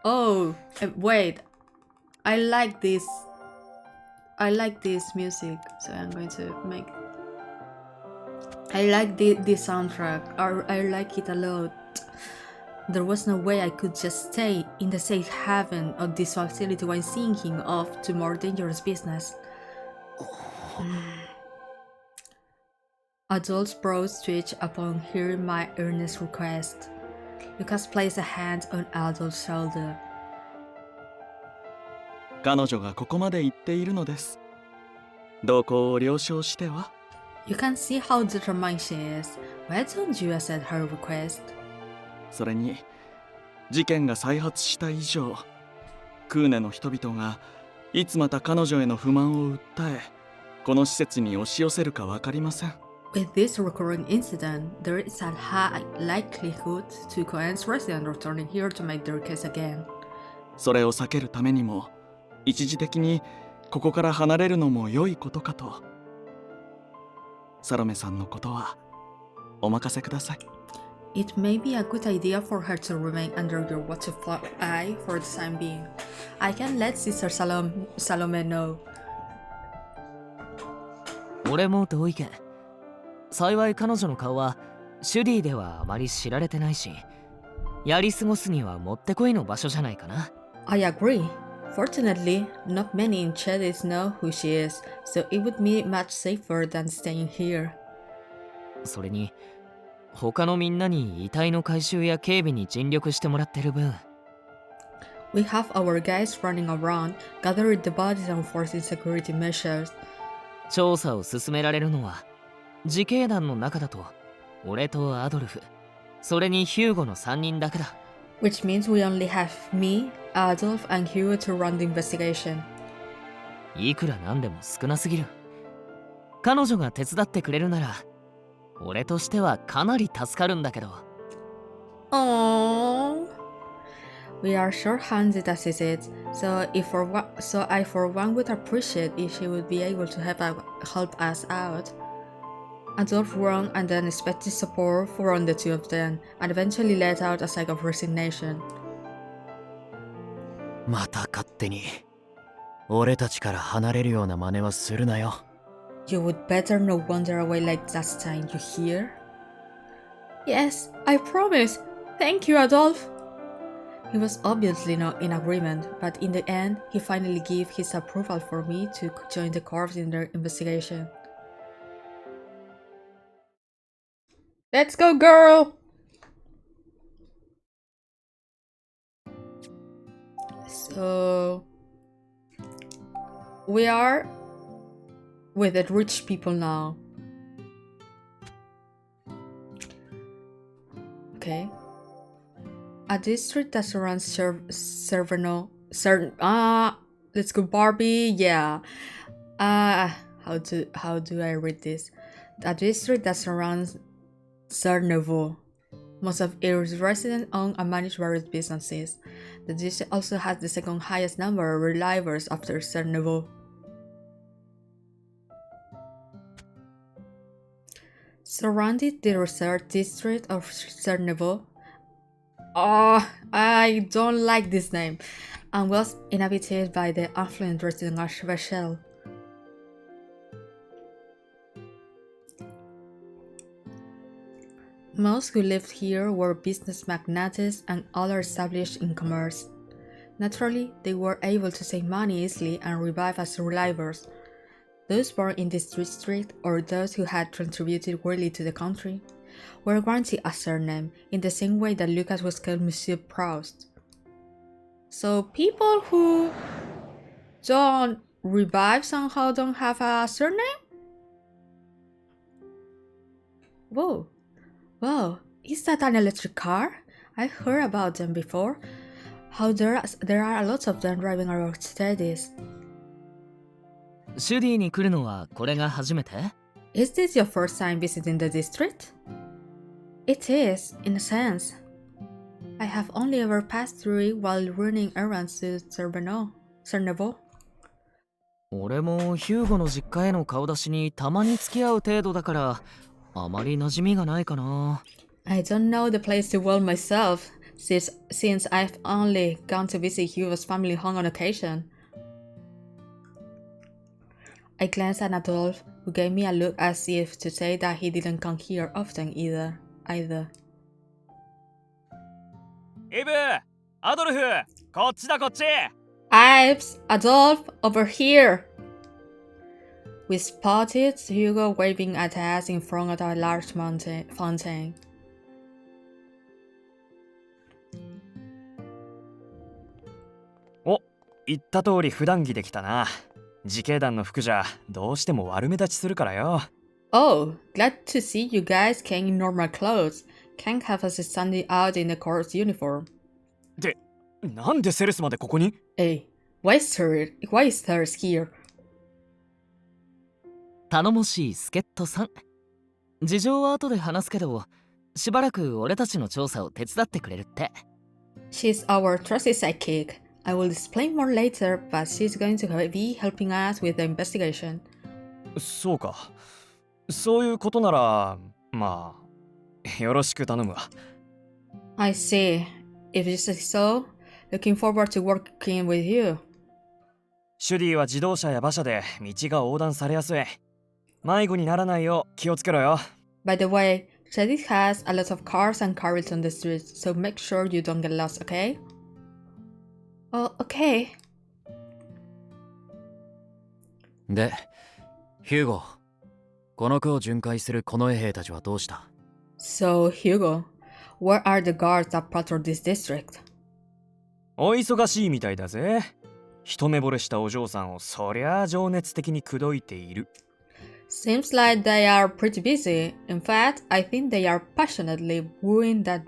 Oh, wait. I like this music, so I'm going to make... I like this soundtrack. I like it a lot. There was no way I could just stay in the safe haven of this facility while seeing him off to more dangerous business. Adolphe's brows twitched upon hearing my earnest request. Lucas placed a hand on Adolphe's shoulder. 彼女がここまで言っているのです。動向を了承しては。You can see how determined she is. Why don't you accept her request? それに、事件が再発した以上、クーネの人々がいつまた彼女への不満を訴え、この施設に押し寄せるか分かりません。With this recurring incident, there is a high likelihood to Cohen's residents returning here to make their case again. それを避けるためにも、一時的にここから離れるのも良いことかと。サロメさんのことはお任せください。It may be a good idea for her to remain under your watchful eye for the time being. I can let Sister Salome know. 俺も同意見。幸い彼女の顔はシュディではあまり知られてないし、やり過ごすにはもってこいの場所じゃないかな。I agree. Fortunately, not many in Chedis know who she is, so it would be much safer than staying here. それに他のみんなに遺体の回収や警備に尽力してもらってる分、 We have our guys running around, gathering the bodies and enforcing security measures. 調査を進められるのは自警団の中だと俺とアドルフ、それにヒューゴの3人だけだ。 Which means we only have me, Adolf, and Hugo to run the investigation. いくらなんでも少なすぎる。彼女が手伝ってくれるなら俺としてはかなり助かるんだけど。Aww. We are short-handed as it is, so I for one would appreciate if she would be able to help us out. Adolf wrung and then expected support from the two of them, and eventually let out a sigh of resignation. また勝手に俺たちから離れるような真似はするなよ。You would better not wander away like last time, you hear? Yes, I promise. Thank you, Adolf. He was obviously not in agreement, but in the end, he finally gave his approval for me to join the corps in their investigation. Let's go, girl! So, we are with the rich people now. Okay. A district that surrounds let's go Barbie. Yeah. How do I read this? A district that surrounds Cernevo. Most of its residents own and manage various businesses. The district also has the second highest number of relievers after Cernevo. Surrounded the resort district of Cernevo. Oh, I don't like this name. And was inhabited by the affluent residents of Virche. Most who lived here were business magnates and others established in commerce. Naturally, they were able to save money easily and revive as relievers. Those born in this district or those who had contributed greatly to the country were granted a surname in the same way that Lucas was called Monsieur Proust. So people who don't revive somehow don't have a surname? Whoa. Wow, is that an electric car? I heard about them before. How there are a lot of them driving around cities. シュディに来るのはこれが初めて？ Is this your first time visiting the district? It is, in a sense. I have only ever passed through it while running errands to Cernevo. 俺もヒューゴの実家への顔出しにたまに付き合う程度だからあまり馴染みがないかな。I don't know the place too well myself, since I've only gone to visit Hugo's family home on occasion. I glanced at Adolphe, who gave me a look as if to say that he didn't come here often either. イブ、アドルフ、こっちだこっち。Ives, Adolphe, over here! We spotted Hugo waving at us in front of a large fountain. お、言った通り普段着できたな。自警団の服じゃどうしても悪目立ちするからよ。Oh, glad to see you guys came in normal clothes. Can't have us standing out in the court's uniform. で、なんでセレスまでここに？ Hey, why is Thurs here? 頼もしい助っ人さん。事情は後で話すけど、しばらく俺たちの調査を手伝ってくれるって。She's our trusty sidekick. I will explain more later, but she's going to be helping us with the investigation. そうか。そういうことなら、まあ、よろしく頼むわ。I see. If you say so, looking forward to working with you. シュディは自動車や馬車で道が横断されやすい。迷子にならないよう気をつけろよ。By the way, Reddit has a lot of cars and carriages on the streets, so make sure you don't get lost, okay? Oh, okay. で、ヒューゴ、この区を巡回する近衛兵たちはどうした？ So, Hugo, where are the guards that patrol this district? お忙しいみたいだぜ。一目惚れしたお嬢さんをそりゃあ情熱的に口説いている。Seems like they are pretty busy. In fact, I think they are passionately wooing that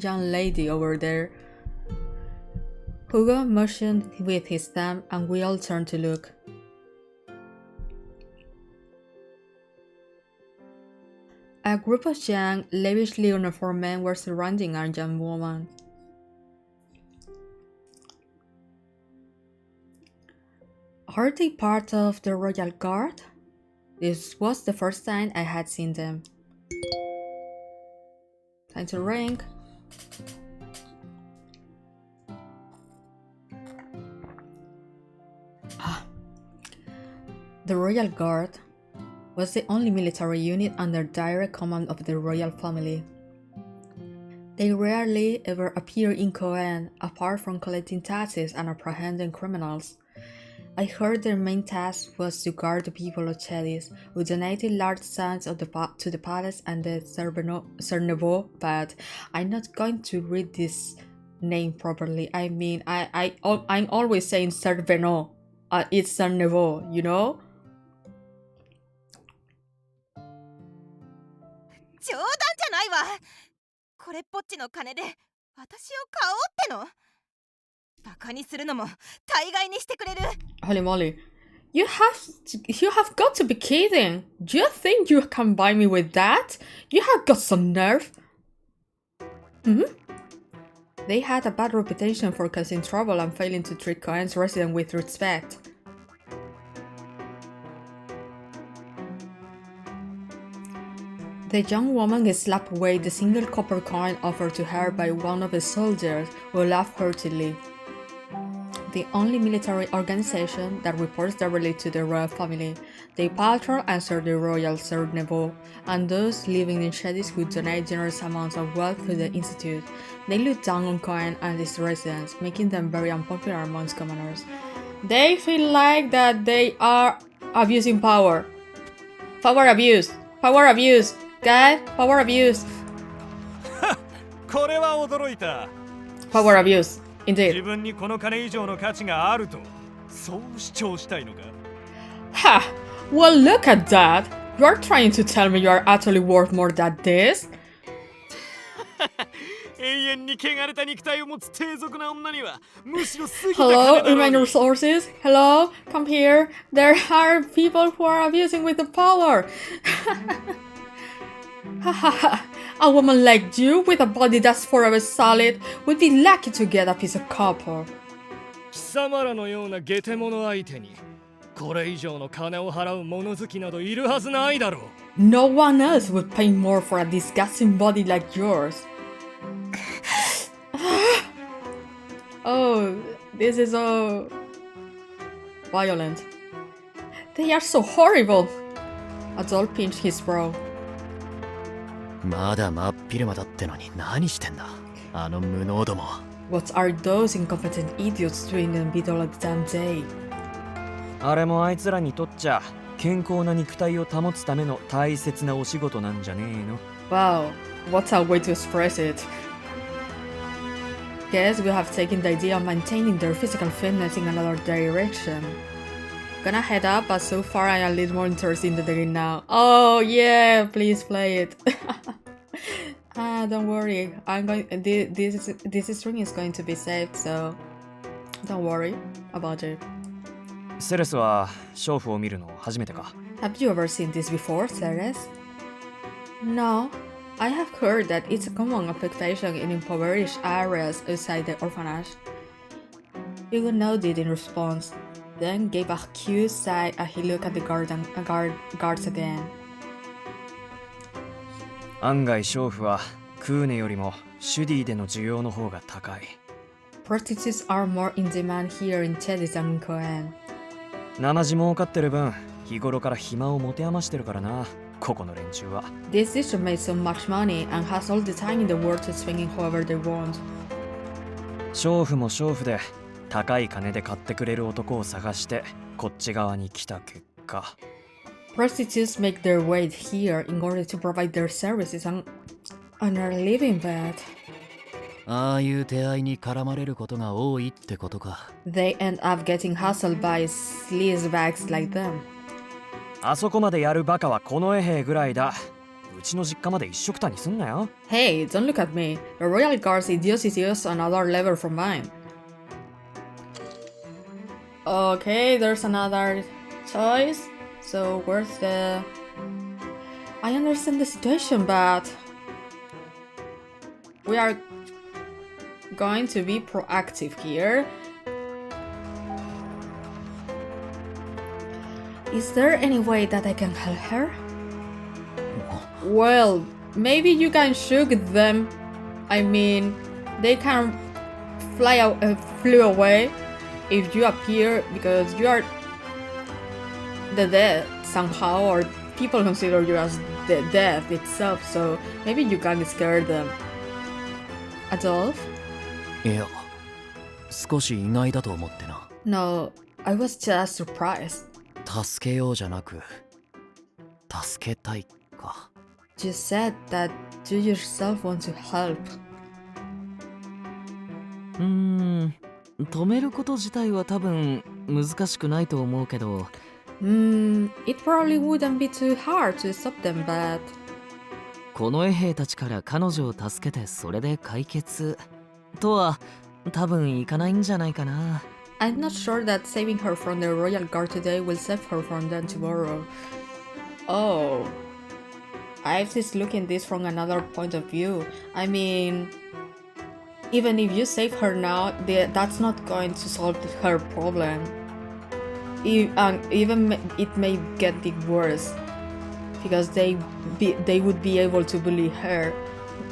young lady over there. Hugo motioned with his thumb and we all turned to look. A group of young, lavishly uniformed men were surrounding a young woman. Are they part of the Royal Guard? This was the first time I had seen them. Time to ring. The Royal Guard was the only military unit under direct command of the royal family. They rarely ever appear in Coen, apart from collecting taxes and apprehending criminals. I heard their main task was to guard the people of Chedis, who donated large sums to the palace and the Cernevo, but I'm not going to read this name properly. I mean, I'm always saying Cerveno. It's Cernevo, you know? 冗談じゃないわ。これっぽっちの金で私を買おうっての？バカにするのも大概にしてくれる。 Holy moly. You have got to be kidding. Do you think you can buy me with that? You have got some nerve. Hmm? They had a bad reputation for causing trouble and failing to treat Cohen's residents with respect. The young woman slapped away the single copper coin offered to her by one of the soldiers, who laughed heartily. The only military organization that reports directly to the royal family. They patron and serve the royal survival, and those living in cities who donate generous amounts of wealth to the institute. They look down on Cohen and his residents, making them very unpopular amongst commoners. They feel like that they are abusing power. Power abuse! Power abuse! Guys, power abuse! これは驚いた。 Power abuse, 自 indeed. 分にこの金以上の価値があると、そう主張したいのか。 Ha! Well, look at that! You are trying to tell me you are actually worth more than this? 永遠に汚れた肉体を持つ低俗な女にはむしろ過ぎた Hello, 金だろう human に。 resources? Hello, come here. There are people who are abusing with the power. A woman like you, with a body that's forever solid, would be lucky to get a piece of copper. 貴様らのような下手者相手にこれ以上の金を払う物好きなどいるはずないだろう。 No one else would pay more for a disgusting body like yours. Oh, this is so violent. They are so horrible. Adol pinched his brow. まだ真っ昼間だってのに何してんだあの無能ども。 What are those incompetent idiots doing in the middle of the damn day? あれもあいつらにとっちゃ健康な肉体を保つための大切なお仕事なんじゃねえの。 Wow, what a way to express it. Guess we have taken the idea of maintaining their physical fitness in another direction. Gonna head up, but so far I am a little more interested in the game now. Oh yeah, please play it. Don't worry. I'm going. This string is going to be saved, so don't worry about it. セレスは娼婦を見るの初めてか。 Have you ever seen this before, Ceres? No. I have heard that it's a common affectation in impoverished areas outside the orphanage. Hugo nodded in response, then gave a cute sigh as he looked at the guards again. 案外娼婦はクーネよりもシュディでの需要の方が高い。 Prostitutes are more in demand here in Chedis than in Koen. 生地儲かってる分、日頃から暇を持て余してるからな、ここの連中は。 This district makes so much money and has all the time in the world to spend it however they want. 娼婦も娼婦で高い金で買ってくれる男を探してこっち側に来た結果。 Prostitutes make their way here in order to provide their services and earn a living, but ああいう手合いに絡まれることが多いってことか。 they end up getting hustled by sleazebags like them. あそこまでやるバカはこの衛兵ぐらいだ。うちの実家まで一緒くたにすんなよ。 Hey, don't look at me. The Royal Guard's idiocy is another level from mine. Okay, there's another choice. So where's the... I understand the situation, but we are going to be proactive here. Is there any way that I can help her? Well, maybe you can shoot them. I mean, they can flew away if you appear because you are the dead somehow, or people consider you as the death itself, so maybe you can scare them. Adolf? いや、少し意外だと思ってな。 No, I was just surprised. 助けようじゃなく、助けたいか。 You said that you yourself want to help. 止めること自体は多分難しくないと思うけど。It probably wouldn't be too hard to stop them, but... この衛兵たちから彼女を助けてそれで解決とは多分いかないんじゃないかな。I'm not sure that saving her from the royal guard today will save her from them tomorrow. Oh. Ives is looking this from another point of view. I mean, even if you save her now, that's not going to solve her problem. And even it may get it worse, because they would be able to bully her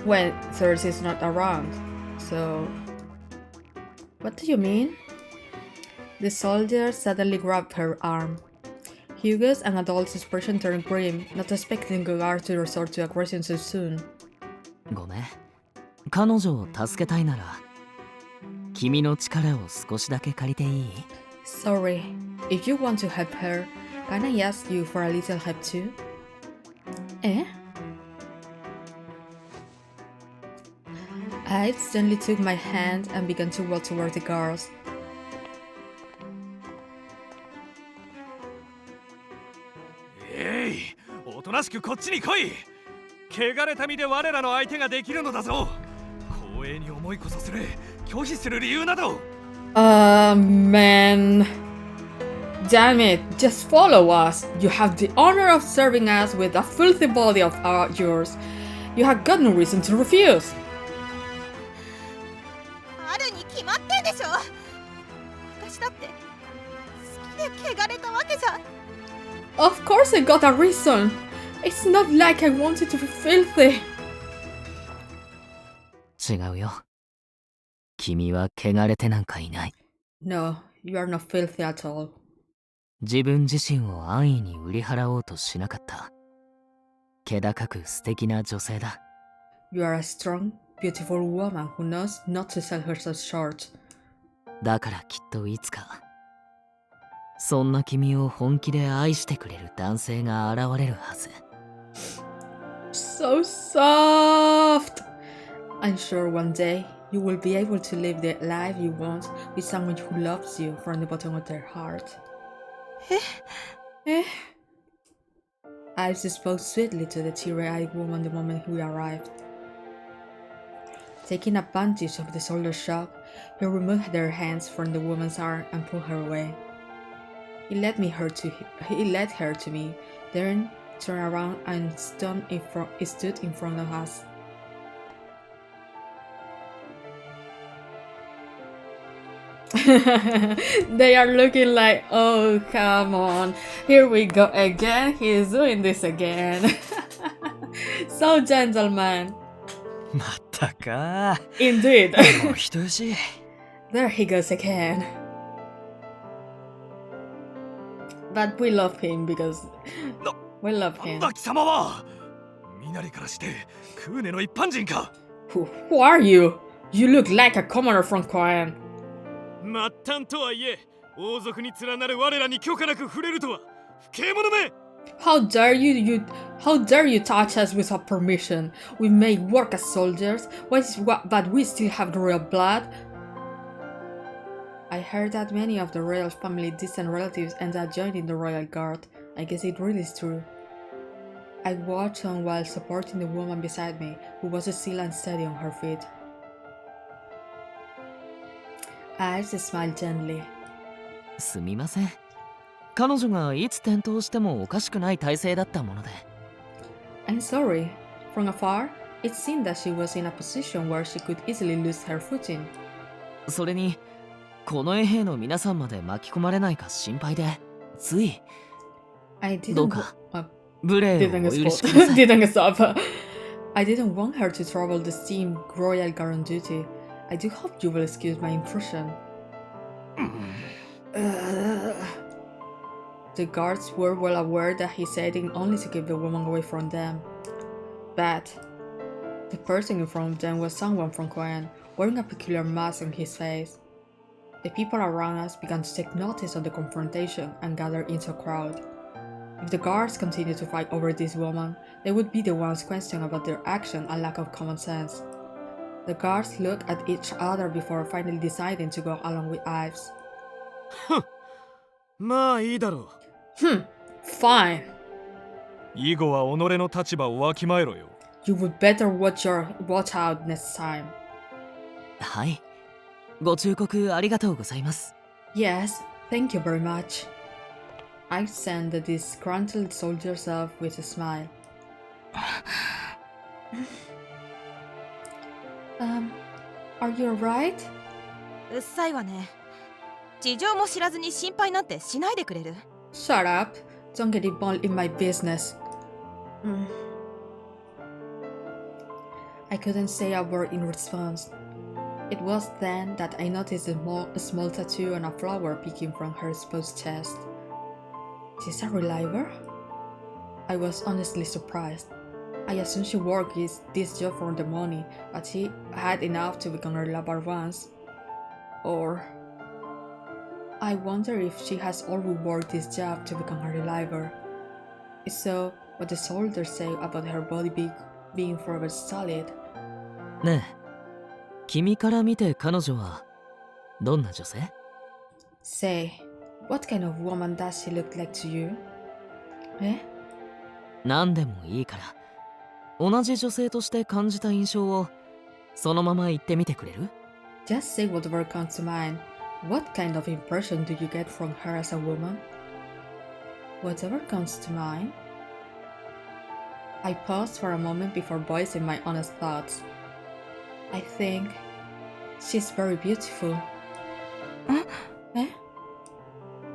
when Cersei is not around. So, what do you mean? The soldier suddenly grabbed her arm. Hugo's and Adolf's expression turned grim, not expecting the guard to resort to aggression so soon. ごめん。彼女を助けたいなら、君の力を少しだけ借りていい？ Sorry, if you want to help her, can I ask you for a little help too? Eh? I suddenly took my hand and began to walk toward the guards. おとなしくこっちに来い。汚れた身で我らの相手ができるのだぞ。光栄に思いこそする。拒否する理由など。Man. Damn it, just follow us. You have the honor of serving us with a filthy body of yours. You have got no reason to refuse. あるに決まってんでしょ。私だって好きで汚れたわけじゃ。Of course I got a reason. It's not like I wanted to be filthy. 違うよ。君は汚れてなんかいない。No, you are not filthy at all. 自分自身を安易に売り払おうとしなかった。気高く素敵な女性だ。You are a strong, beautiful woman who knows not to sell herself short. だからきっといつか、そんな君を本気で愛してくれる男性が現れるはず。So soft! I'm sure one day you will be able to live the life you want with someone who loves you from the bottom of their heart. Eh? I spoke sweetly to the teary-eyed woman the moment we arrived. Taking advantage of the soldier's shock, he removed their hands from the woman's arm and pulled her away. He led her to me, then turned around and stood in front of us. They are looking like, oh, come on, here we go again. He is doing this again. So, gentlemen. まったか。 Indeed. もう人よし。 There he goes again. But we love him because we love him. 貴様は身なりからしてクーネの一般人か。 Who are you? You look like a commoner from Koen. 末端とはいえ、王族に連なる我らに許可なく触れるとは不敬者め。 How dare you touch us without permission? We may work as soldiers, but we still have the royal blood. I heard that many of the royal family distant relatives end up joining the royal guard. I guess it really is true. I watched on while supporting the woman beside me, who was still unsteady on her feet. I smiled gently. すみません。彼女がいつ転倒してもおかしくない体勢だったもので。I'm sorry. From afar, it seemed that she was in a position where she could easily lose her footing. それに、近衛兵の皆さんまで巻き込まれないか心配で、つい。I didn't どうか、無礼をお許しください。didn't stop. I didn't want her to trouble the steam royal guard on duty. I do hope you will excuse my intrusion. The guards were well aware that he said it only to keep the woman away from them. But the person in front of them was someone from Koen, wearing a peculiar mask on his face. The people around us began to take notice of the confrontation and gathered into a crowd. If the guards continued to fight over this woman, they would be the ones questioning about their action and lack of common sense. The guards looked at each other before finally deciding to go along with Ives. まあいいだろう。Fine. 以後は己の立場をわきまえろよ。You would better watch out next time. はい。ご忠告ありがとうございます。Yes, thank you very much. I sent the disgruntled soldiers off with a smile. Are you alright? うっさいわね。事情も知らずに心配なんてしないでくれる？ Shut up. Don't get involved in my business. I couldn't say a word in response. It was then that I noticed a small tattoo on a flower peeking from her exposed chest. Is this a reliver? I was honestly surprised. I assumed she worked this job for the money, but she had enough to become a lover once. Or I wonder if she has always worked this job to become a reliver. If so, what the soldiers say about her body being forever solid. ねえ、君から見て彼女はどんな女性？ Say, what kind of woman does she look like to you? 何でもいいから、同じ女性として感じた印象をそのまま言ってみてくれる？ Just say whatever comes to mind. What kind of impression do you get from her as a woman? Whatever comes to mind. I paused for a moment before voicing my honest thoughts. I think she's very beautiful.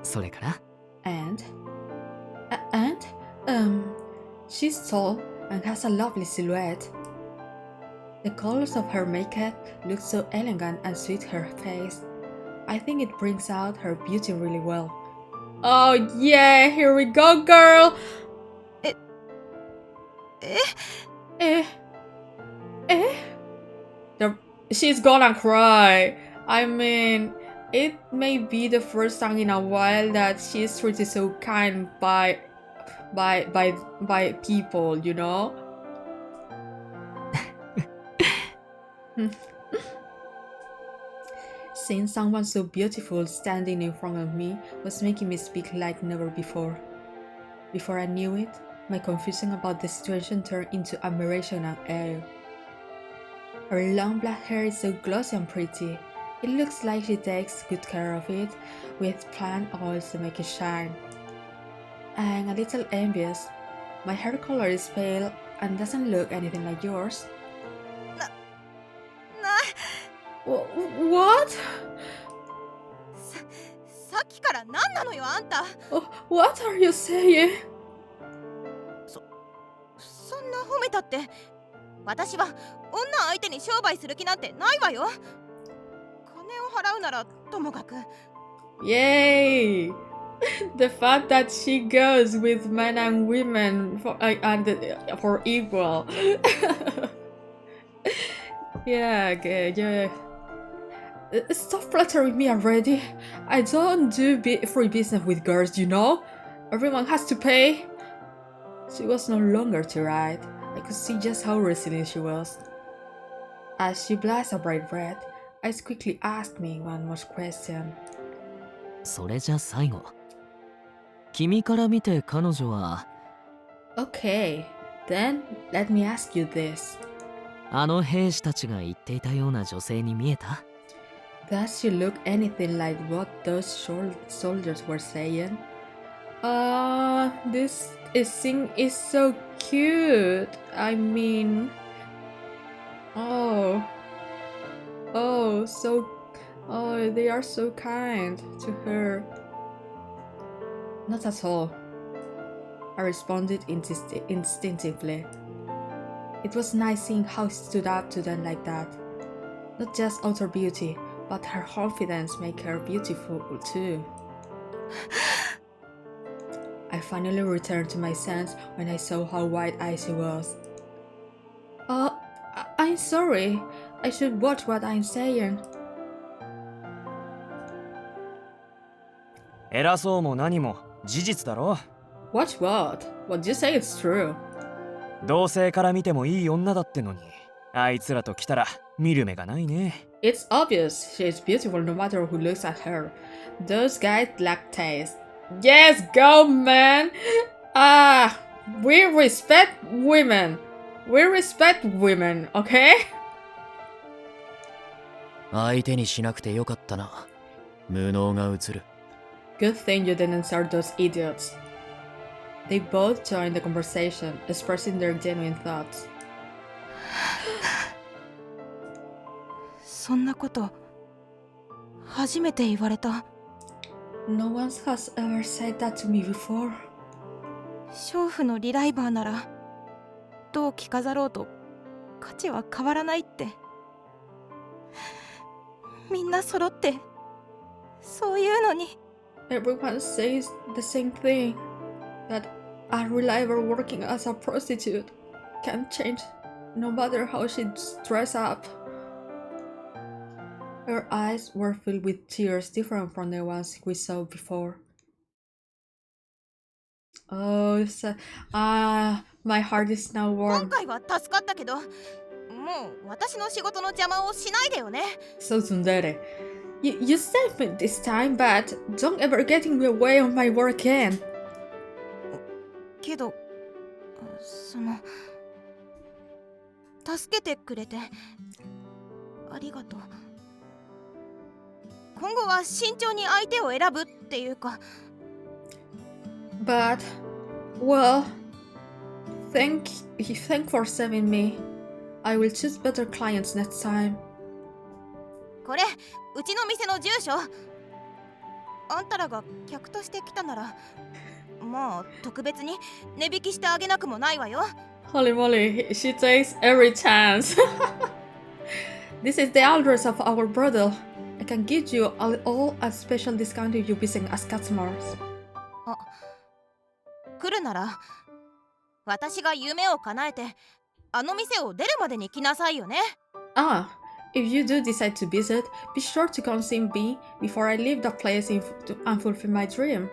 それから？ And she's tall and has a lovely silhouette. The colors of her makeup look so elegant and suit her face. I think it brings out her beauty really well. Oh yeah, here we go, girl! She's gonna cry. I mean, it may be the first time in a while that she's treated so kind by people, you know? Seeing someone so beautiful standing in front of me was making me speak like never before. Before I knew it, my confusion about the situation turned into admiration and awe. Her long black hair is so glossy and pretty. It looks like she takes good care of it, with plant oils to make it shine. I'm a little envious. My hair color is pale and doesn't look anything like yours. What? さっきから何なのよあんた。 What are you saying? そんな褒めたって、私は女相手に商売する気なんてないわよ。金を払うならともかく。 Yay! The fact that she goes with men and women for equal. Yeah, good, yeah. Stop flattering me already. I don't do free business with girls, you know? Everyone has to pay. She was no longer teary-eyed. I could see just how resilient she was. As she blushed a bright red, Ice quickly asked me one more question. それじゃ最後。君から見て彼女は Okay, then let me ask you this. あの兵士たちが言っていたような女性に見えた？ Does she look anything like what those soldiers were saying? This thing is so cute. I mean, they are so kind to her. Not at all, I responded instinctively. It was nice seeing how she stood up to them like that. Not just outer beauty, but her confidence made her beautiful too. I finally returned to my sense when I saw how wide-eyed she was. I'm sorry. I should watch what I'm saying. 偉そうも何も事実だろ。 Watch what? What you say is true. 同性から見てもいい女だってのに、あいつらと来たら見る目がないね。 It's obvious she is beautiful no matter who looks at her. Those guys lack taste. Yes, go man! We respect women. We respect women, okay? 相手にしなくてよかったな。無能が映る。 Good thing you didn't start those idiots. They both joined the conversation, expressing their genuine thoughts. そんなこと初めて言われた。 No one has ever said that to me before. 娼婦のリライバーならどう着飾ろうと価値は変わらないって。みんな揃ってそういうのに。 Everyone says the same thing, that a reliable working as a prostitute can't change no matter how she's dressed up. Her eyes were filled with tears different from the ones we saw before. Oh, so, my heart is now 今 warm. 回は助かったけど、もう私の仕事の邪魔をしないでよね。 So tsundere. You saved me this time, but don't ever get in the way of my work again. けど、その助けてくれてありがとう。今後は慎重に相手を選ぶっていうか。 But, well, thank for saving me. I will choose better clients next time. これうちの店の住所。あんたらが客として来たならまあ特別に値引きしてあげなくもないわよ。 Holy moly, she takes every chance. This is the address of our brother. I can give you all a special discount if you visit as customers. あ、来るなら私が夢を叶えてあの店を出るまでに来なさいよね。 Ah, if you do decide to visit, be sure to come see me before I leave the place and fulfill my dream.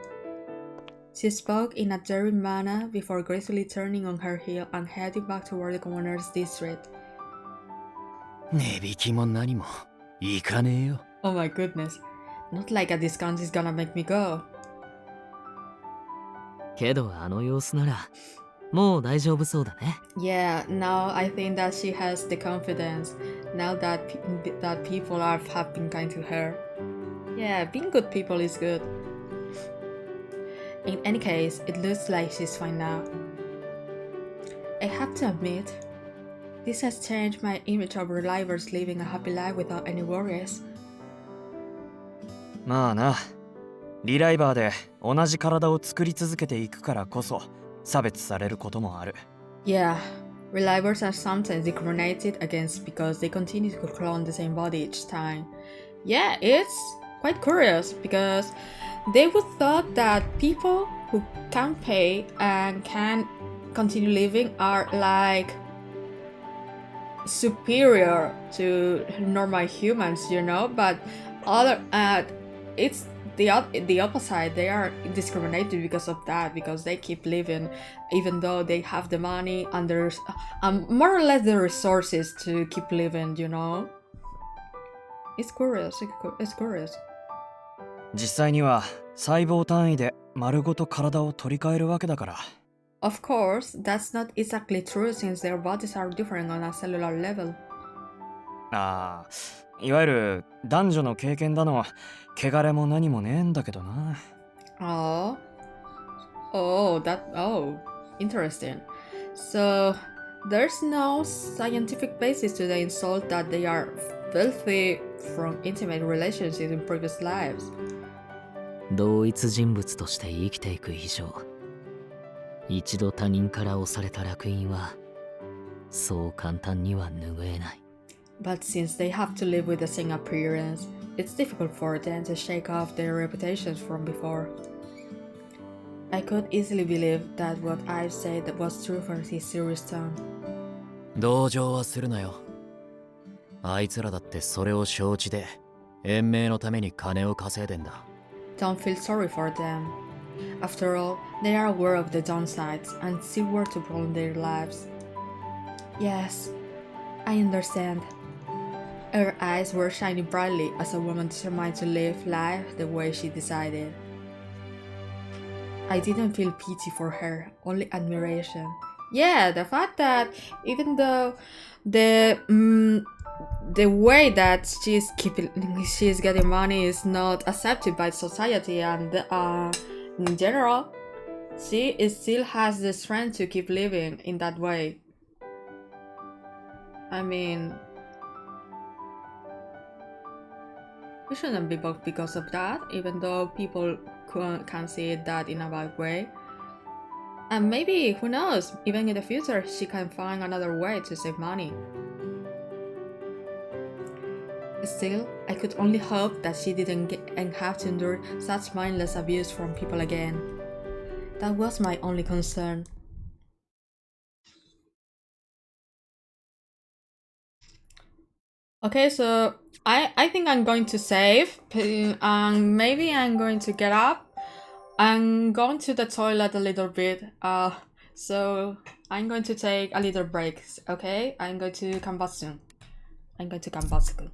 She spoke in a daring manner before gracefully turning on her heel and heading back toward the governor's district. 値引きも何もいかねえよ。 Oh my goodness, not like a discount is gonna make me go. けどあの様子ならもう大丈夫そうだね。 Yeah, now I think that she has the confidence now that people have been kind to her. Yeah, being good people is good. In any case, it looks like she's fine now. I have to admit, this has changed my image of relievers living a happy life without any worries. まあな、リライバーで同じ体を作り続けていくからこそ差別されることもある。 Yeah, relievers are sometimes discriminated against because they continue to clone the same body each time. Yeah, it's quite curious because they would thought that people who can pay and can continue living are like superior to normal humans, you know, but it's the opposite. They are discriminated because of that, because they keep living even though they have the money and there's more or less the resources to keep living, you know. It's curious. It's curious. 実際には細胞単位で丸ごと体を取り替えるわけだから。 Of course, that's not exactly true since their bodies are different on a cellular level. ああ、いわゆる男女の経験だの汚れも何もねえんだけどな。 Oh, interesting. So there's no scientific basis to the insult that they are filthy from intimate relationships in previous lives. 同一人物として生きていく以上、一度他人から押された烙印はそう簡単には拭えない。 But since they have to live with the same appearance, it's difficult for them to shake off their reputations from before. I could easily believe that what I've said was true from his serious tone. 同情はするなよ。あいつらだってそれを承知で延命のために金を稼いでんだ。 Don't feel sorry for them. After all, they are aware of the downsides and still work to prolong their lives. Yes, I understand. Her eyes were shining brightly as a woman determined to live life the way she decided. I didn't feel pity for her, only admiration. Yeah, the fact that even though the the way that she's getting money is not accepted by society and in general, still has the strength to keep living in that way. I mean, we shouldn't be broke because of that, even though people can see that in a bad way. And maybe, who knows, even in the future, she can find another way to save money. Still, I could only hope that she didn't and have to endure such mindless abuse from people again. That was my only concern. Okay, so I think I'm going to save. Maybe I'm going to get up. I'm going to the toilet a little bit. So I'm going to take a little break. Okay, I'm going to come back soon. I'm going to come back soon.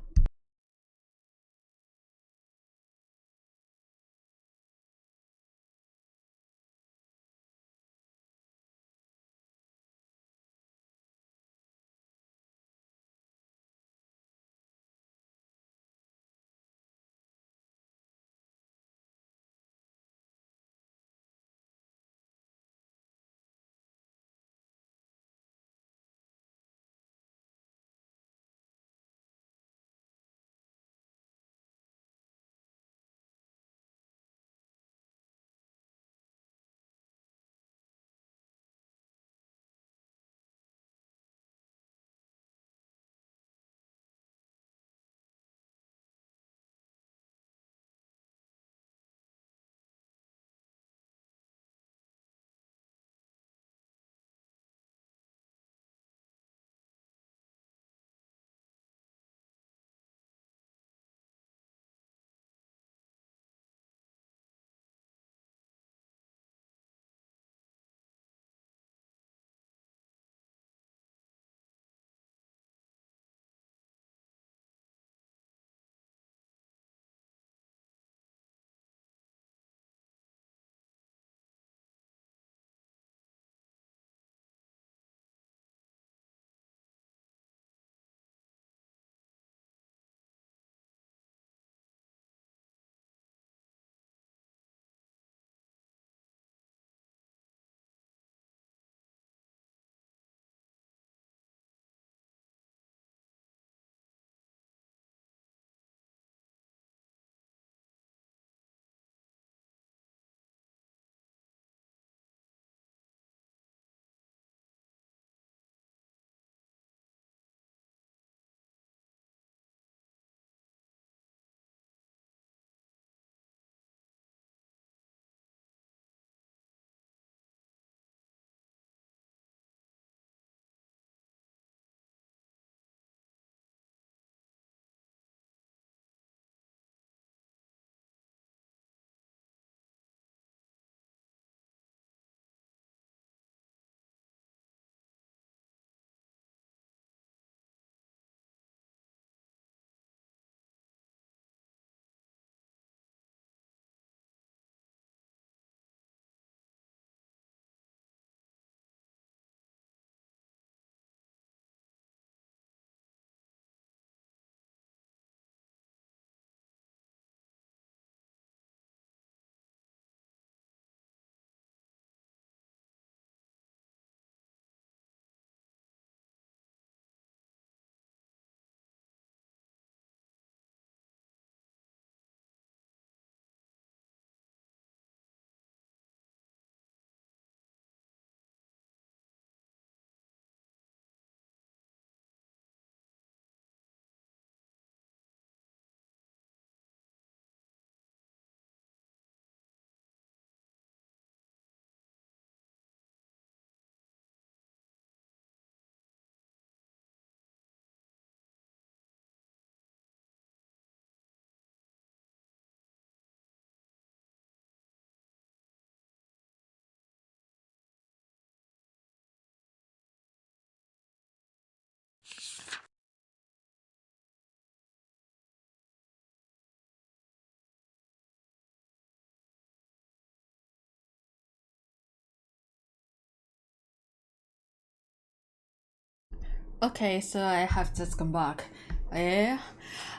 Okay, so I have just come back. Yeah.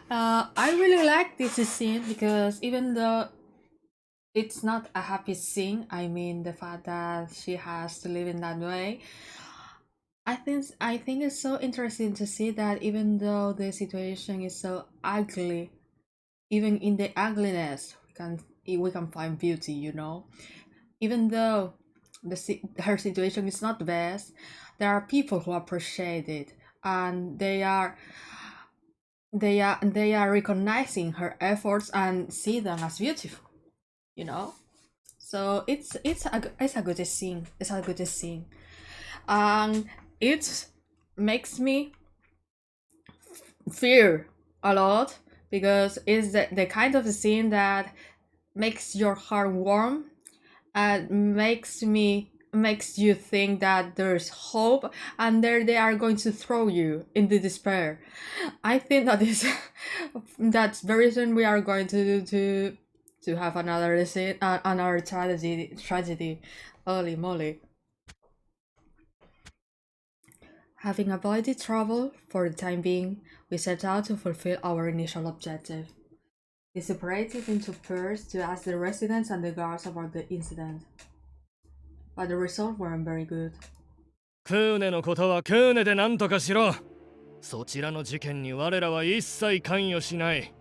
I really like this scene because even though it's not a happy scene, I mean the fact that she has to live in that way. I think it's so interesting to see that even though the situation is so ugly, even in the ugliness, we can find beauty. Even though her situation is not the best, there are people who appreciate it, and they are recognizing her efforts and see them as beautiful. You know, so it's a good scene. It's a good scene, and it makes me fear a lot because it's the kind of scene that makes your heart warm and makes you think that there's hope, and there they are going to throw you into despair. I think that is that very soon we are going to have another scene, another tragedy. Holy moly. Having avoided trouble for the time being, we set out to fulfill our initial objective. We separated into pairs to ask the residents and the guards about the incident, but the results weren't very good. クーネのことはクーネで何とかしろ。そちらの事件に我らは一切関与しない。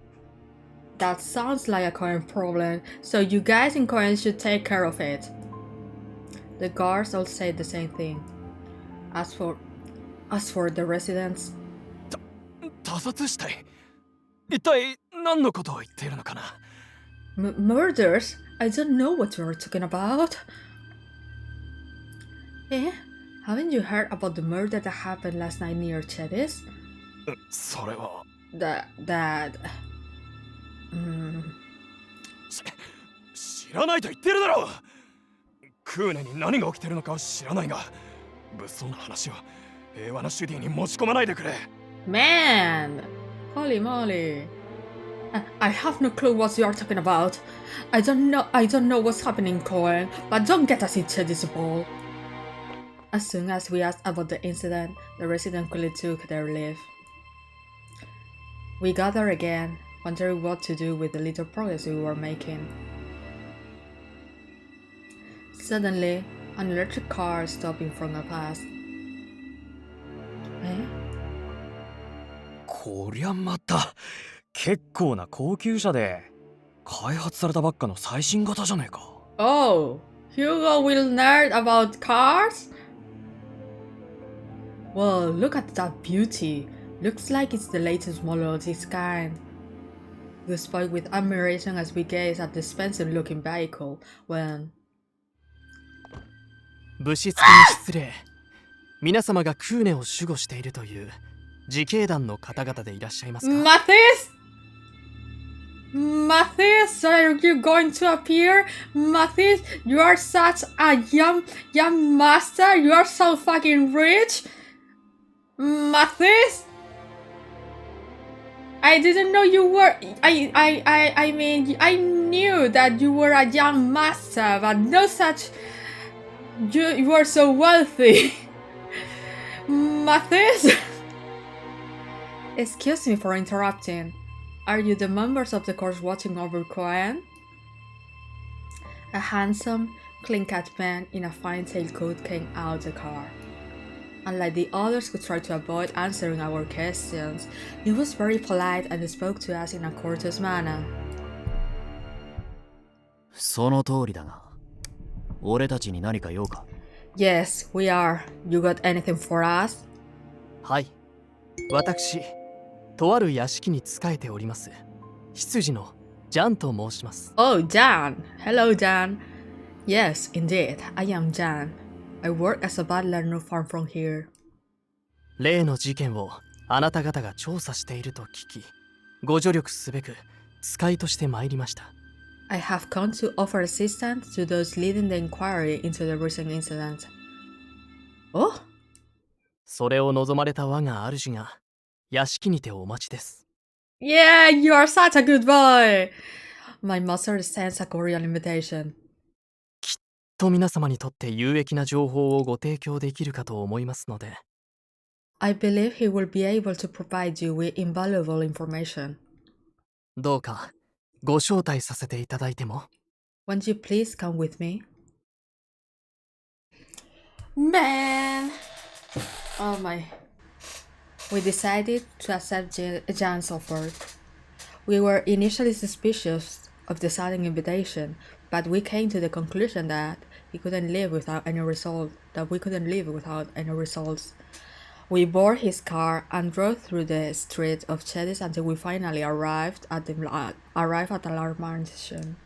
That sounds like a Cohen problem, so you guys in Cohen should take care of it. The guards all said the same thing. As for the residents, 他殺したい。一体何のことを言っているのかな。murders? I don't know what you're talking about. Eh? Haven't you heard about the murder that happened last night near Cheddis? それは。That. 知らないと言ってるだろう。クーネに何が起きてるのかは知らないが、物騒な話を平和なシュディに持ち込まないでくれ。Man! Holy moly. I have no clue what you are talking about. I don't know what's happening, Cohen, but don't get us into this ball. As soon as we asked about the incident, the residents quickly took their leave. We gathered again, wondering what to do with the little progress we were making. Suddenly, an electric car stopped in front of us. Eh? こりゃまた結構な高級車で開発されたばっかの最新型じゃねえか。Oh, Hugo will nerd about cars? Well, look at that beauty. Looks like it's the latest model of its kind. We spoke with admiration as we gazed at the expensive-looking vehicle when... 物質に失礼。皆様がクーネを守護しているという自警団の方々でいらっしゃいますか。 Mathis, are you going to appear? Mathis, you are such a young master. You are so fucking rich. Mathis, I didn't know you were. I mean, I knew that you were a young master, but no such. You were so wealthy. Mathis. Excuse me for interrupting. Are you the members of the course watching over Cohen? A handsome, clean-cut man in a fine tailcoat came out the car. Unlike the others who tried to avoid answering our questions, he was very polite and spoke to us in a courteous manner. その通りだが、俺たちに何か用か？ Yes, we are. You got anything for us? はい。私、とある屋敷に仕えております。執事のジャンと申します。Oh, Jan. Hello, Jan. Yes, indeed, I am Jan. I work as a butler not far from here. 例の事件をあなた方が調査していると聞き、ご助力すべく使いとして参りました。I have come to offer assistance to those leading the inquiry into the recent incident. Oh? それを望まれた我が主が屋敷にてお待ちです。Yeah, you are such a good boy! My master sends a cordial invitation. きっと皆様にとって有益な情報をご提供できるかと思いますので、I believe he will be able to provide you with invaluable information. どうかご招待させていただいても。 Won't you please come with me? Man! Oh my. We decided to accept Jan's offer. We were initially suspicious of the sudden invitation, but we came to the conclusion that we couldn't live without any results. We boarded his car and drove through the streets of Chedis until we finally arrived at the Lar mansion.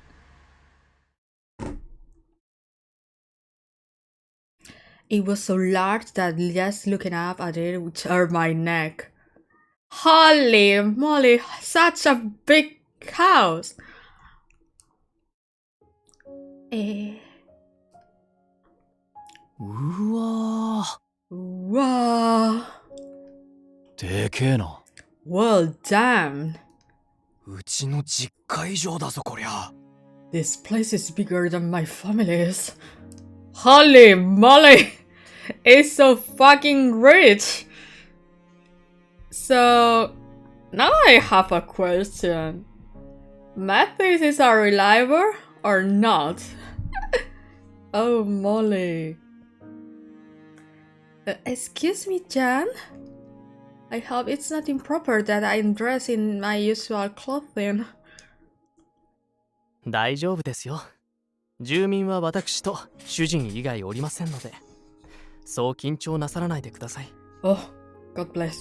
It was so large that just looking up at it would turn my neck. Holy moly, such a big house! Eh. うわWow. でけえな。 Well, damn. うちの実家以上だぞこりゃ。 This place is bigger than my family's. Holy moly! It's so fucking rich! So, now I have a question. My thesis are reliable or not? Oh, moly. Excuse me, Jan? I hope it's not improper that I'm dressed in my usual clothing. 大丈夫ですよ。住民は私と主人以外おりませんので、そう緊張なさらないでください。 Oh, God bless.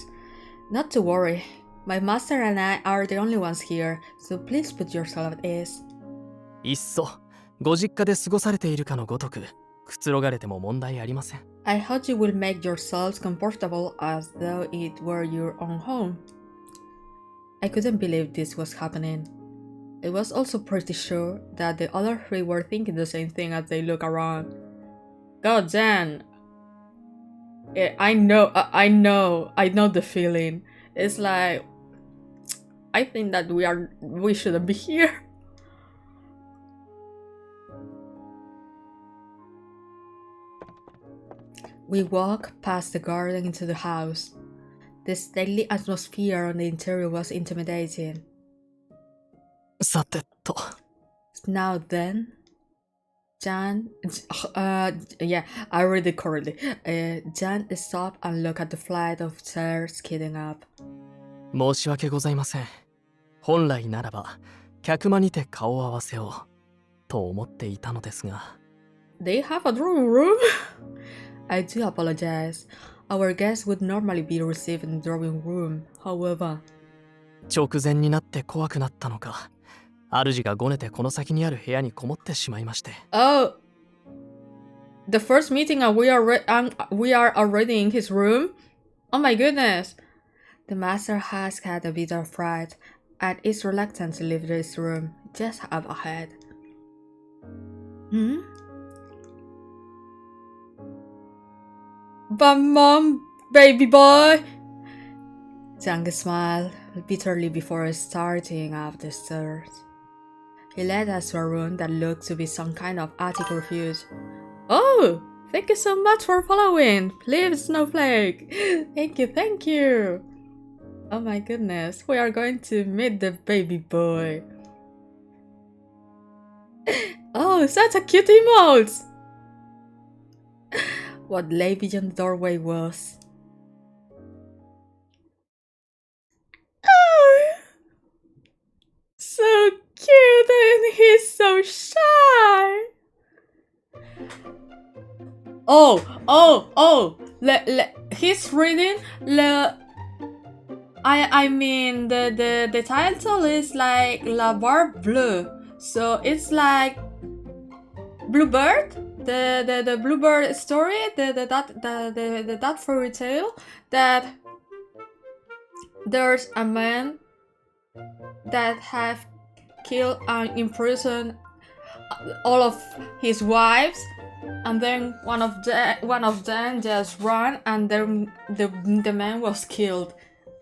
Not to worry. My master and I are the only ones here, so please put yourself at ease. いっそご実家で過ごされているかのごとくくつろがれても問題ありません。 I hope you will make yourselves comfortable as though it were your own home. I couldn't believe this was happening. I was also pretty sure that the other three were thinking the same thing as they look around. God damn. I know the feeling. It's like, I think that we shouldn't be here. We walk past the garden into the house. The stately atmosphere on the interior was intimidating. さてと。 Now then, Jan, yeah, I read it correctly. Jan stopped and looked at the flight of stairs leading up. 申し訳ございません。本来ならば客間にて顔合わせをと思っていたのですが。 They have a drawing room? I do apologize. Our guests would normally be received in the drawing room, however. 直前になって怖くなったのか、主がごねてこの先にある部屋にこもってしまいまして。 Oh, the first meeting and we are already in his room? Oh my goodness. The master has had a bit of fright and is reluctant to leave this room. Just up ahead. Hmm? But mom, baby boy! Zhang smiled bitterly before starting up the stairs. He led us to a room that looked to be some kind of attic refuge. Oh! Thank you so much for following! Please, Snowflake! Thank you! Oh my goodness, we are going to meet the baby boy. Oh, such a cute emote! What lay beyond the doorway was... Oh, so cute and he's so shy! He's reading I mean the title is like La Barbe Bleue, so it's like Bluebird, the Bluebird story, that fairy tale that there's a man that have killed and imprisoned all of his wives, and then one of them just ran, and then the man was killed.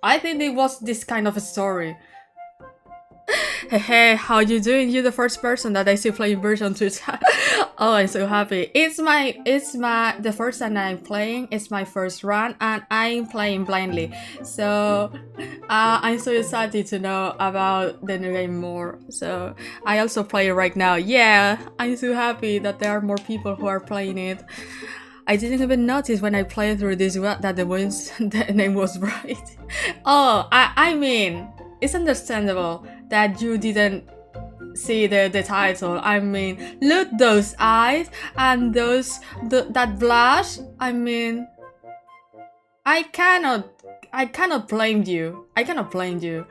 I think it was this kind of a story. Hey, hey, how you doing? You're the first person that I see playing Virche on Twitch. Oh, I'm so happy. The first time I'm playing. It's my first run, and I'm playing blindly. So, I'm so excited to know about the new game more. So, I also play it right now. Yeah, I'm so happy that there are more people who are playing it. I didn't even notice when I played through this one that the name was right. Oh, I mean, it's understandable that you didn't see the title. I mean, look those eyes and that blush. I mean, I cannot blame you. I cannot blame you.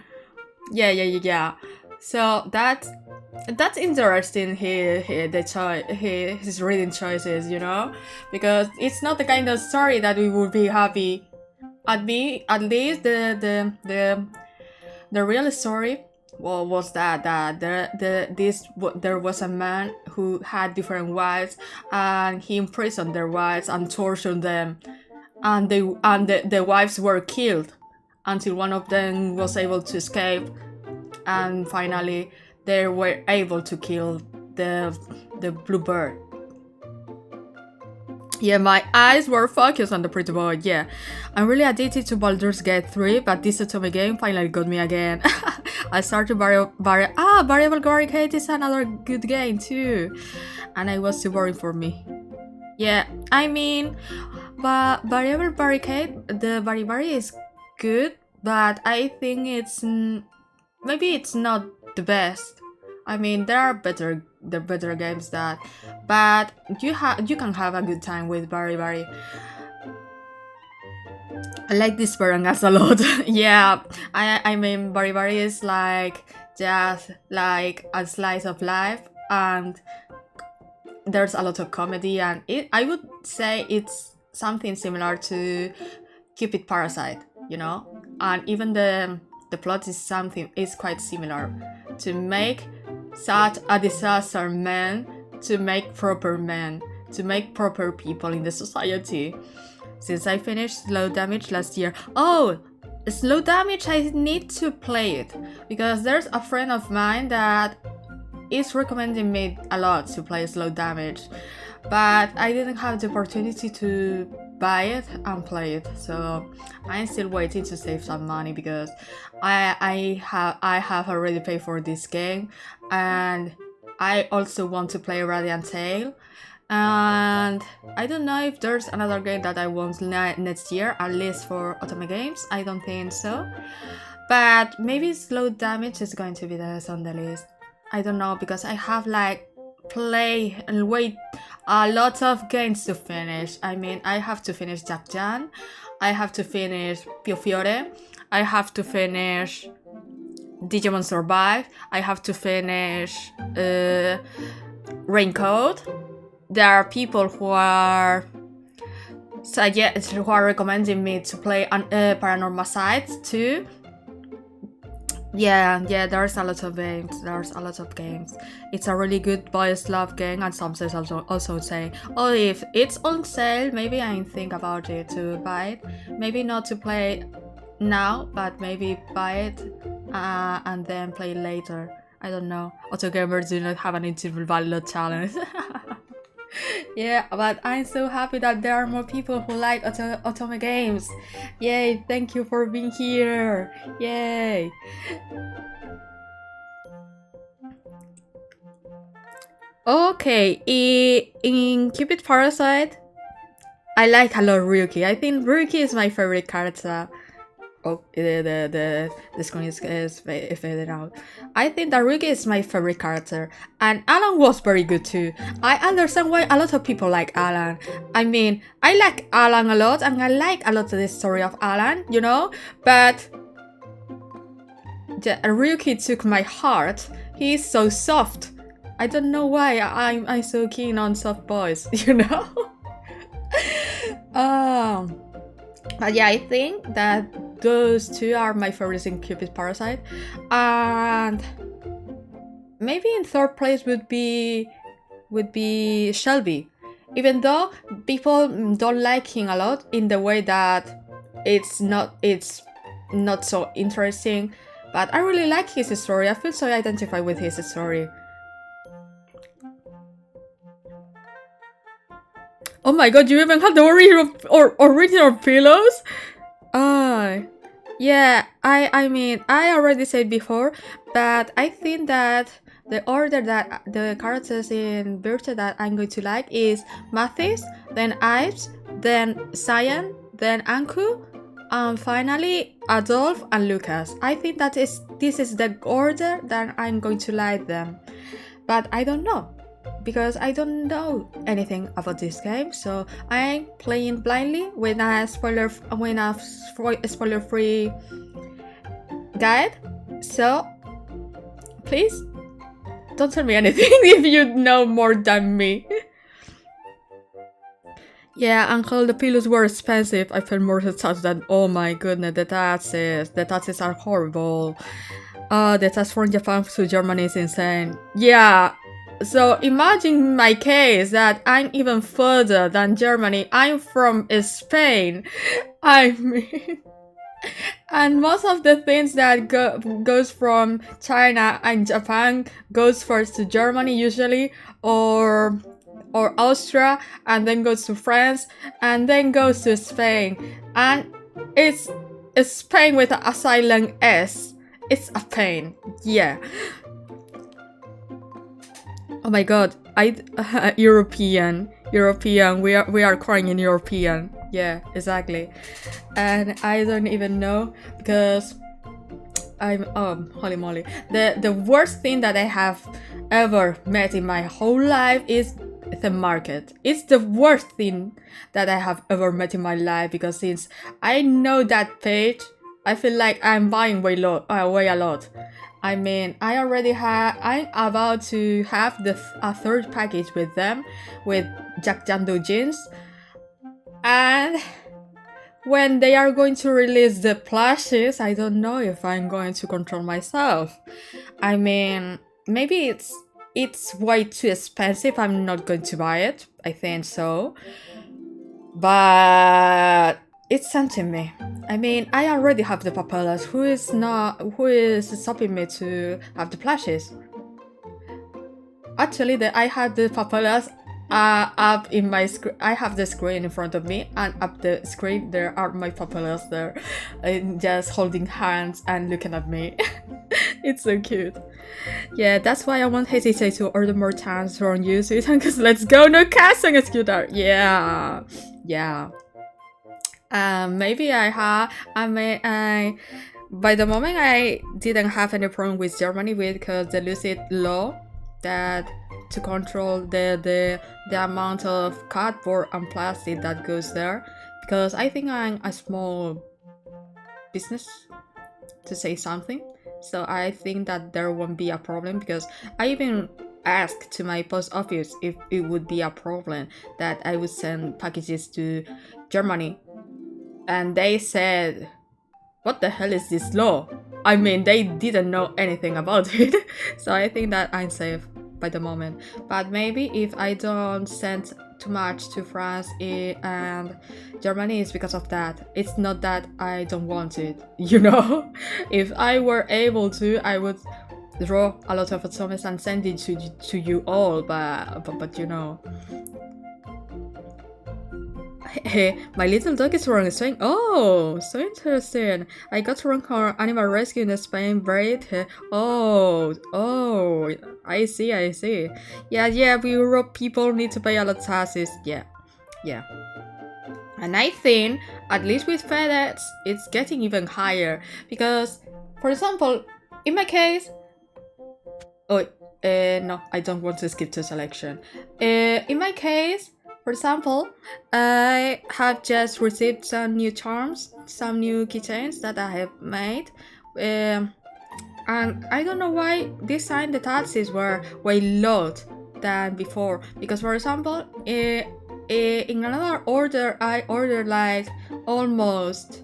Yeah. So that's interesting. His reading choices, you know, because it's not the kind of story that we would be happy. At least the real story was that there was a man who had different wives, and he imprisoned their wives and tortured them, and the wives were killed until one of them was able to escape, and finally they were able to kill the blue bird. Yeah, my eyes were focused on the pretty boy, yeah. I'm really addicted to Baldur's Gate 3, but this Otome game finally got me again. I started Variable Barricade is another good game too. And it was too boring for me. Yeah, I mean, but Variable Barricade, the Barry is good, but I think maybe it's not the best. I mean, there are better games that, but you can have a good time with Barry. I like this Barangas a lot. Yeah, I mean, Barry is like just like a slice of life, and there's a lot of comedy, and I would say it's something similar to Cupid Parasite, you know, and even the plot is quite similar. To make such a disaster man, to make proper men, to make proper people in the society. Since I finished Slow Damage last year. Oh, Slow Damage, I need to play it, because there's a friend of mine that is recommending me a lot to play Slow Damage, but I didn't have the opportunity to buy it and play it, so I'm still waiting to save some money, because I have already paid for this game, and I also want to play Radiant Tale, and I don't know if there's another game that I want next year, at least for Otome games. I don't think so, but maybe Slow Damage is going to be on the list. I don't know, because I have like play and wait a lot of games to finish. I mean, I have to finish Jack Jan, I have to finish Pio Fiore, I have to finish Digimon Survive, I have to finish Raincoat. There are people who are recommending me to play Paranormal Sides too. Yeah, there's a lot of games. It's a really good boys love game, and some says also say, oh, if it's on sale, maybe I think about it to buy it. Maybe not to play now, but maybe buy it and then play later. I don't know. Auto gamers do not have an interval value challenge. Yeah, but I'm so happy that there are more people who like Otome games. Yay, thank you for being here. Yay. Okay, in Cupid Parasite, I like a lot Ryuki. I think Ryuki is my favorite character. Oh, the screen is faded out. I think that Ryuki is my favorite character, and Alan was very good too. I understand why a lot of people like Alan. I mean, I like Alan a lot, and I like a lot of the story of Alan, you know, but Ryuki took my heart. He's so soft. I don't know why I'm so keen on soft boys, you know? But yeah, I think that those two are my favorites in Cupid Parasite, and maybe in third place would be Shelby, even though people don't like him a lot in the way that it's not so interesting But I really like his story. I feel so identified with his story. Oh my god, you even have the original pillows? Ah, yeah, I mean, I already said before, but I think that the order that the characters in Virche that I'm going to like is Mathis, then Ives, then Cyan, then Anku, and finally Adolf and Lucas. I think that this is the order that I'm going to like them, but I don't know because I don't know anything about this game, so I'm playing blindly with a spoiler-free guide. So please don't tell me anything if you know more than me. Yeah, uncle, the pillows were expensive. I felt more touched than, oh my goodness, the taxes. The taxes are horrible. The tax from Japan to Germany is insane. Yeah, so imagine my case that I'm even further than Germany. I'm from Spain. I mean, and most of the things that goes from China and Japan goes first to Germany usually, or Austria, and then goes to France, and then goes to Spain. And it's Spain with a silent S. It's a pain. Yeah. Oh my god, European. We are crying in European. Yeah, exactly. And I don't even know because I'm holy moly. The worst thing that I have ever met in my whole life is the market. It's the worst thing that I have ever met in my life because since I know that page, I feel like I'm buying way a lot. I mean, I'm about to have a third package with them, with Jack Jando jeans. And when they are going to release the plushes, I don't know if I'm going to control myself. I mean, maybe it's way too expensive. I'm not going to buy it. I think so. But it's tempting me. I mean, I already have the papillas. Who is stopping me to have the plushes? Actually, I had the papillas up in my screen. I have the screen in front of me, and up the screen there are my papillas there, just holding hands and looking at me. It's so cute. Yeah, that's why I won't hesitate to order more times from you, sweetheart, because let's go, no casting a scooter. Yeah. Maybe by the moment I didn't have any problem with Germany because the lucid law that to control the amount of cardboard and plastic that goes there, because I think I'm a small business, to say something, so I think that there won't be a problem, because I even asked to my post office if it would be a problem that I would send packages to Germany, and they said, what the hell is this law? I mean, they didn't know anything about it. So I think that I'm safe by the moment. But maybe if I don't send too much to France and Germany, is because of that. It's not that I don't want it, you know? If I were able to, I would draw a lot of atoms and send it to you all, but you know. Hey, my little dog is from Spain. Oh, so interesting. I got from her animal rescue in Spain breed. Oh, I see. Yeah, we Europe people need to pay a lot of taxes. Yeah. And I think, at least with FedEx, it's getting even higher. Because, for example, in my case... no, I don't want to skip to selection. In my case... For example, I have just received some new charms, some new keychains that I have made, and I don't know why this time the taxes were way lower than before. Because, for example, in another order, I ordered like almost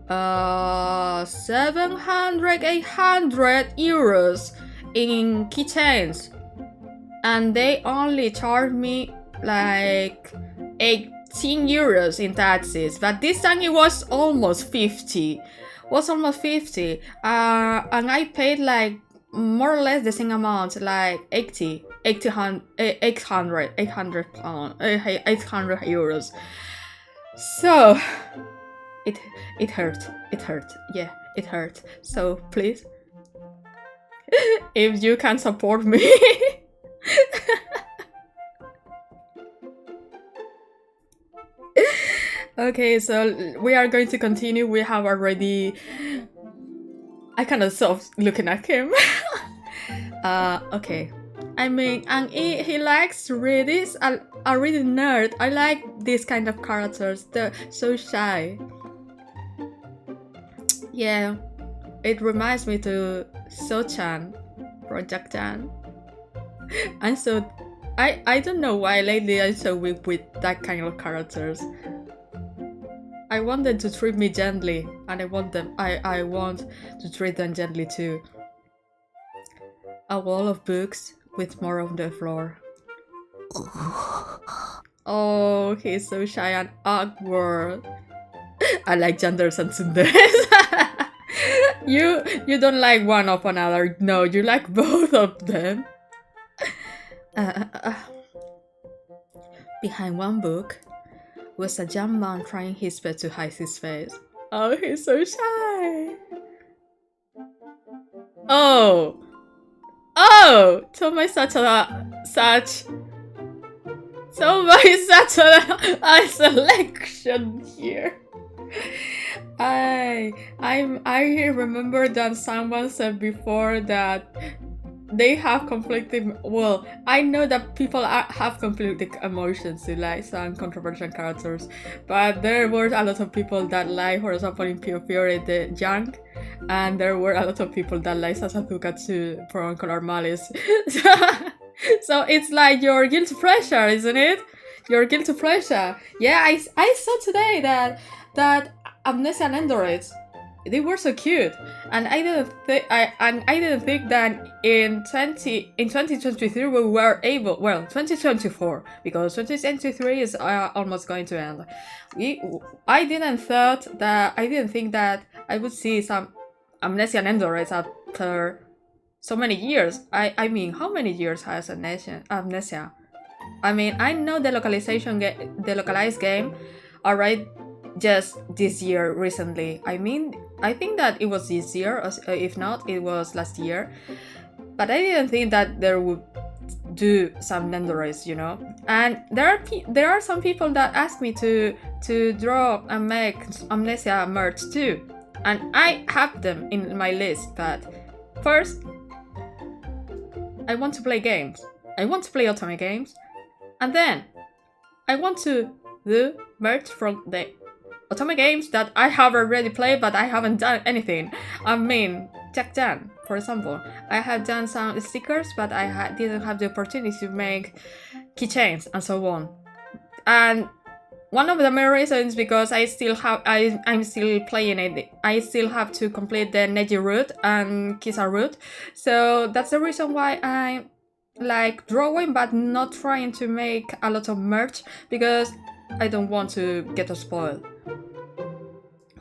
700-800 euros in keychains, and they only charged me like 18 euros in taxes, but this time it was almost 50. was almost 50, and I paid like more or less the same amount, like 800 pounds, 800 euros. So it hurt. It hurt. Yeah, it hurt. So please, if you can support me. Okay, so we are going to continue. We have already. I kind of stopped looking at him. Okay. I mean, and he likes to read this. I really nerd. I like this kind of characters. They're so shy. Yeah, it reminds me to So-chan from Jack-chan. And so, I don't know why lately I'm so weak with that kind of characters. I want them to treat me gently, and I want to treat them gently too. A wall of books with more on the floor. Oh, he's so shy and awkward. I like genders and tsunderes. You don't like one of another. No, you like both of them. Behind one book was a young man trying his best to hide his face. Oh, he's so shy. Oh, Toma is such a selection here. I remember that someone said before that they have conflicting. Well, I know that people have conflicting emotions to like some controversial characters, but there were a lot of people that like, for example, in Pio Fiore, the Young, and there were a lot of people that like Sasasuka too from Color Malice. So it's like your guilty pleasure, isn't it? Your guilty pleasure. Yeah, I saw today that Amnesia and Endoroids, they were so cute, and I didn't think that in 2023 we were able. Well, 2024, because 2023 is almost going to end. I didn't think that I would see some Amnesia and Endoroids after so many years. I mean, how many years has Amnesia? I mean, I know the localized game, alright, just this year recently. I mean, I think that it was this year, if not, it was last year. But I didn't think that there would do some Nendoroids, you know. And there are some people that ask me to draw and make Amnesia merch too, and I have them in my list. But first, I want to play games. I want to play Otome games, and then I want to do merch from the Otome games that I have already played, but I haven't done anything. I mean, Jack-chan, for example. I have done some stickers, but I didn't have the opportunity to make keychains and so on. And one of the main reasons because I'm still playing it. I still have to complete the Neji route and Kisa route. So that's the reason why I'm like drawing, but not trying to make a lot of merch, because I don't want to get spoiled,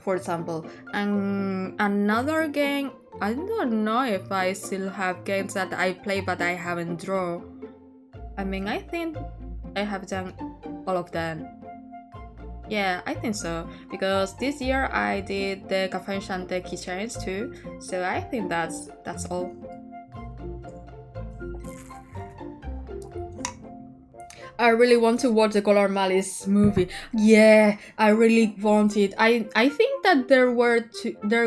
for example. And another game, I don't know if I still have games that I play but I haven't drawn. I mean, I think I have done all of them. Yeah, I think so, because this year I did the Cafe Shante keychains too, so I think that's all. I really want to watch the Color Malice movie. Yeah, I really want it. I think that there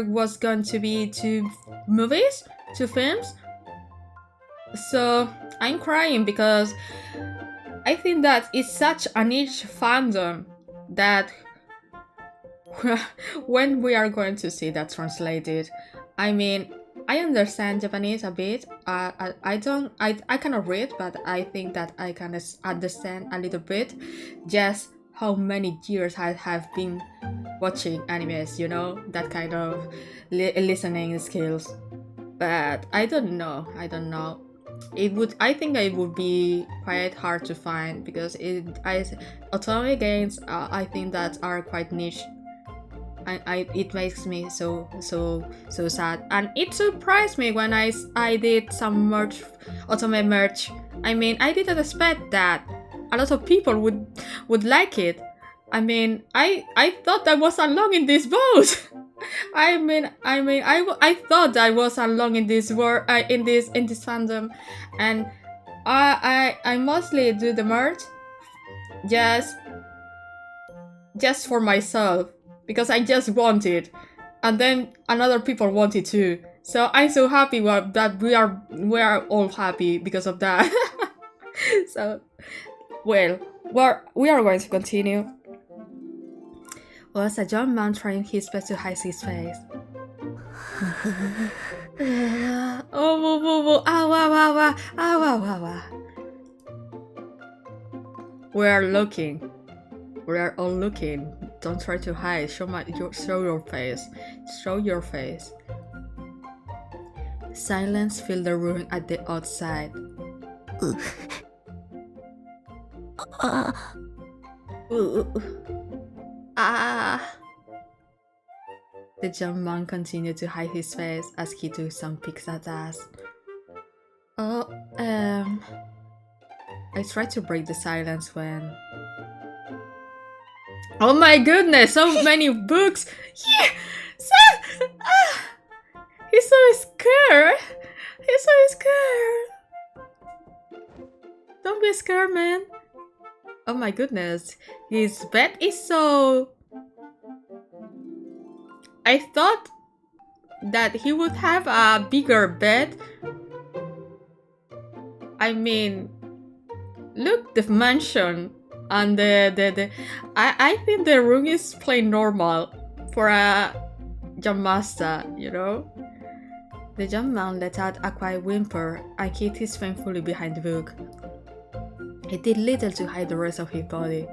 was going to be 2 movies, 2 films. So I'm crying because I think that it's such a niche fandom that when we are going to see that translated. I mean, I understand Japanese a bit. I cannot read, but I think that I can understand a little bit. Just how many years I have been watching animes, you know, that kind of listening skills. But I don't know. I think it would be quite hard to find, because Otome games, I think that are quite niche. it makes me so sad, and it surprised me when I did some merch, otome merch. I mean, I didn't expect that a lot of people would like it. I mean, I thought I was alone in this boat. I thought I was alone in this world, in this fandom, and I mostly do the merch just for myself because I just want it, and then another people want it too. So I'm so happy that we are all happy because of that. So, well, we are going to continue. Was a young man trying his best to hide his face. Oh, woo, woo, woo. Ah, wah, wah, wah. Ah, wah, wah, wah. We are looking. We are all looking. Don't try to hide. Show your face. Show your face. Silence filled the room at the outside. The young man continued to hide his face as he took some pics at us. Oh, I tried to break the silence when... Oh my goodness, so many books! Yeah! He's so scared! He's so scared! Don't be scared, man! Oh my goodness, his bed is so... I thought that he would have a bigger bed. I mean, look, the mansion and I think the room is plain normal for a young master, you know? The young man let out a quiet whimper and hid his face fully behind the book. He did little to hide the rest of his body.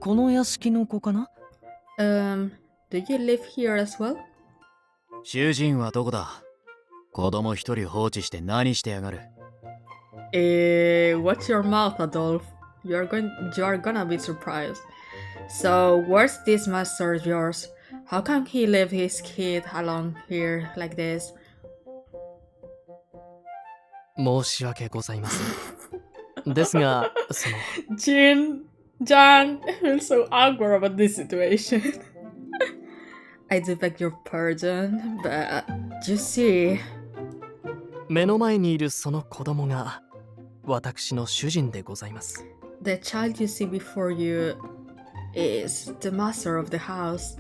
この屋敷の子かな？ Do you live here as well? 囚人はどこだ？子供一人放置して何してやがる？ Watch your mouth, Adolf. You are gonna be surprised. So, where's this master of yours? How can he leave his kid alone here like this? 申し訳ございません。ですが、その... Jan feels so awkward about this situation. I do beg your pardon, but you see... 目の前にいるその子供が私の主人でございます。The child you see before you is the master of the house.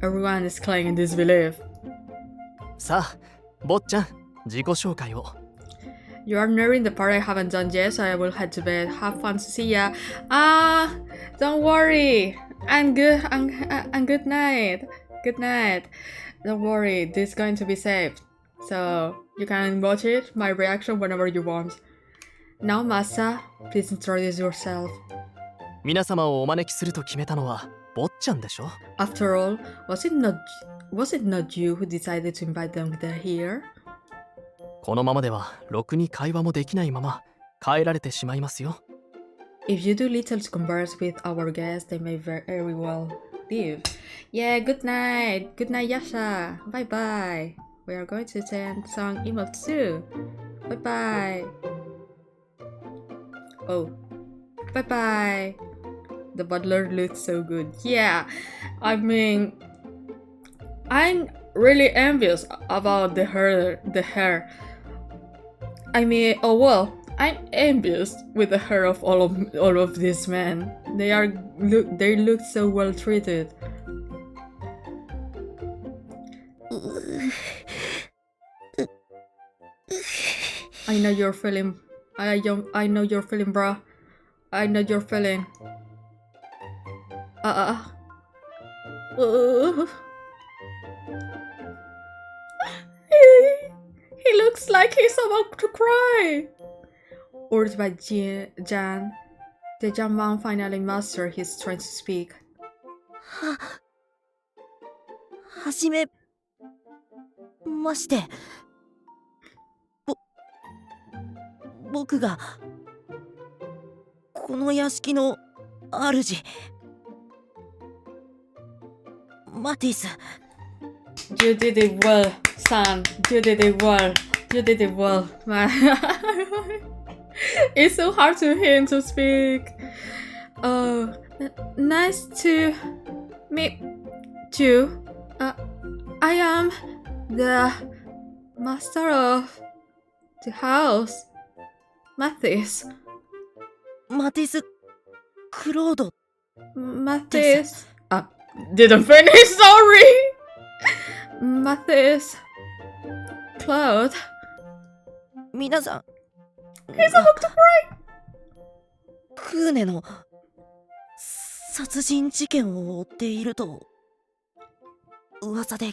Everyone is claiming in disbelief. さあ、坊ちゃん、自己紹介を。You are nearing the part I haven't done yet, so I will head to bed. Have fun, see ya. Don't worry. And good night. Good night. Don't worry, this is going to be saved. So you can watch it, my reaction whenever you want. Now, Masa, please introduce yourself. 皆様をお招きすると決めたのは坊ちゃんでしょ？ After all, was it not you who decided to invite them here? このままではろくに会話もできないまま帰られてしまいますよ。If you do little to converse with our guests, they may very well leave. Yeah, good night. Good night, Yasha. Bye bye. We are going to send some emotes too. Bye bye. Oh, bye bye. The butler looks so good. Yeah, I mean, I'm really envious about the hair. I mean, oh well, I'm envious with the hair of all of these men. They look so well treated. I know you're feeling. I know you're feeling, bruh. I know you're feeling. He looks like he's about to cry. Urged by Jan, the young man finally mastered his strength to speak. はじめまして。僕がこの屋敷の主。マティス。You did it well, son. You did it well. You did it well. Man. It's so hard to hear him to speak. Oh, nice to meet you. I am the master of the house. Mathis. マティス・クロード。Mathis. Didn't finish, sorry. Mathis. Claude. 皆さん。He's about to cry. クーネの殺人事件を追っていると噂で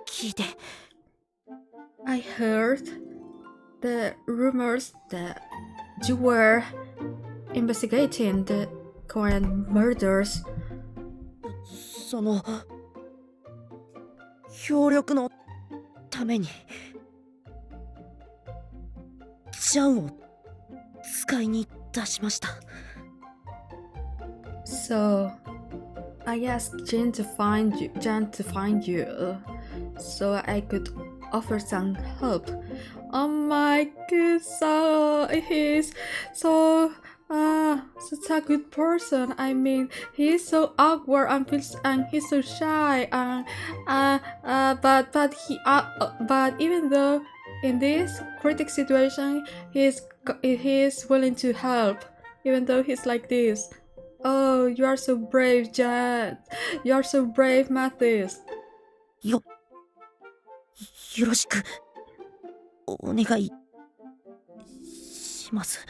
聞いて。I heard the rumors that you were investigating the Korean murders. その協力のためにジャンを使いに出しました。So I asked Jan to find you, so I could offer some help. Oh my god, so he's so such a good person. I mean, he's so awkward and he's so shy but even though in this critical situation he's willing to help, even though he's like this. Oh, you are so brave, Jan. You are so brave, Mathis. よろしくお願いします。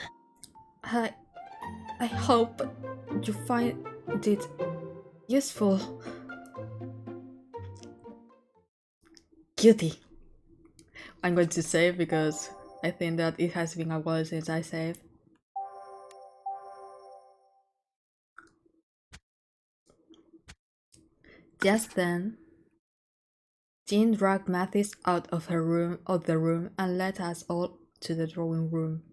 I hope you find it useful. Guilty. I'm going to save because I think that it has been a while since I saved. Just then, Jean dragged Mathis out of the room and led us all to the drawing room.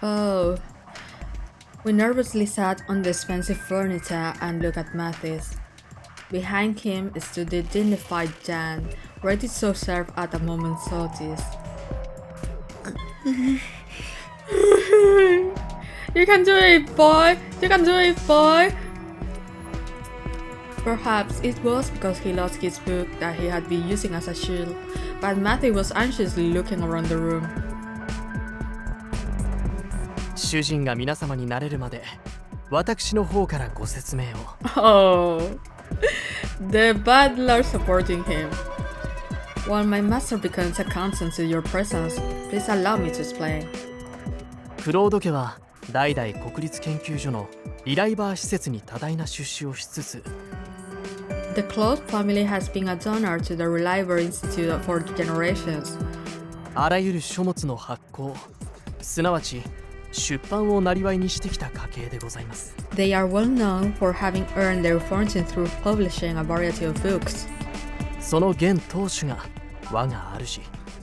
Oh. We nervously sat on the expensive furniture and looked at Mathis. Behind him stood the dignified Jan, ready to serve at a moment's notice. You can do it, boy! You can do it, boy! Perhaps it was because he lost his book that he had been using as a shield, but Matthew was anxiously looking around the room. 主人が皆様になれるまで私の方からご説明を。Oh, the butler supporting him. While my master becomes accustomed to your presence, please allow me to explain. クロード家は代々国立研究所のリライバー施設に多大な出資をしつつ、The Claude family has been a donor to the Reliable Institute for generations. あらゆる書物の発行、すなわち出版を生業にしてきた家系でございます。They are well known for having earned their fortune through publishing a variety of books. その現当主が我が主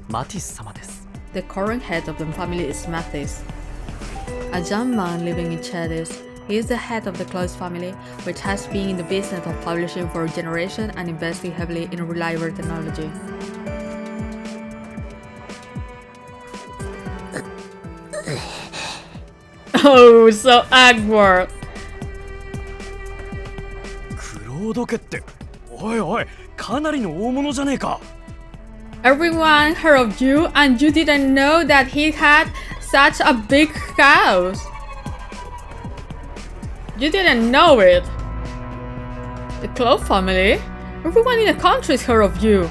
マティス様です。The current head of the family is Mathis, a young man living in Chadis. He is the head of the Claude family, which has been in the business of publishing for a generation and investing heavily in reliable technology. Oh, so awkward. クロード家って、おいおい、かなりの大物じゃねえか。Everyone heard of you and you didn't know that he had such a big house. You didn't know it. The Claude family? Everyone in the country has heard of you.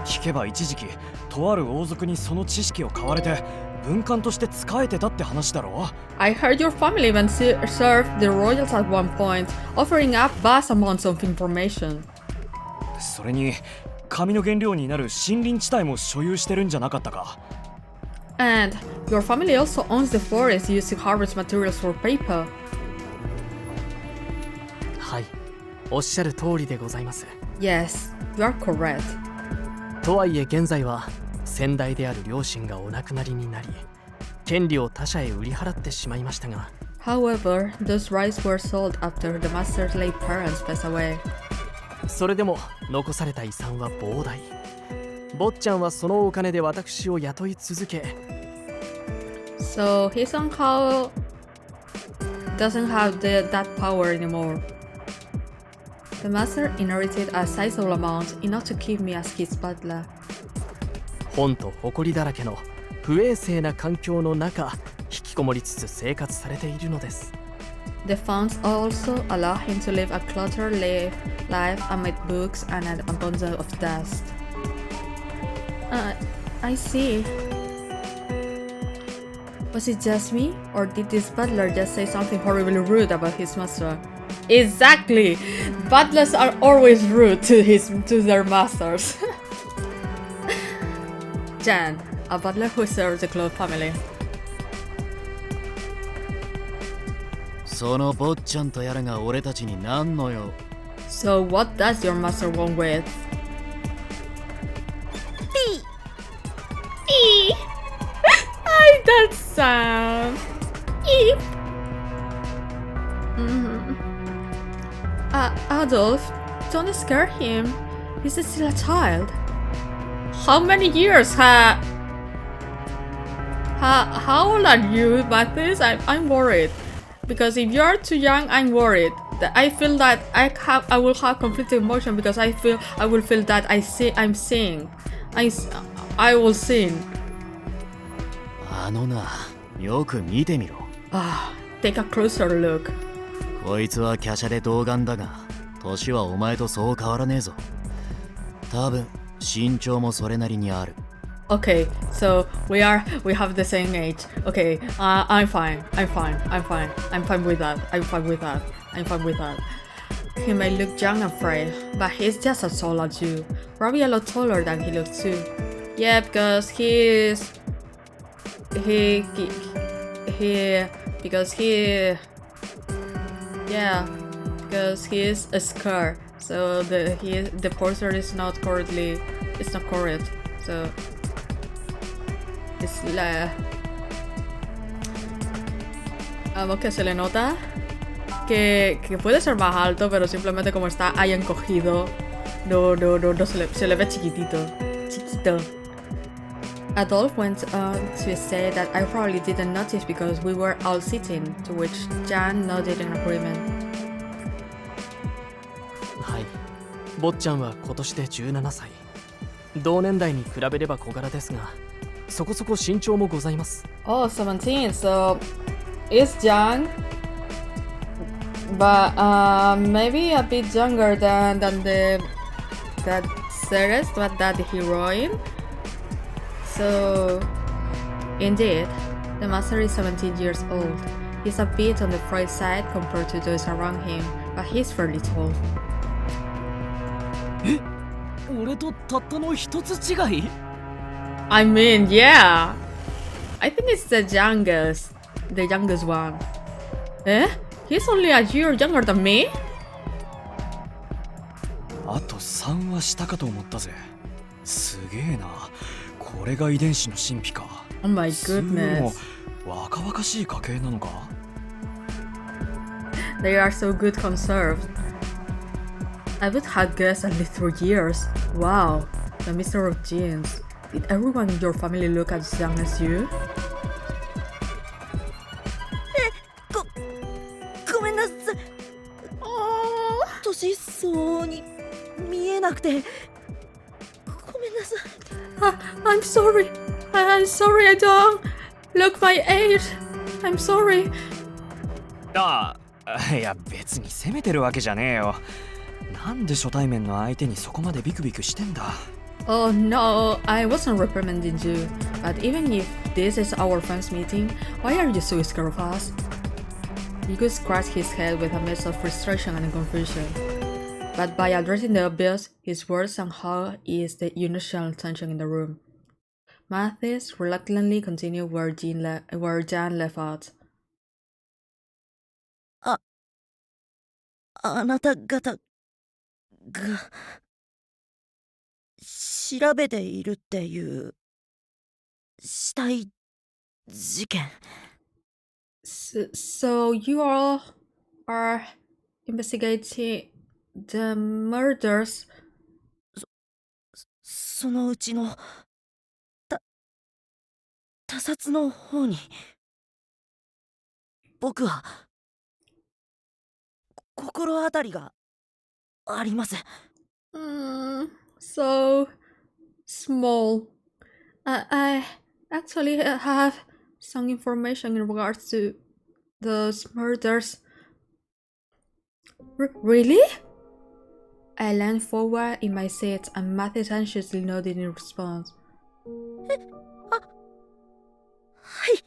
聞けば一時期、とある王族にその知識を買われて、文官として仕えてたって話だろ。I heard your family even served the royals at one point, offering up vast amounts of information. それに、紙の原料になる森林地帯も所有してるんじゃなかったか。And your family also owns the forest used to harvest materials for paper. はい、おっしゃる通りでございます。 Yes, you are correct. とはいえ現在は先代である両親がお亡くなりになり、権利を他者へ売り払ってしまいましたが、 However, those rights were sold after the master's late parents passed away. それでも残された遺産は膨大。坊ちゃんはそのお金で私を雇い続け、 So he somehow doesn't have that power anymore. The master inherited a sizable amount enough to keep me as his butler. 本と誇りだらけの不衛生な環境の中、引きこもりつつ生活されているのです。 The funds also allow him to live a cluttered life amid books and an abundance of dust. I see. Was it just me, or did this butler just say something horribly rude about his master? Exactly! Butlers are always rude to their masters. Jan, a butler who serves the Claude family. その坊ちゃんとやらが俺たちに何の用？ So what does your master want with? E. I that sound. E. Adolf, don't scare him. He's still a child. How many years how old are you, Mathis? I'm worried. Because if you're too young, I'm worried. That I feel that I will have conflicting emotion because I will feel that I'm seeing. I will sing. あのな、よく見てみろ。Take a closer look. こいつは華奢で童顔だが、年はお前とそう変わらねえぞ。多分身長もそれなりにある。Okay, so we have the same age. Okay, I'm fine with that. He may look young and frail, but he's just as tall as you. Probably a lot taller than he looks too. Yeah, because he is a scar. So the posture is not correct. So es vamos, que se le nota que puede ser más alto, pero simplemente como está ahí encogido, no se le ve chiquito. Adolf went on to say that I probably didn't notice because we were all sitting, to which Jan nodded in agreement. はい、坊ちゃんは今年で17歳。同年代に比べれば小柄ですが、そこそこ身長もございます。Oh, 17, so it's young, but maybe a bit younger than that Ceres, but that heroine. So, indeed, the master is 17 years old. He's a bit on the frail side compared to those around him, but he's fairly tall. 俺とたったの一つ違い？ I mean, yeah. I think it's the youngest one. Eh? He's only a year younger than me? あと3は下かと思ったぜ。すげえな。これが遺伝子の神秘か。Oh my goodness. 若々しい家系なのか？ They are so good conserved. I would have guessed at least 3 years. Wow, the mystery of genes. Did everyone in your family look as young as you? ごめんなさい。年相応に見えなくて。ごめんなさい。I'm sorry. I'm sorry I don't look my age. I'm sorry. いや別に責めてるわけじゃねえよ。なんで初対面の相手にそこまでビクビクしてんだ。Oh no, I wasn't reprimanding you. But even if this is our friends meeting, why are you so scared of us? Nico scratched his head with a mix of frustration and confusion. But by addressing the obvious, his words somehow eased the initial tension in the room. Mathis reluctantly continued where Jan left out. あなた方が調べているっていう死体事件。So you all are investigating the murders. そのうちの他殺の方に僕は心当たりがあります。So small. I actually have some information in regards to those murders. Really? I leaned forward in my seat and Matthew anxiously nodded in response. はい。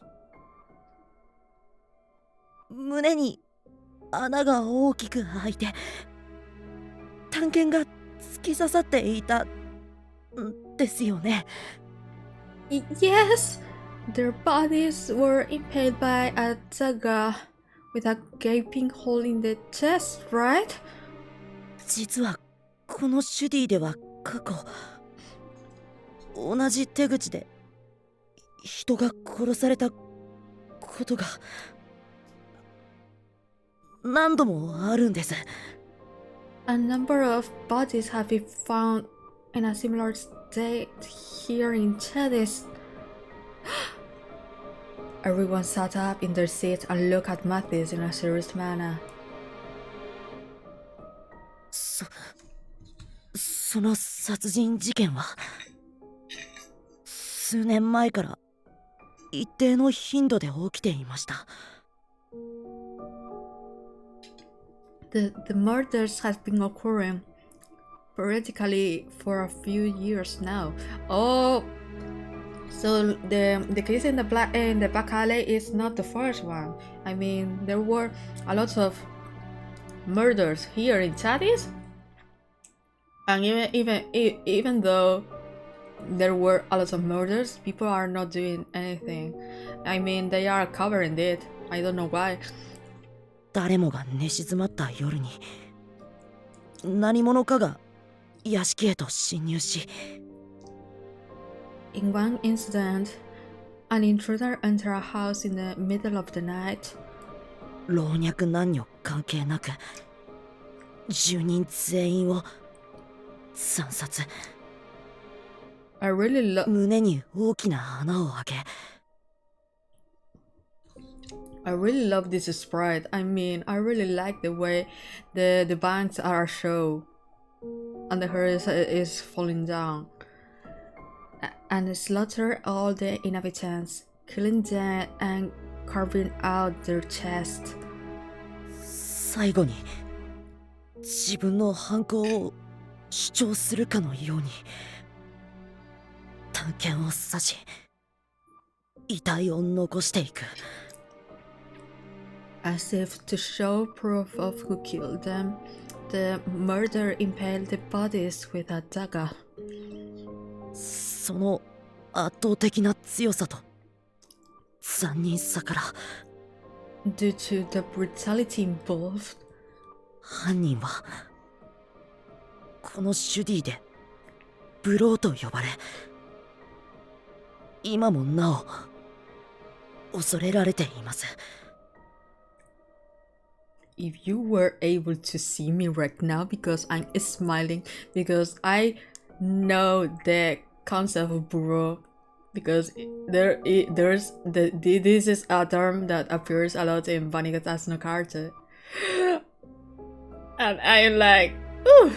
胸に穴が大きく開いて探検が突き刺さっていたんですよね。Yes, their bodies were impaled by a dagger with a gaping hole in the chest, right? 実はこのシュディでは過去同じ手口で人が殺されたことが何度もあるんです。A number of bodies have been found in a similar state here in Chadis. Everyone sat up in their seats and looked at Mathis in a serious manner. その殺人事件は数年前から一定の頻度で起きていました。The murders have been occurring periodically for a few years now. Oh, so the case in the back alley is not the first one. I mean, there were a lot of murders here in Chadis, and even though there were a lot of murders, people are not doing anything. I mean, they are covering it. I don't know why. 誰もが寝静まった夜に何者かが屋敷へと侵入し、 In one incident, an intruder entered a house in the middle of the night. 老若男女関係なく住人全員を惨殺。I really 胸に大きな穴を開け、 I really love this sprite. I mean, I really like the way the banks are shown and the hearse is falling down. And slaughter all the inhabitants, killing them and carving out their chest. 最後に自分の犯行を主張するかのように探検を刺し遺体を残していく。As if to show proof of who killed them, the murderer impaled the bodies with a dagger. その圧倒的な強さと残忍さから、 Due to the brutality involved, 犯人はこのシュディでブローと呼ばれ、今もなお恐れられています。 if you were able to see me right now, because I'm smiling because I know the concept of bro, because this is a term that appears a lot in Vanitas no Carte, and I'm like ooh.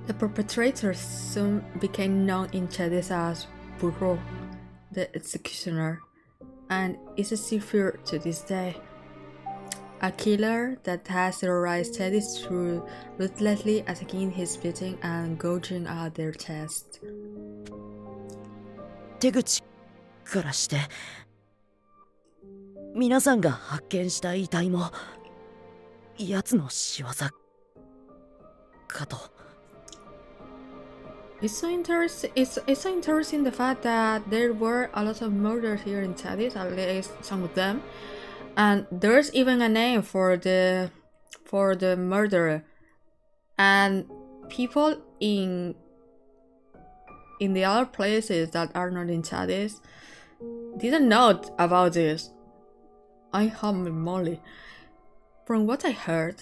The perpetrators soon became known in Chadis as Burro, the executioner, and is still feared to this day. A killer that has terrorized Chadis through ruthlessly attacking his victim and gouging out their chest. 手口からして皆さんが発見した遺体も奴の仕業かと。 It's so interesting. It's so interesting the fact that there were a lot of murders here in Chadis, at least some of them, and there's even a name for the murderer. And people in the other places that are not in Chades didn't know about this. I holy moly. From what I heard,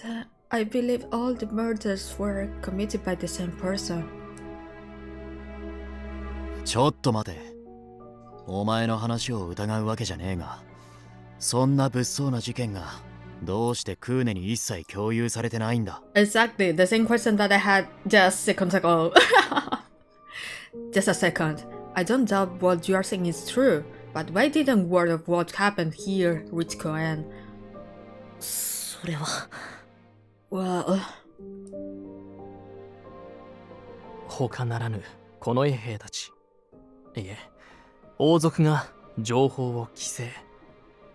I believe all the murders were committed by the same person. ちょっと待て。お前の話を疑うわけじゃねえが、そんな物騒な事件がどうしてクーネに一切共有されてないんだ？ Exactly, the same question that I had just seconds ago. Just a second. I don't doubt what you are saying is true, but why didn't word of what happened here reach Cohen? それは Well, 他ならぬ近衛兵たち。いえ、王族が情報を規制、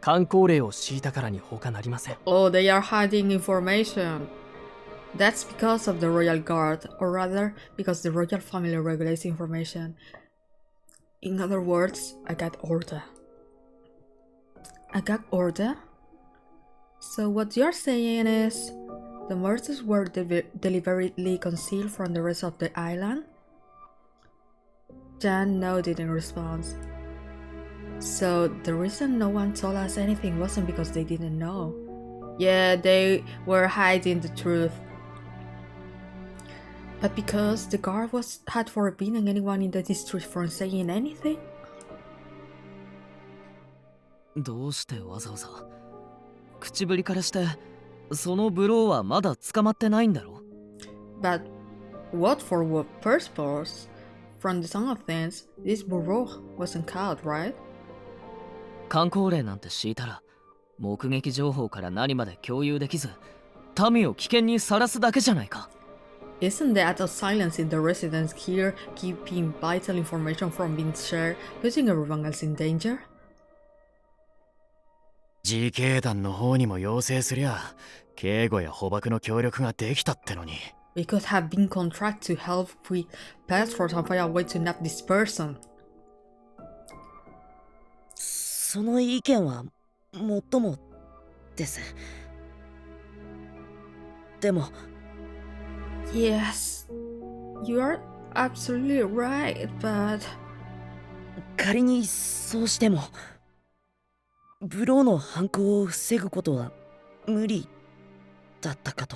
箝口令を敷いたからに他なりません。oh, they are hiding information. That's because of the royal guard, or rather, because the royal family regulates information. In other words, I got order. I got order? So what you're saying is, the murders were deliberately concealed from the rest of the island? Jan nodded in response. So the reason no one told us anything wasn't because they didn't know. Yeah, they were hiding the truth. But because the guard had forbidden anyone in the district from saying anything? どうしてわざわざ口ぶりからしてそのブローはまだ捕まってないんだろ？ But what for what purpose? From the sound of things, this bureau wasn't caught, right? 箝口令なんて敷いたら目撃情報から何まで共有できず民を危険にさらすだけじゃないか。 Isn't the act of silence in the residence here keeping vital information from being shared, putting everyone else in danger? 自警団の方にも要請すりゃ警護や捕獲の協力ができたってのに。 We could have been contracted to help with passports and find a way to nab this person. その意見はもっともです。でも Yes, you are absolutely right, but 仮にそうしてもブローの犯行を防ぐことは無理だったかと。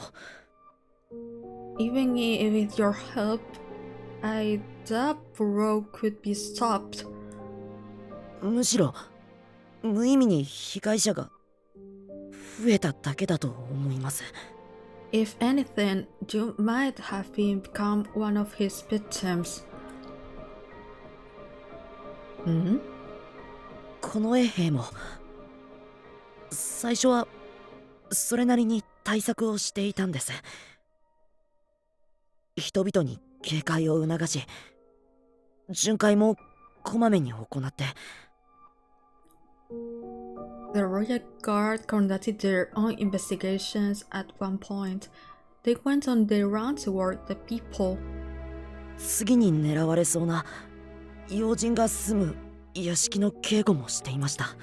even with your help, I doubt Bro could be stopped. むしろ無意味に被害者が増えただけだと思います。 If anything, you might have become one of his victims. この衛兵も最初はそれなりに対策をしていたんです。人々に警戒を促し、巡回もこまめに行って。 The Royal Guard conducted their own investigations at one point. They went on their round toward the people. 次に狙われそうな要人が住む屋敷の警護もしていました。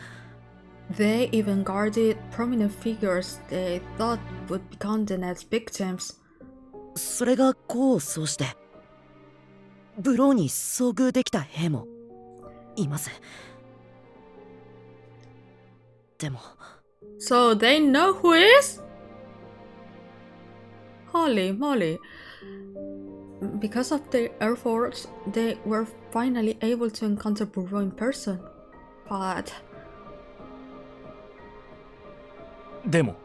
They even guarded prominent figures they thought would become the next victims. それが功を奏してブローに遭遇できた兵もいます。でも So they know who is? Holy moly. Because of their efforts, they were finally able to encounter Bureau in person. But でも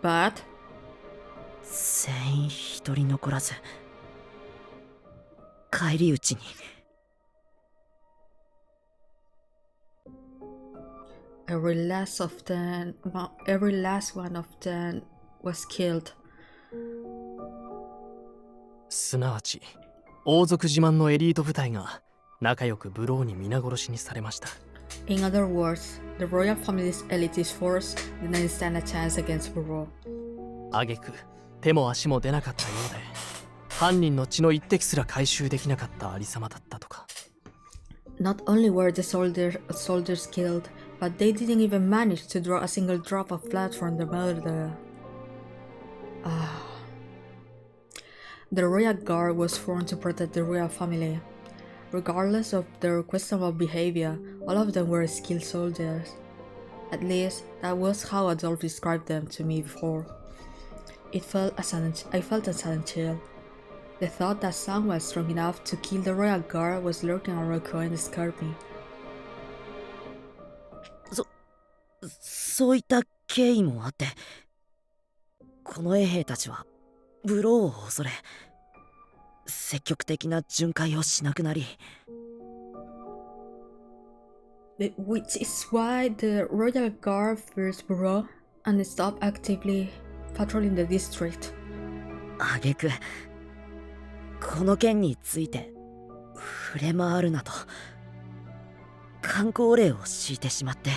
But 全員一人残らず返り討ちに。 every last one of them was killed. すなわち王族自慢のエリート部隊が仲良くブローに皆殺しにされました。 In other words, the royal family's elitist force didn't stand a chance against Bureau. 挙句手も足も出なかったようで犯人の血の一滴すら回収できなかったありさまだったとか。 Not only were the soldiers killed, but they didn't even manage to draw a single drop of blood from the murder. The royal guard was formed to protect the royal family. Regardless of their questionable behavior, all of them were skilled soldiers. At least, that was how Adolf described them to me before. I felt a sudden chill. The thought that someone strong enough to kill the royal guard was lurking around and scared me. そういった経緯もあって、この衛兵たちはブローを恐れ、積極的な巡回をしなくなり、Which is why the royal guard fears Bureau and stopped actively patrolling the district. 挙句この件について触れ回るなと観光令を敷いてしまって。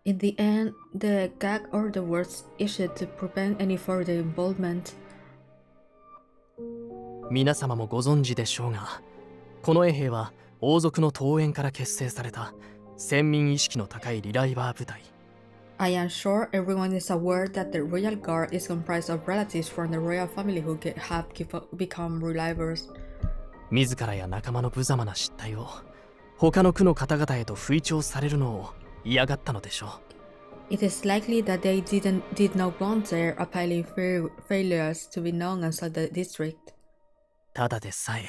In the end, the gag order was issued to prevent any further involvement. 皆様もご存知でしょうが、この衛兵は王族の統園から結成された先民意識の高いリライバー部隊。I am sure everyone is aware that the royal guard is comprised of relatives from the royal family who have become relievers. 自らや仲間の無様な失態を他の区の方々へと吹聴されるのを嫌がったのでしょう。It is likely that they did not want their appalling failures to be known outside the district. ただでさえ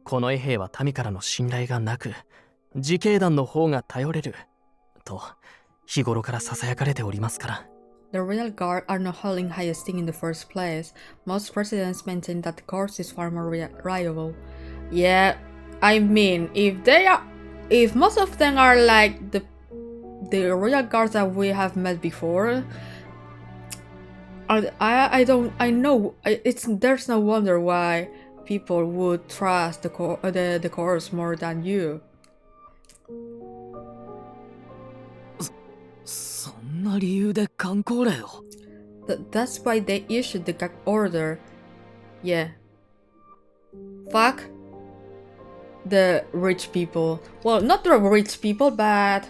この衛兵は民からの信頼がなく、自警団の方が頼れると日頃から囁かれておりますから。The royal guard are not holding high esteem in the first place. Most presidents maintain that the course is far more reliable. Yeah, I mean, if most of them are like the royal guards that we have met before, there's no wonder why people would trust the course more than you. そんな理由で観光令を。That's why they issued the gag order. Yeah. Fuck the rich people. Well, not the rich people, but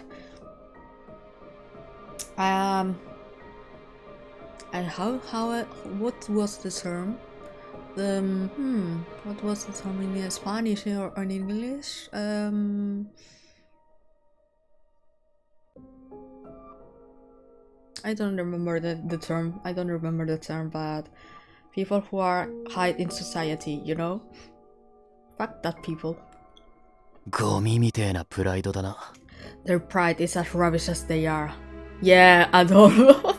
what was the term? What was the term in Spanish or in English? I don't remember the term. I don't remember the term, but people who are high in society, you know? Fuck that people. ゴミみてえなプライドだな。Their pride is as rubbish as they are. Yeah, Adolfo.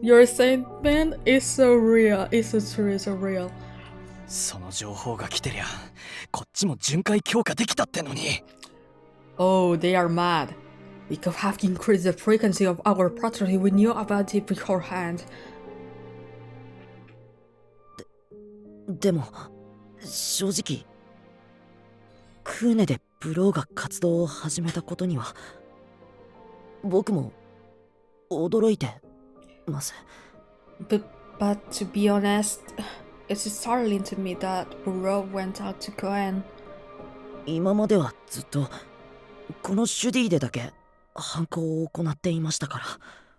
Your statement is so real. It's so true, it's so real. その情報が来てりゃ、こっちも巡回強化できたってのに。Oh, they are mad. We could have increased the frequency of our patrol if we knew about it beforehand. でも正直クーネでブローが活動を始めたことには僕も驚いてます。But to be honest, it's startling to me that Bureau went out to Cohen. 今まではずっとこのシュディでだけ犯行を行っていましたから。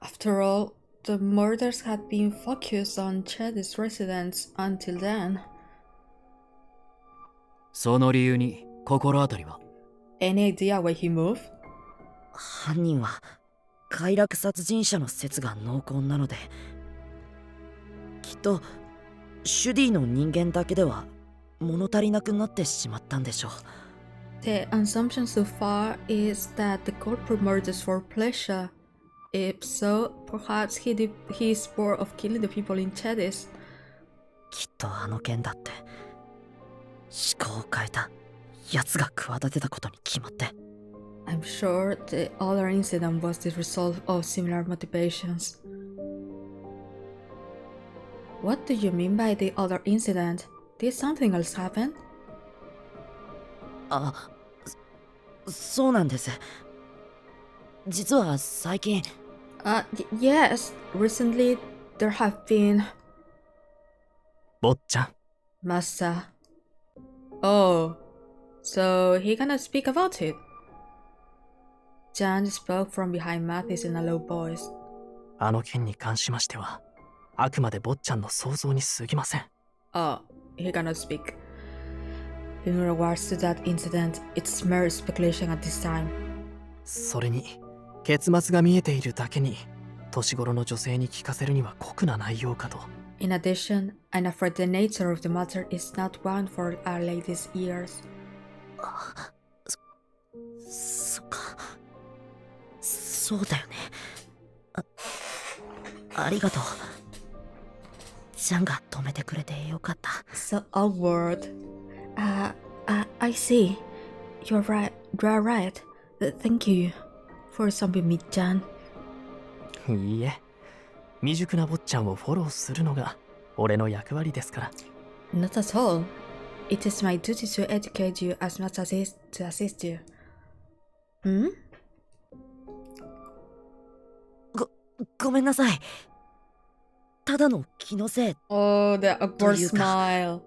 After all, the murders had been focused on Ched's residents until then. その理由に心当たりは？ Any idea why he moved? 犯人は快楽殺人者の説が濃厚なので、きっとシュディの人間だけでは物足りなくなってしまったんでしょう。The assumption so far is that the culprit murders for pleasure. If so, perhaps he is bored of killing the people in Chedis. きっとあの件だって思考を変えた奴が企てたことに決まって。I'm sure the other incident was the result of similar motivations. What do you mean by the other incident? Did something else happen? あ、そうなんです。実は最近。Yes. Recently, there have been. 坊ちゃん。Master. Oh, so he cannot speak about it. Jan spoke from behind Mathis in a low voice. あの件に関しましては、あくまで坊ちゃんの想像に過ぎません。Oh, he cannot speak. In regards to that incident, it's mere speculation at this time. それに結末が見えているだけに年頃の女性に聞かせるには酷な内容かと。In addition, I'm afraid the nature of the matter is not one for our lady's ears. そっか。そうだよね。ありがとう。ちゃんが止めてくれてよかった。So awkward. I see. You're right. You're right. Thank you for stopping me, Jan. いいえ、未熟な坊ちゃんをフォローするのが俺の役割ですから。Not at all. It is my duty to educate you as much as it is to assist you. Hmm? ごめんなさい。ただの気のせい。 Oh, the awkward というか、 smile.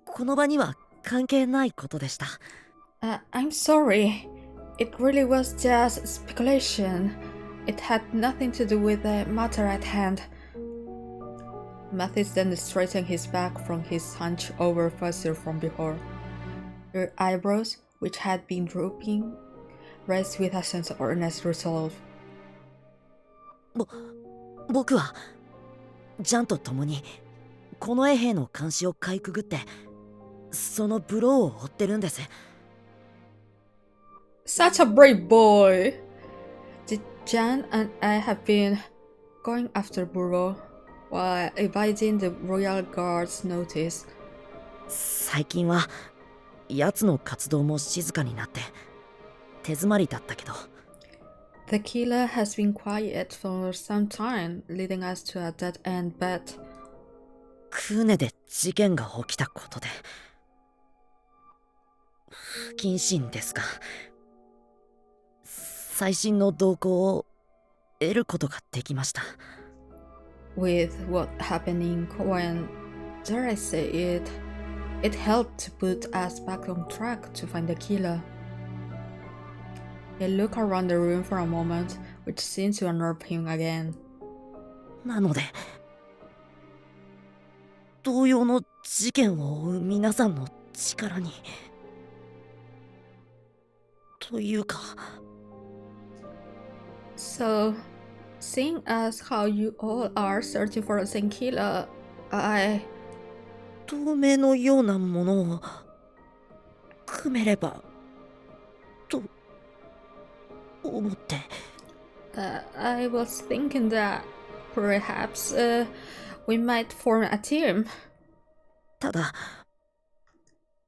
この場には関係ないことでした。I'm sorry. It really was just speculation. It had nothing to do with the matter at hand. Mathis then straightened his back from his hunch-over posture from before. Her eyebrows, which had been drooping, raised with a sense of earnest resolve. 僕はジャンと共にこの衛兵の監視をかいくぐってそのブローを追ってるんです。 Such a brave boy! Jan and I have been going after Burrow while evading the Royal Guard's notice. 最近は奴の活動も静かになって手詰まりだったけど。 The killer has been quiet for some time, leading us to a dead end bet. クーネで事件が起きたことで不謹慎ですが最新の動向を得ることができました。 With what happening when Zara said it helped to put us back on track to find the killer. He looked around the room for a moment, which seemed to unnerve him again. なので同様の事件を追う皆さんの力にというか So, seeing as how you all are searching for the same killer, I... 透明のようなものを組めればと思って。I was thinking that perhaps we might form a team. ただ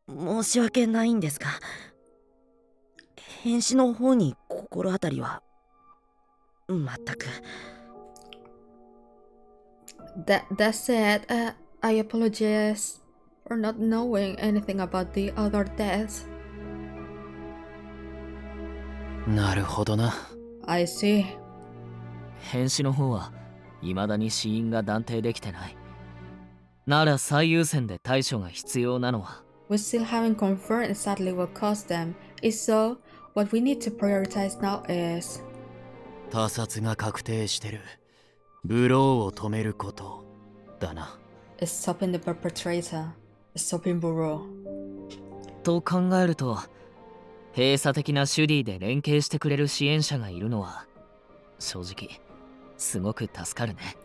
申し訳ないんですが変死の方に心当たりは全く。That said, I apologize for not knowing anything about the other deaths. なるほどな。I see. 変死の方は未だに死因が断定できてない。なら最優先で対処が必要なのは。 We still haven't confirmed exactly what caused them. If so, what we need to prioritize now is... 他殺が確定してる。ブローを止めることだな。stopping the perpetrator, stopping Burrow. と考えると、閉鎖的なシュディで連携してくれる支援者がいるのは、正直、すごく助かるね。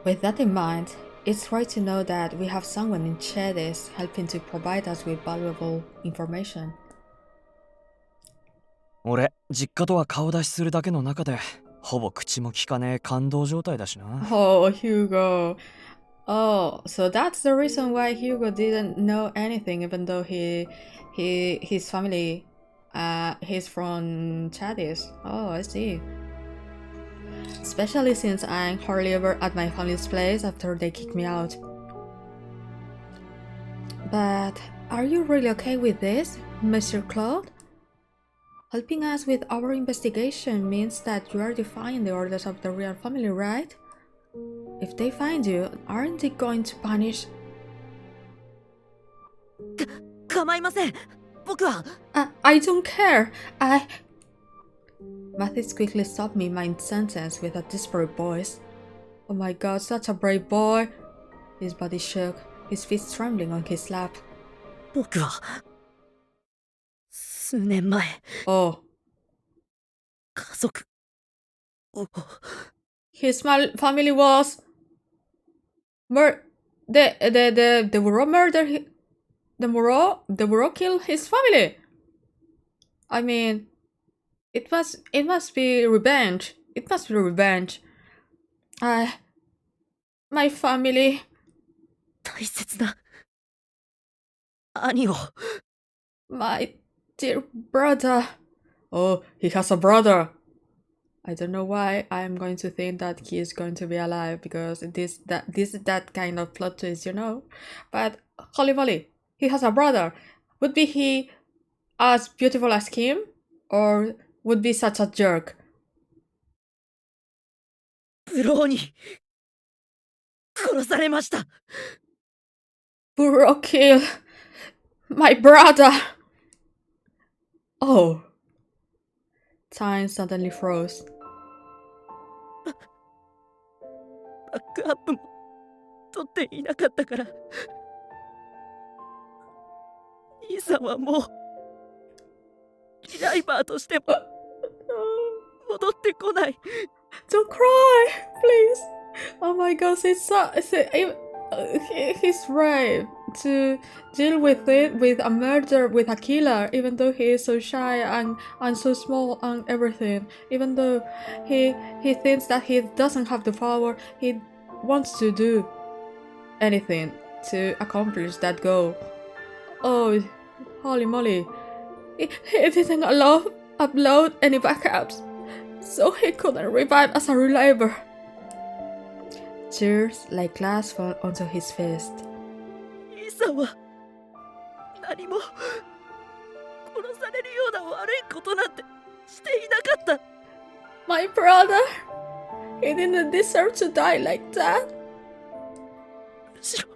With that in mind, it's right to know that we have someone in Chedis helping to provide us with valuable information. 俺、実家とは顔出しするだけの中で、ほぼ口も聞かねえ感動状態だしな。Oh, Hugo. Oh, so that's the reason why Hugo didn't know anything, even though his family, he's from Chadis. Oh, I see. Especially since I'm hardly ever at my family's place after they kick me out. But are you really okay with this, Monsieur Claude? Helping us with our investigation means that you are defying the orders of the real family, right? If they find you, aren't they going to punish... 構いません。僕は。I don't care. Mathis quickly stopped me mid-sentence with a desperate voice. Oh my god, such a brave boy. His body shook, his feet trembling on his lap. 僕は数年前 Oh, 家族を his family was they were murder the Muro killed his family. I mean, it must be revenge. It must be revenge. My family. 大切な兄を My dear brother. Oh, he has a brother. I don't know why I'm going to think that he is going to be alive because this is that kind of plot twist, you know. But holy moly, he has a brother. Would be he as beautiful as him, or would be such a jerk? ブローに殺されました Buro kill my brother. Oh. Time suddenly froze. バックアップも取っていなかったから兄さんはもうキライバーとしても戻ってこない Don't cry, please. Oh my god, he's brave to deal with it, with a murder, with a killer, even though he is so shy and so small and everything. Even though he thinks that he doesn't have the power, he wants to do anything to accomplish that goal. Oh, holy moly. He didn't upload any backups, so he couldn't revive as a reliever. Tears like glass fall onto his face. 兄さんは何も殺されるような悪いことなんてしていなかった My brother, he didn't deserve to die like that. むしろ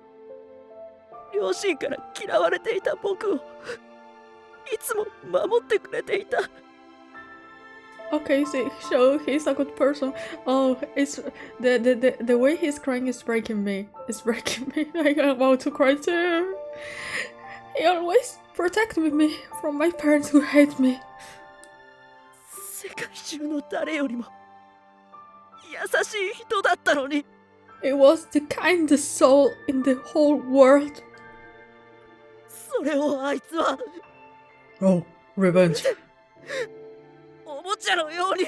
両親から嫌われていた僕をいつも守ってくれていた Okay, so he's a good person. Oh, it's the way he's crying is breaking me. It's breaking me. I'm about to cry too. He always protected me from my parents who hate me. 世界中の誰よりも優しい人だったのに He was the kindest soul in the whole world. それをあいつは Oh, revenge. おもちゃのように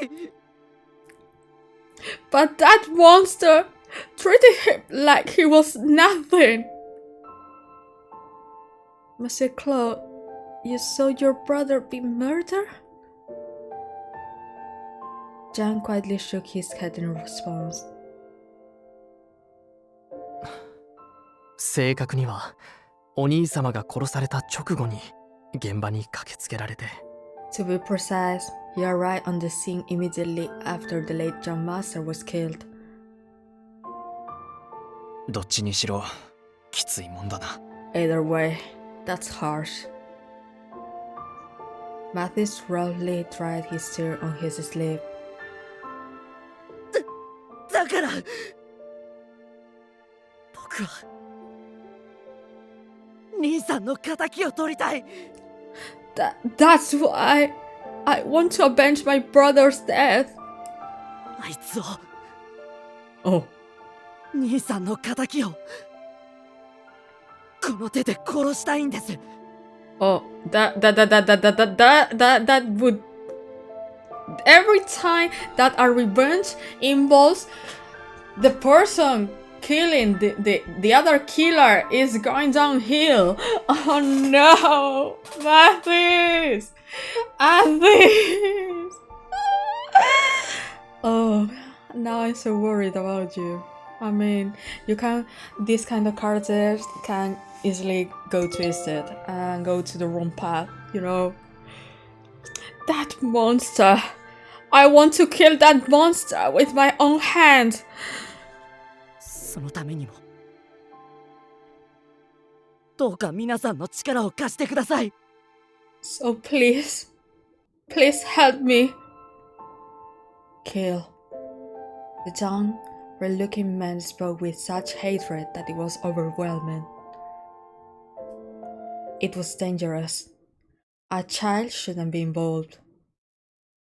But that monster treated him like he was nothing. Monsieur Claude, you saw your brother be murdered? Jean quietly shook his head in response. 正確にはお兄様が殺された直後に現場に駆けつけられて To be precise, he arrived on the scene immediately after the late John Master was killed. どっちにしろきついもんだな Either way, that's harsh. Mathis roughly dried his tear on his sleeve. だから僕は兄さんの仇を取りたい That's why I want to avenge my brother's death. あいつを Oh. 兄さんの仇をこの手で殺したいんです Oh, that would every time that a revenge involves the person killing the other killer is going downhill. Oh no, Mathis! Mathis! Oh, now I'm so worried about you. I mean, these kind of characters can easily go twisted and go to the wrong path, you know? That monster! I want to kill that monster with my own hand! そのためにもどうか皆さんの力を貸してください So please help me. Kill. The John red-looking man spoke with such hatred that it was overwhelming. It was dangerous. A child shouldn't be involved.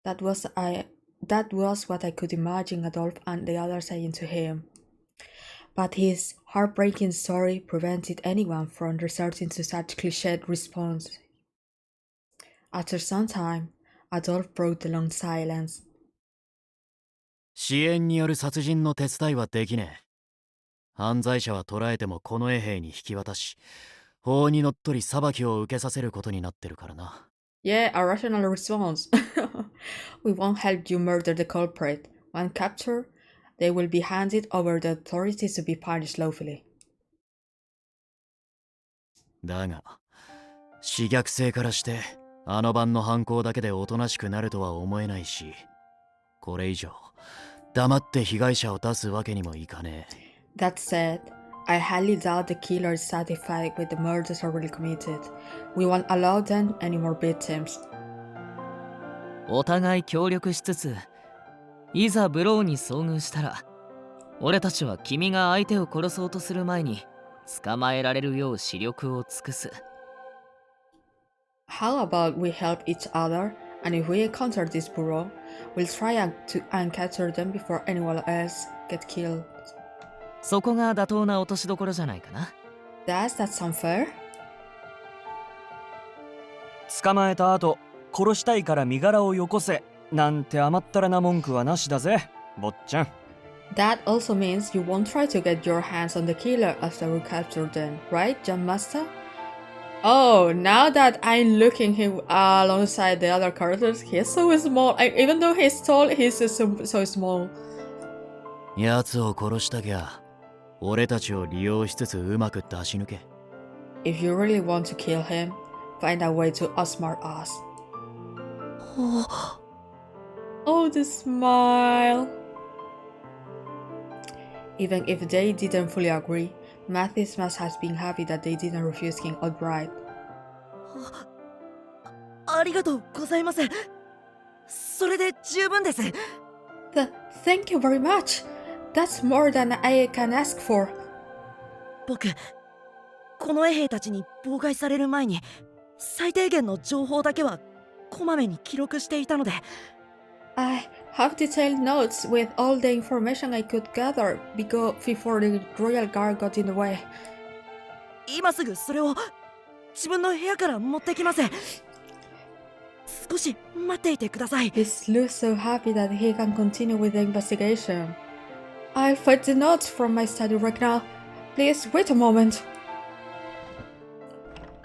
That was what I could imagine Adolf and the others saying to him. But his heartbreaking story prevented anyone from resorting to such cliched response. After some time, Adolf broke the long silence. 支援による殺人の手伝いはできねえ。犯罪者は捕らえても近衛兵に引き渡し、法にのっとり裁きを受けさせることになってるからな。Yeah, a rational response. We won't help you murder the culprit. When captured, they will be handed over the authorities to be punished lawfully. だが、私虐性からして、あの晩の犯行だけでおとなしくなるとは思えないし、これ以上、黙って被害者を出すわけにもいかねえ。That said, I highly doubt the killer is satisfied with the murders already committed. We won't allow them any more victims. お互い協力しつつ、いざブローに遭遇したら、俺たちは君が相手を殺そうとする前に捕まえられるよう視力を尽くす。How about we help each other, and if we encounter this bureau, we'll try and capture them before anyone else gets killed. そこが妥当な落としどころじゃないかな。Does that sound fair? 捕まえた後、殺したいから身柄をよこせなんて甘ったらな文句はなしだぜ、坊ちゃん。That also means you won't try to get your hands on the killer after we capture them, right, John Master? Oh, now that I'm looking him alongside the other characters, he's so small. Even though he's tall, he's so small. 奴を殺したきゃ、俺たちを利用しつつうまく出し抜け。If you really want to kill him, find a way to outsmart us. Oh, the smile. Even if they didn't fully agree, Mathis must have been happy that they didn't refuse him outright. ありがとうございます。それで十分です。Thank you very much. That's more than I can ask for. 僕、近衛兵たちに妨害される前に、最低限の情報だけはこまめに記録していたので。I have detailed notes with all the information I could gather before the Royal Guard got in the way. 今すぐそれを自分の部屋から持ってきます。少し待っていてください。He looks so happy that he can continue with the investigation. I'll find the notes from my study right now. Please wait a moment.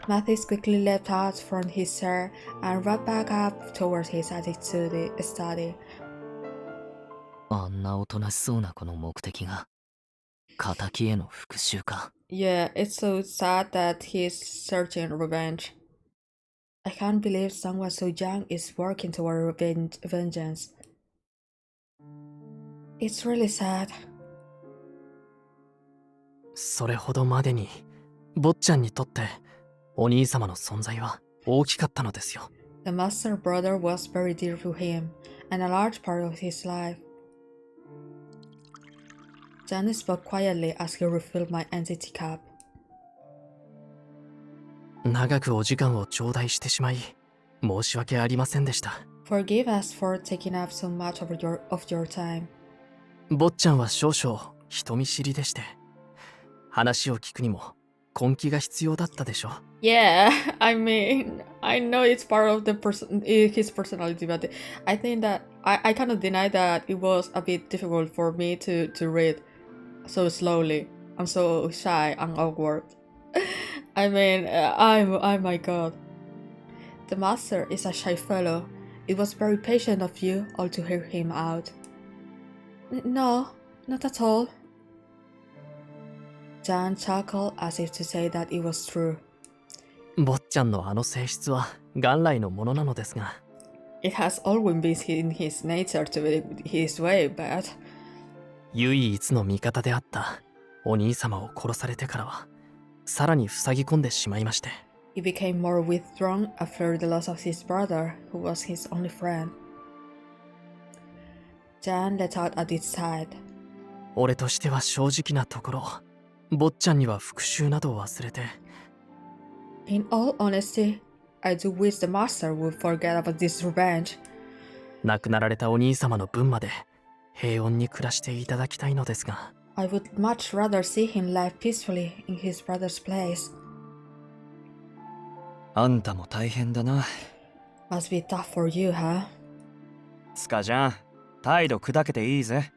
Mathis quickly leapt out from his chair and ran back up towards his attic to the study. あんなおとなしそうなこの目的が、仇への復讐か。Yeah, it's so sad that he's searching revenge. I can't believe someone so young is working toward vengeance. It's really sad. それほどまでに坊ちゃんにとってお兄様の存在は大きかったのですよ。The master brother was very dear to him, and a large part of his life. Jan spoke quietly as he refilled my empty teacup. 長くお時間を頂戴してしまい申し訳ありませんでした。Forgive us for taking up so much of your time. 坊ちゃんは少々人見知りでして、話を聞くにも根気が必要だったでしょう。Yeah, I mean, I know it's part of his personality, but I think that I cannot deny that it was a bit difficult for me to read so slowly. I'm so shy and awkward. I mean, oh my god. The master is a shy fellow. It was very patient of you all to hear him out. No, not at all. Jan chuckled as if to say that it was true. 坊ちゃんのあの性質は元来のものなのですが。It has always been in his nature to be his way, but... 唯一の味方であったお兄様を殺されてからは、さらに塞ぎ込んでしまいまして。He became more withdrawn after the loss of his brother, who was his only friend. Jan let out a deep sigh. 俺としては正直なところ、坊ちゃんには復讐など忘れて。In all honesty, I do wish the master would forget about this revenge. 亡くなられたお兄様の分まで平穏に暮らしていただきたいのですが。I would much rather see him live peacefully in his brother's place. あんたも大変だな。Must be tough for you, huh? つかじゃん、態度砕けていいぜ。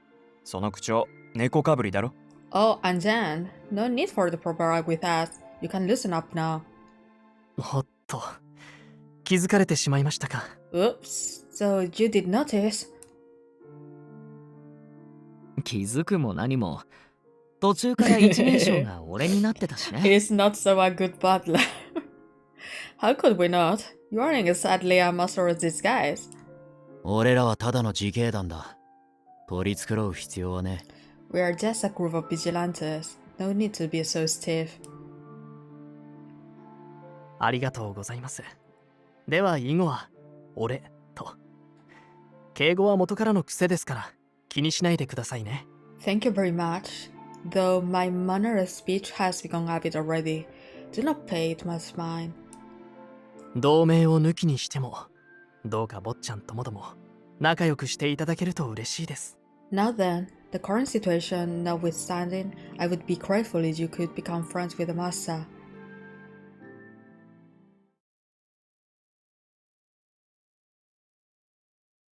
その口調、猫かぶりだろ。Oh, and then, no need for the proper eye with us. You can loosen up now. おっと、気づかれてしまいましたか。Oops, so you did notice? 気づくも何も途中から一人称が俺になってたし It ね。 is not so a good butler. How could we not? You aren't exactly a master of disguise. 俺らはただの自警団だ。取り繕う必要はね。We are just a group of vigilantes. No need to be so stiff. ありがとうございます。では以後は俺と。敬語は元からの癖ですから気にしないでくださいね。 Thank you very much. Though my manner of speech has become a bit already, do not pay it much mind. 同盟を抜きにしてもどうか坊ちゃんともども仲良くしていただけると嬉しいです。 Now then, the current situation notwithstanding, I would be grateful if you could become friends with the master.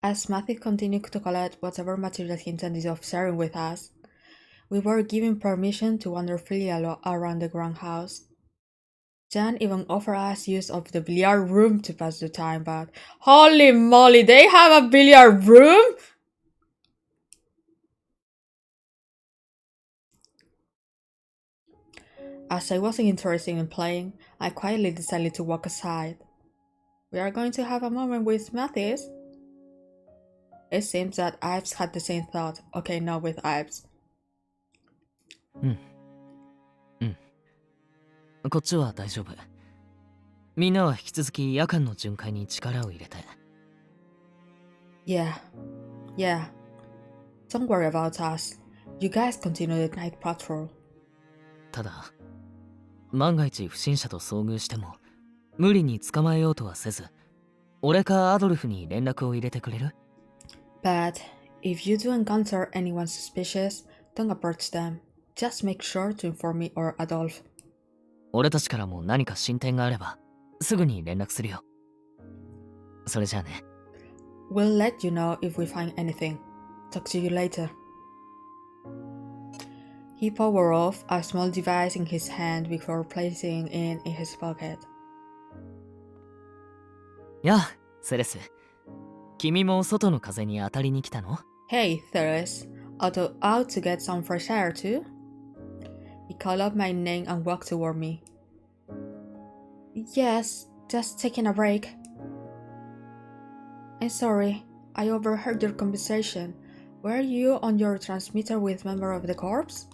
As Matthew continued to collect whatever material he intended of sharing with us, we were given permission to wander freely around the grand house. Jan even offered us use of the billiard room to pass the time, but holy moly, they have a billiard room? As I wasn't interested in playing, I quietly decided to walk aside. We are going to have a moment with Mathis. It seems that Ives had the same thought. Okay, not with Ives. こっちは大丈夫。みんなは引き続き夜間の巡回に力を入れて。Yeah. Don't worry about us. You guys continue the night patrol. ただ万が一不審者と遭遇しても無理に捕まえようとはせず、俺かアドルフに連絡を入れてくれる？ But if you do encounter anyone suspicious, don't approach them. Just make sure to inform me or Adolf. 俺たちからも何か進展があればすぐに連絡するよ。それじゃあね。 We'll let you know if we find anything. Talk to you later. He powered off a small device in his hand before placing it in his pocket. やあ、セレス。君も外の風に当たりに来たの？ Hey, Theres. Out to get some fresh air too? He called out my name and walked toward me. Yes, just taking a break. I'm sorry, I overheard your conversation. Were you on your transmitter with member of the corps?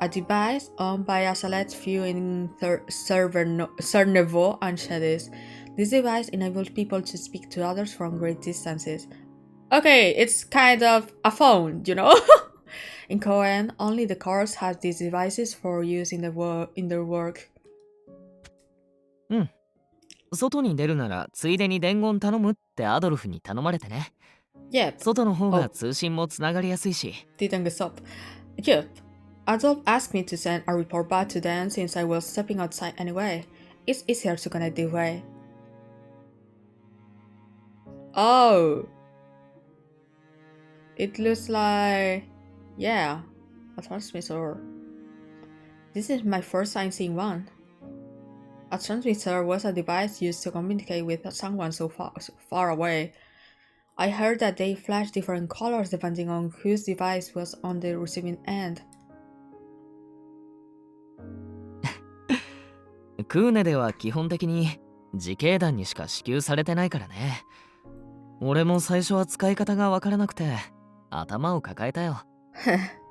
A device owned by a select few in Cernevo and Shadis. This device enables people to speak to others from great distances. Okay, it's kind of a phone, you know? In Cohen, only the corps has these devices for use in their work. 外に出るならついでに伝言頼むってアドルフに頼まれてね。 Yep. 外の方が通信もつながりやすいし。 Didn't get up. Yep. Adolf asked me to send a report back to them since I was stepping outside anyway. It's easier to connect this way. Oh. It looks like... yeah, a transmitter. This is my first time seeing one. A transmitter was a device used to communicate with someone so far away. I heard that they flash different colors depending on whose device was on the receiving end. クーネでは基本的に自警団にしか支給されてないからね。俺も最初は使い方がわからなくて頭を抱えたよ。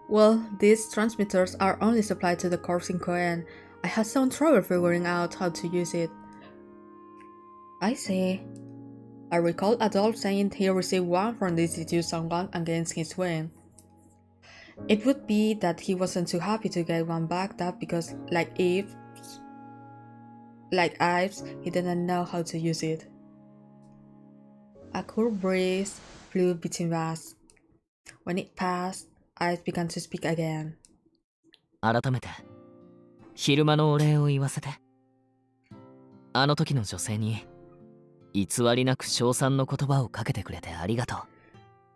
Well, these transmitters are only supplied to the corps in Cohen. I had some trouble figuring out how to use it. I see. I recall Adolf saying he received one from the institute someone against his will. It would be that he wasn't too happy to get one back, that because like Ives, he didn't know how to use it. A cool breeze blew between us. When it passed, Ives began to speak again. 改めて昼間のお礼を言わせて。あの時の女性に偽りなく称賛の言葉をかけてくれてありがとう。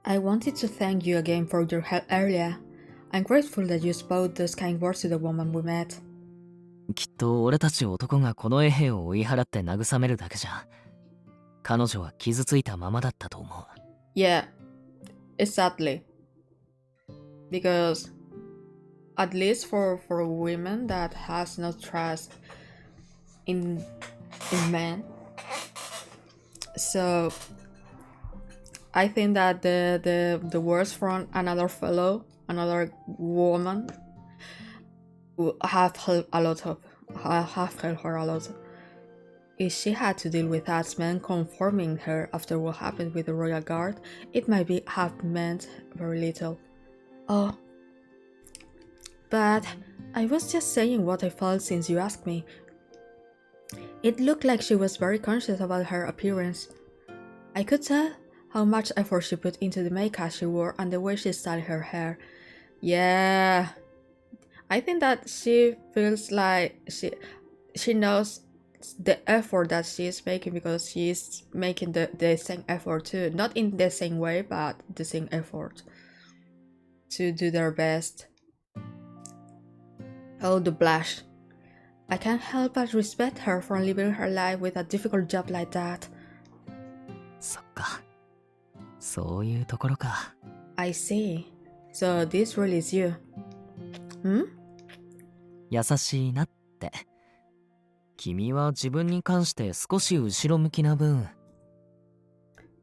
I wanted to thank you again for your help earlier. I'm grateful that you spoke those kind words to the woman we met. きっと俺たち男がこの衛兵を追い払って慰めるだけじゃ彼女は傷ついたままだったと思う。Yeah, exactly. Because at least for women that has no trust in men, so I think that the words from another woman have helped her a lot. If she had to deal with that man conforming her after what happened with the royal guard, it might have meant very little. Oh, but I was just saying what I felt since you asked me. It looked like she was very conscious about her appearance. I could tell how much effort she put into the makeup she wore and the way she styled her hair. Yeah, I think that she feels like she knows the effort that she is making because she is making the same effort too. Not in the same way, but the same effort to do their best. Oh, the blush. I can't help but respect her for living her life with a difficult job like that. そっか。そういうところか。I see. So this really is you. Hmm? 優しいなって。君は自分に関して少し後ろ向きな分。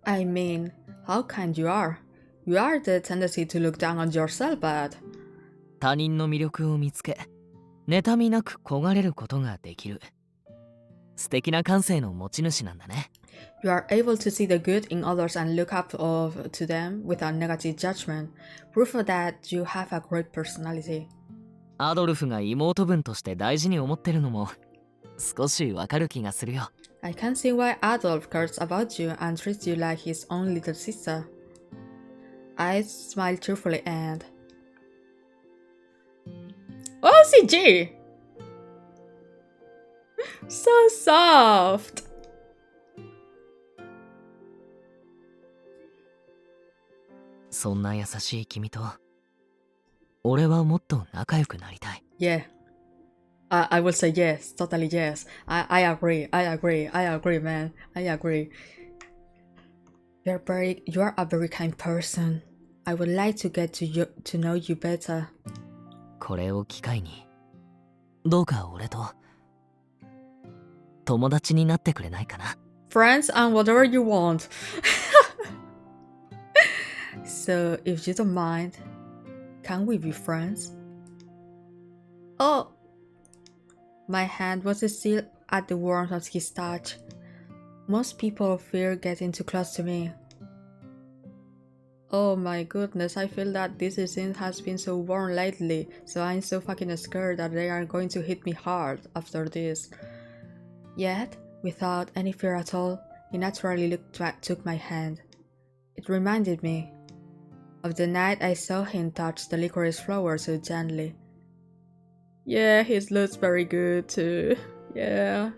I mean, how kind you are. You are the tendency to look down on yourself, but... 他人の魅力を見つけ、妬みなく焦がれることができる。素敵な感性の持ち主なんだね。You are able to see the good in others and look up to them without negative judgment. Proof of that you have a great personality. アドルフが妹分として大事に思ってるのも少しわかる気がするよ。I can see why Adolf cares about you and treats you like his own little sister. I smiled cheerfully and... Oh, CG! So soft! そんな優しい君と俺はもっと仲良くなりたい。Yeah. I will say yes, totally yes. I agree, man. I agree. You are a very kind person. I would like to get to know you better. これを機会にどうか俺と友達になってくれないかな。Friends and whatever you want. So, if you don't mind, can we be friends? Oh! My hand was still at the warmth of his touch. Most people fear getting too close to me. Oh my goodness, I feel that this scene has been so warm lately, so I'm so fucking scared that they are going to hit me hard after this. Yet, without any fear at all, he naturally took my hand. It reminded me of the night I saw him touch the licorice flower so gently. Yeah, he looks very good too. Yeah.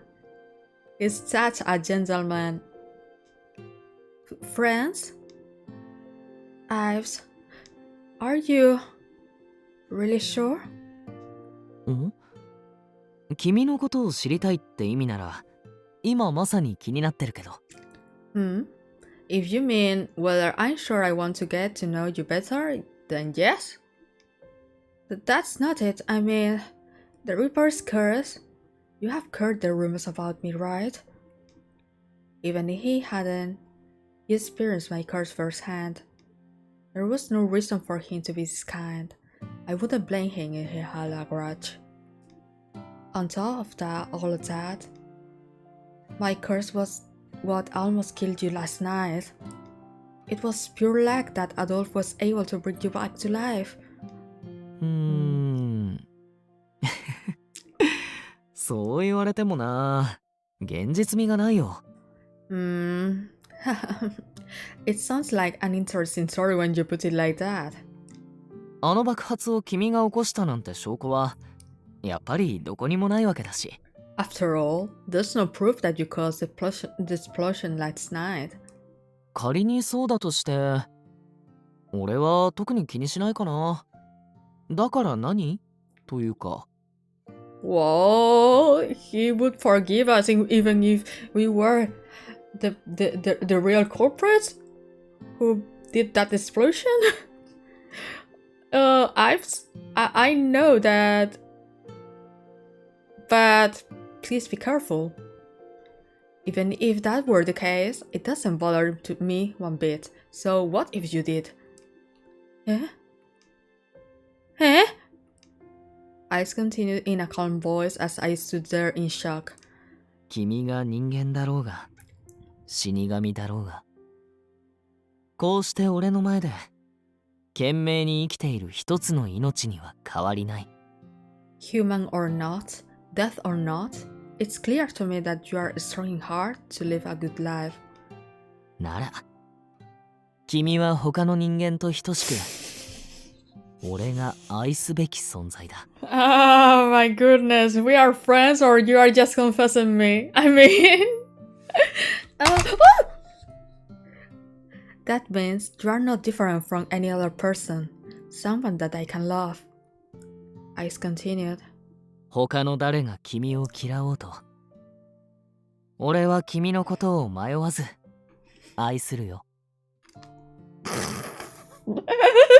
He's such a gentleman. Friends? Ives, are you really sure? ん？君のことを知りたいって意味なら、今まさに気になってるけど。Hmm? If you mean whether I'm sure I want to get to know you better, then yes. But that's not it. I mean, the Reaper's curse. You have heard the rumors about me, right? Even if he hadn't, he experienced my curse firsthand. There was no reason for him to be this kind. I wouldn't blame him if he had a grudge. On top of that, all of that, my curse was what almost killed you last night. It was pure luck that Adolf was able to bring you back to life. うーん。そう言われてもな、現実味がないよ。Hmm. It sounds like an interesting story when you put it like that. あの爆発を君が起こしたなんて証拠は、やっぱりどこにもないわけだし。After all, there's no proof that you caused the explosion last night. 仮にそうだとして、俺は特に気にしないかな。だから何というか。Whoa, he would forgive us even if we were the real culprits who did that explosion? I know that, but please be careful. Even if that were the case, it doesn't bother me one bit. So what if you did? Eh? Eh? Ice continued in a calm voice as I stood there in shock. 君が人間だろうが、死神だろうが。こうして俺の前で、懸命に生きている一つの命には変わりない。Human or not, death or not, it's clear to me that you are striving hard to live a good life. なら、君は他の人間と等しく、俺が愛すべき存在だ。Oh my goodness, we are friends or you are just confessing me? I mean... That means you are not different from any other person, someone that I can love. Ice continued. 他の誰が君を嫌おうと、俺は君のことを迷わず愛するよ。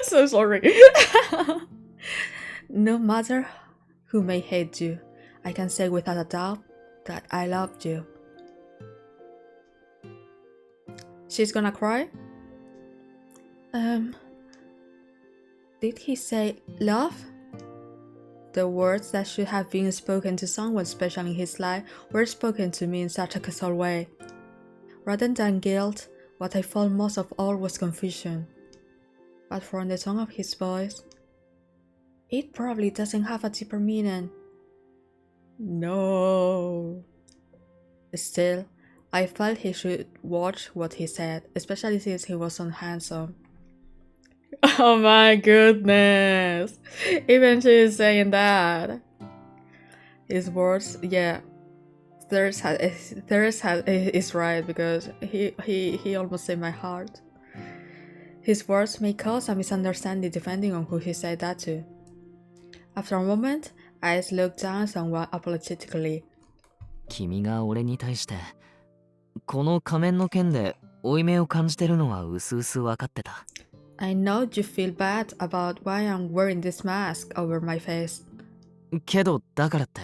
So sorry. No matter who may hate you, I can say without a doubt that I loved you. She's gonna cry? Did he say love? The words that should have been spoken to someone special in his life were spoken to me in such a casual way. Rather than guilt, what I felt most of all was confusion. But from the tone of his voice, it probably doesn't have a deeper meaning. No. Still, I felt he should watch what he said, especially since he was so handsome. Oh my goodness! Even she is saying that. His words, yeah. Thirst is right because he almost saved my heart. His words may cause a misunderstanding depending on who he said that to. After a moment, I looked down somewhat apologetically. 君が俺に対して、この仮面の件で負い目を感じてるのは薄々分かってた。I know you feel bad about why I'm wearing this mask over my face. けどだからって、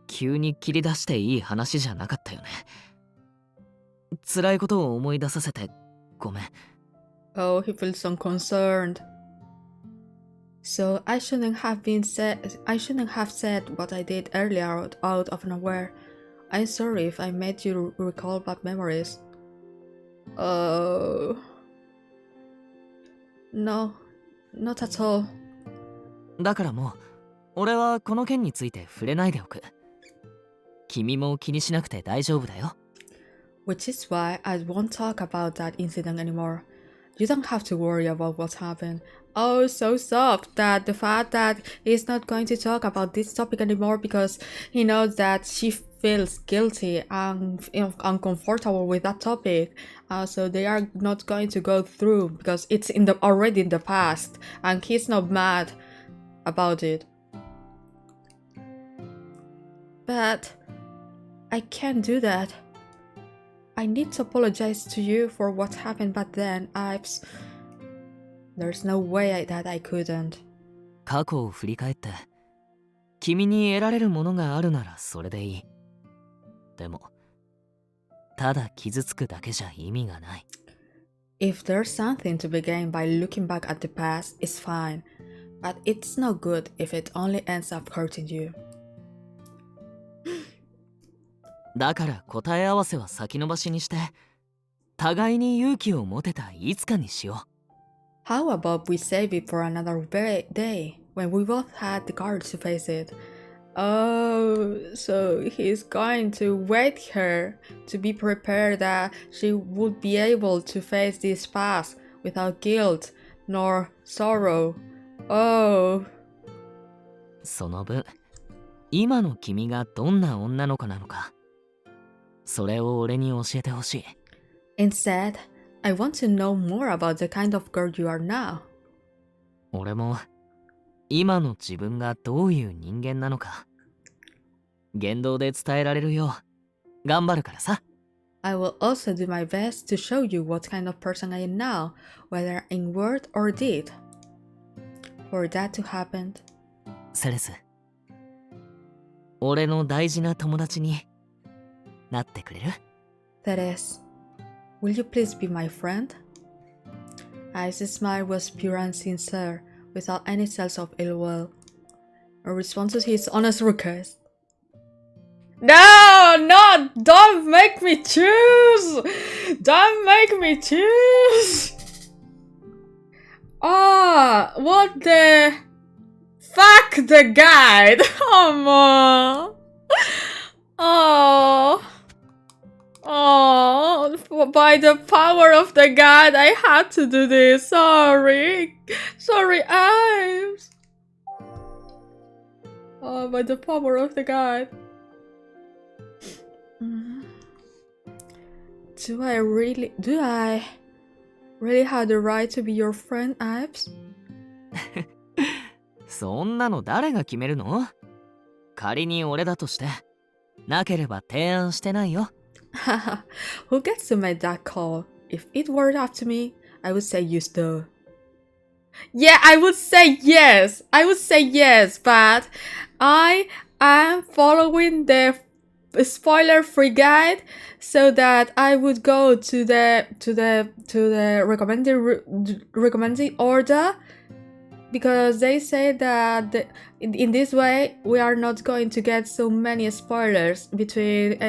急に切り出していい話じゃなかったよね。辛いことを思い出させてごめん。Oh, he feels so concerned. So I shouldn't have said what I did earlier out of nowhere. I'm sorry if I made you recall bad memories. Oh. No, not at all. だからもう、俺はこの件について触れないでおく。君も気にしなくて大丈夫だよ。Which is why I won't talk about that incident anymore. You don't have to worry about what happened. Oh, so soft that the fact that he's not going to talk about this topic anymore because he knows that she feels guilty and uncomfortable with that topic. So they are not going to go through because it's already in the past and he's not mad about it. But I can't do that. I need to apologize to you for what happened back then, Ives. There's no way that I couldn't. 過去を振り返って、君に得られるものがあるならそれでいい。でも、ただ傷つくだけじゃ意味がない。If there's something to be gained by looking back at the past, it's fine. But it's not good if it only ends up hurting you. だから答え合わせは先延ばしにして、互いに勇気を持てたいつかにしよう。How about we save it for another day when we both had the courage to face it? Oh, so he's going to wait her to be prepared that she would be able to face this past without guilt nor sorrow. Oh. その分、今の君がどんな女の子なのか、それを俺に教えてほしい。Instead, I want to know more about the kind of girl you are now. 俺も今の自分がどういう人間なのか言動で伝えられるよう頑張るからさ。 I will also do my best to show you what kind of person I am now, whether in word or deed. For that to happen, セレス、俺の大事な友達になってくれる？ that is, will you please be my friend? Ice's smile was pure and sincere, without any sense of ill will. A response to his honest request. No! Don't make me choose! Don't make me choose! Ah, what the... Fuck the guide! Come on! Oh, by the power of the god, I had to do this. Sorry, Ives. Oh, by the power of the god. Do I really have the right to be your friend, Ives? そんなの誰が決めるの？仮に俺だとしてなければ提案してないよ。Who gets to make that call? If it were up to me, I would say you do. Yeah, I would say yes, but I am following the spoiler-free guide so that I would go to the recommended order, because they say that in this way we are not going to get so many spoilers between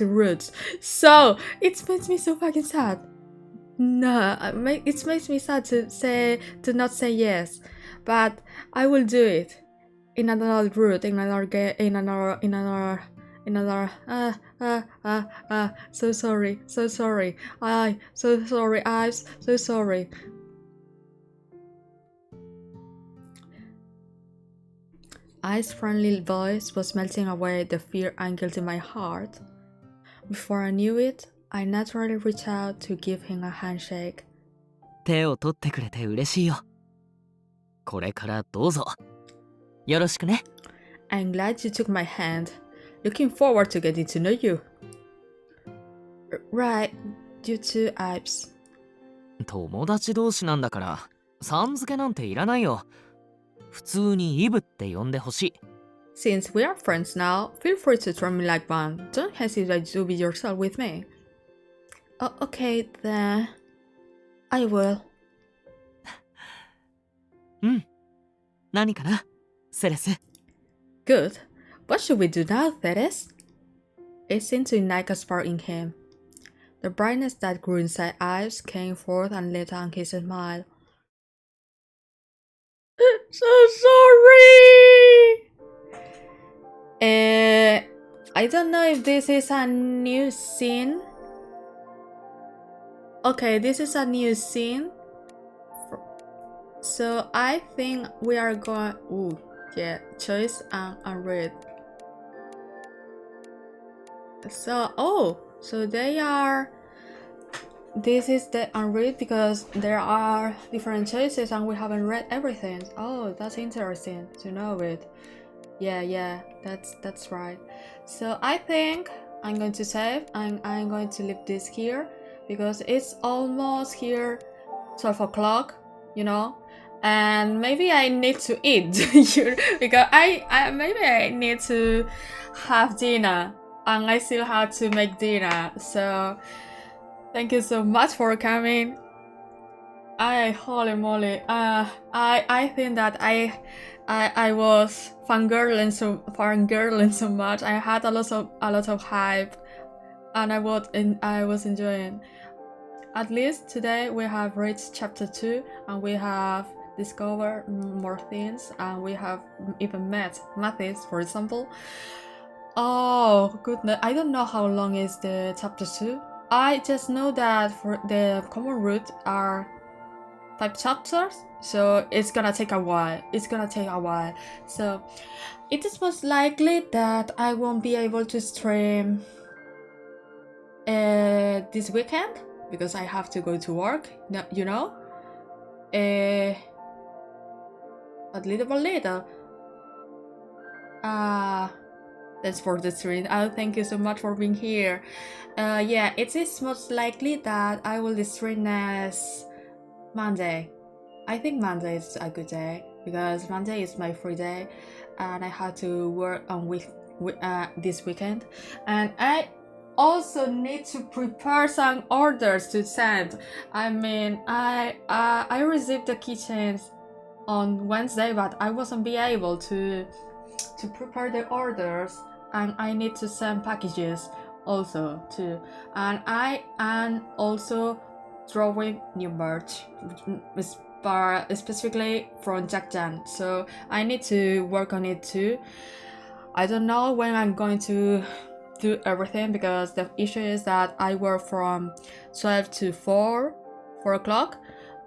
routes. So it makes me so fucking sad. No, it makes me sad to not say yes, but I will do it in another route, in another. So sorry. So sorry, Ives. So sorry. I's friendly voice was melting away the fear and guilt in my heart. Before I knew it, I naturally reached out to give him a handshake. 手を取ってくれて嬉しいよ。これからどうぞ。よろしくね。I'm glad you took my hand. Looking forward to getting to know you. Right, you too, Ives. 友達同士なんだから、さん付けなんていらないよ。普通にイブって呼んでほしい。Since we are friends now, feel free to treat me like one. Don't hesitate to be yourself with me. Oh, okay, then. I will. うん。何かな、セレス。Good. What should we do now, Thetis? It seemed to ignite a spark in him. The brightness that grew inside Ives came forth and lit on his smile. So sorry! I don't know if this is a new scene. Okay, this is a new scene. So I think we are going... Ooh, yeah, choice and unread. So they are... This is the unread because there are different choices and we haven't read everything. Oh, that's interesting to know it. Yeah, that's right. So I think I'm going to save and I'm going to leave this here because it's almost here 12 o'clock, you know, and maybe I need to eat because I maybe I need to have dinner and I still have to make dinner. So thank you so much for coming. Holy moly, I think that I was fangirling so much. I had a lot of hype, and I was enjoying. at least today we have reached chapter 2 and we have discovered more things and we have even met Mathis, for example. Oh goodness, I don't know how long is the chapter 2. I just know that for the common root are 5 chapters, so it's gonna take a while. So it is most likely that I won't be able to stream this weekend because I have to go to work, you know. But little by little. That's for the stream. Thank you so much for being here. Yeah, it is most likely that I will stream next Monday. I think Monday is a good day because Monday is my free day and I had to work on this weekend, and I also need to prepare some orders to send. I mean, I received the keychains on Wednesday, but I wasn't be able to prepare the orders, and I need to send packages also too. And I am also drawing new merch, specifically from Jack Jan. So I need to work on it too. I don't know when I'm going to do everything because the issue is that I work from 12 to 4 o'clock.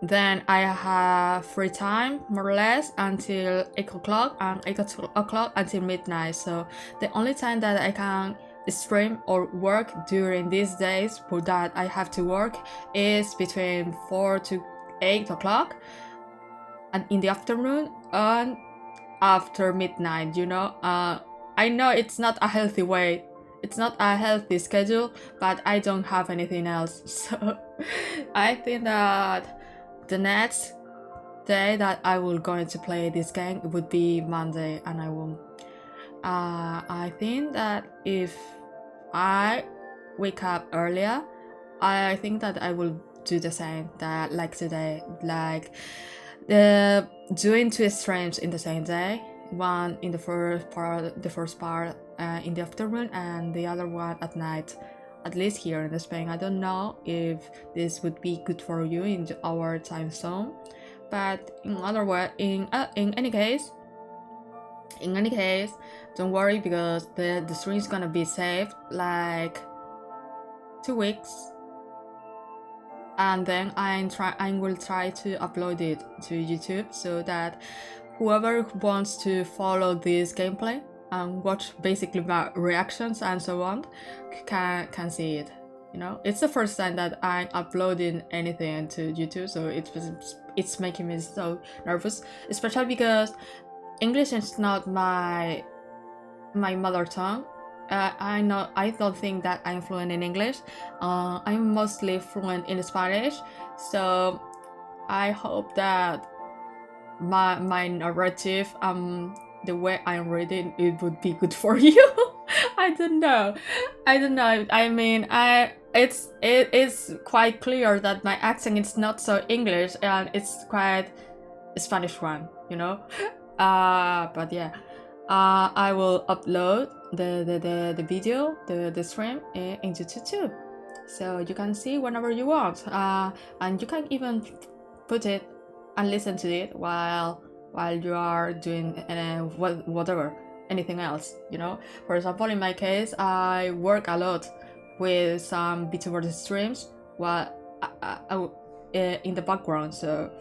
Then I have free time, more or less, until 8 o'clock and 8 o'clock until midnight. So the only time that I can stream or work during these days that I have to work is between 4 to 8 o'clock and in the afternoon and after midnight, you know. I know it's not a healthy way. It's not a healthy schedule, but I don't have anything else. So I think that the next day that I will going to play this game would be Monday, and I will. I think that if I wake up earlier, I think that I will do the same that like today, like doing 2 streams in the same day. One in the first part in the afternoon, and the other one at night. At least here in Spain. I don't know if this would be good for you in our time zone, but in any case, don't worry because the stream is gonna be saved like 2 weeks, and then I will try to upload it to YouTube so that whoever wants to follow this gameplay and watch basically my reactions and so on can see it. You know, it's the first time that I'm uploading anything to YouTube, so it's making me so nervous, especially because English is not my mother tongue. I don't think that I'm fluent in English. I'm mostly fluent in Spanish, so I hope that my narrative, the way I'm reading it would be good for you. I don't know. I mean, it is quite clear that my accent is not so English and it's quite a Spanish one, you know. But yeah, I will upload the video, the stream into YouTube, so you can see whenever you want. And you can even put it and listen to it while you are doing whatever, anything else, you know. For example, in my case, I work a lot with some VTuber streams while in the background, so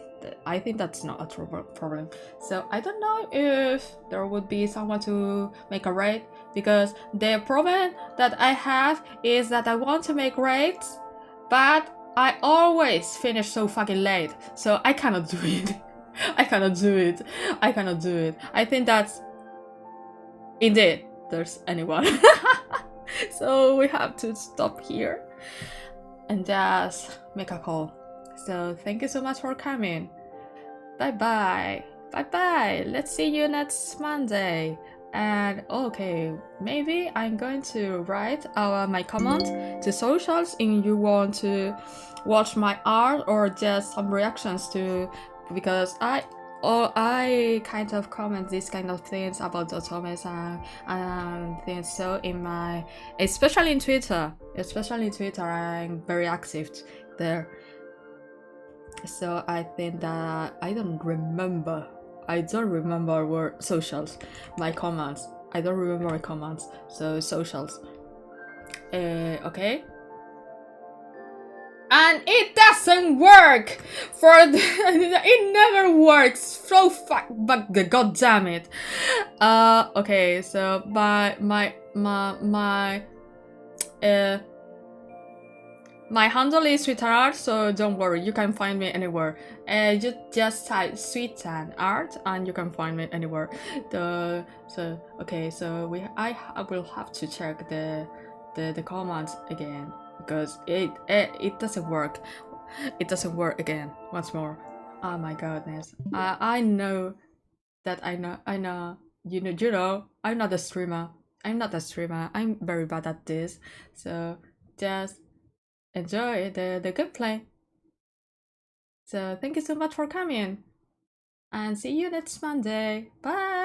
I think that's not a problem. So I don't know if there would be someone to make a raid, because the problem that I have is that I want to make raids, but I always finish so fucking late, so I cannot do it. I cannot do it. I think that's indeed there's anyone. So we have to stop here and just make a call. So thank you so much for coming. Bye bye. Let's see you next Monday. And okay, maybe I'm going to write my comment to socials if you want to watch my art or just some reactions to, because I kind of comment these kind of things about the Thomas and things. So in my, especially in Twitter, I'm very active there. So I think that I don't remember word socials, my commands. I don't remember my commands. So socials. Okay. And it doesn't work for the, it never works. So but god damn it. Okay, so my handle is sweetheart, so don't worry, you can find me anywhere. You just type sweet and art and you can find me anywhere. Okay, so I will have to check the comments again because it doesn't work. It doesn't work again once more. Oh my goodness. I know that I know you know I'm not a streamer. I'm very bad at this. So just enjoy the gameplay. So thank you so much for coming and see you next Monday. Bye.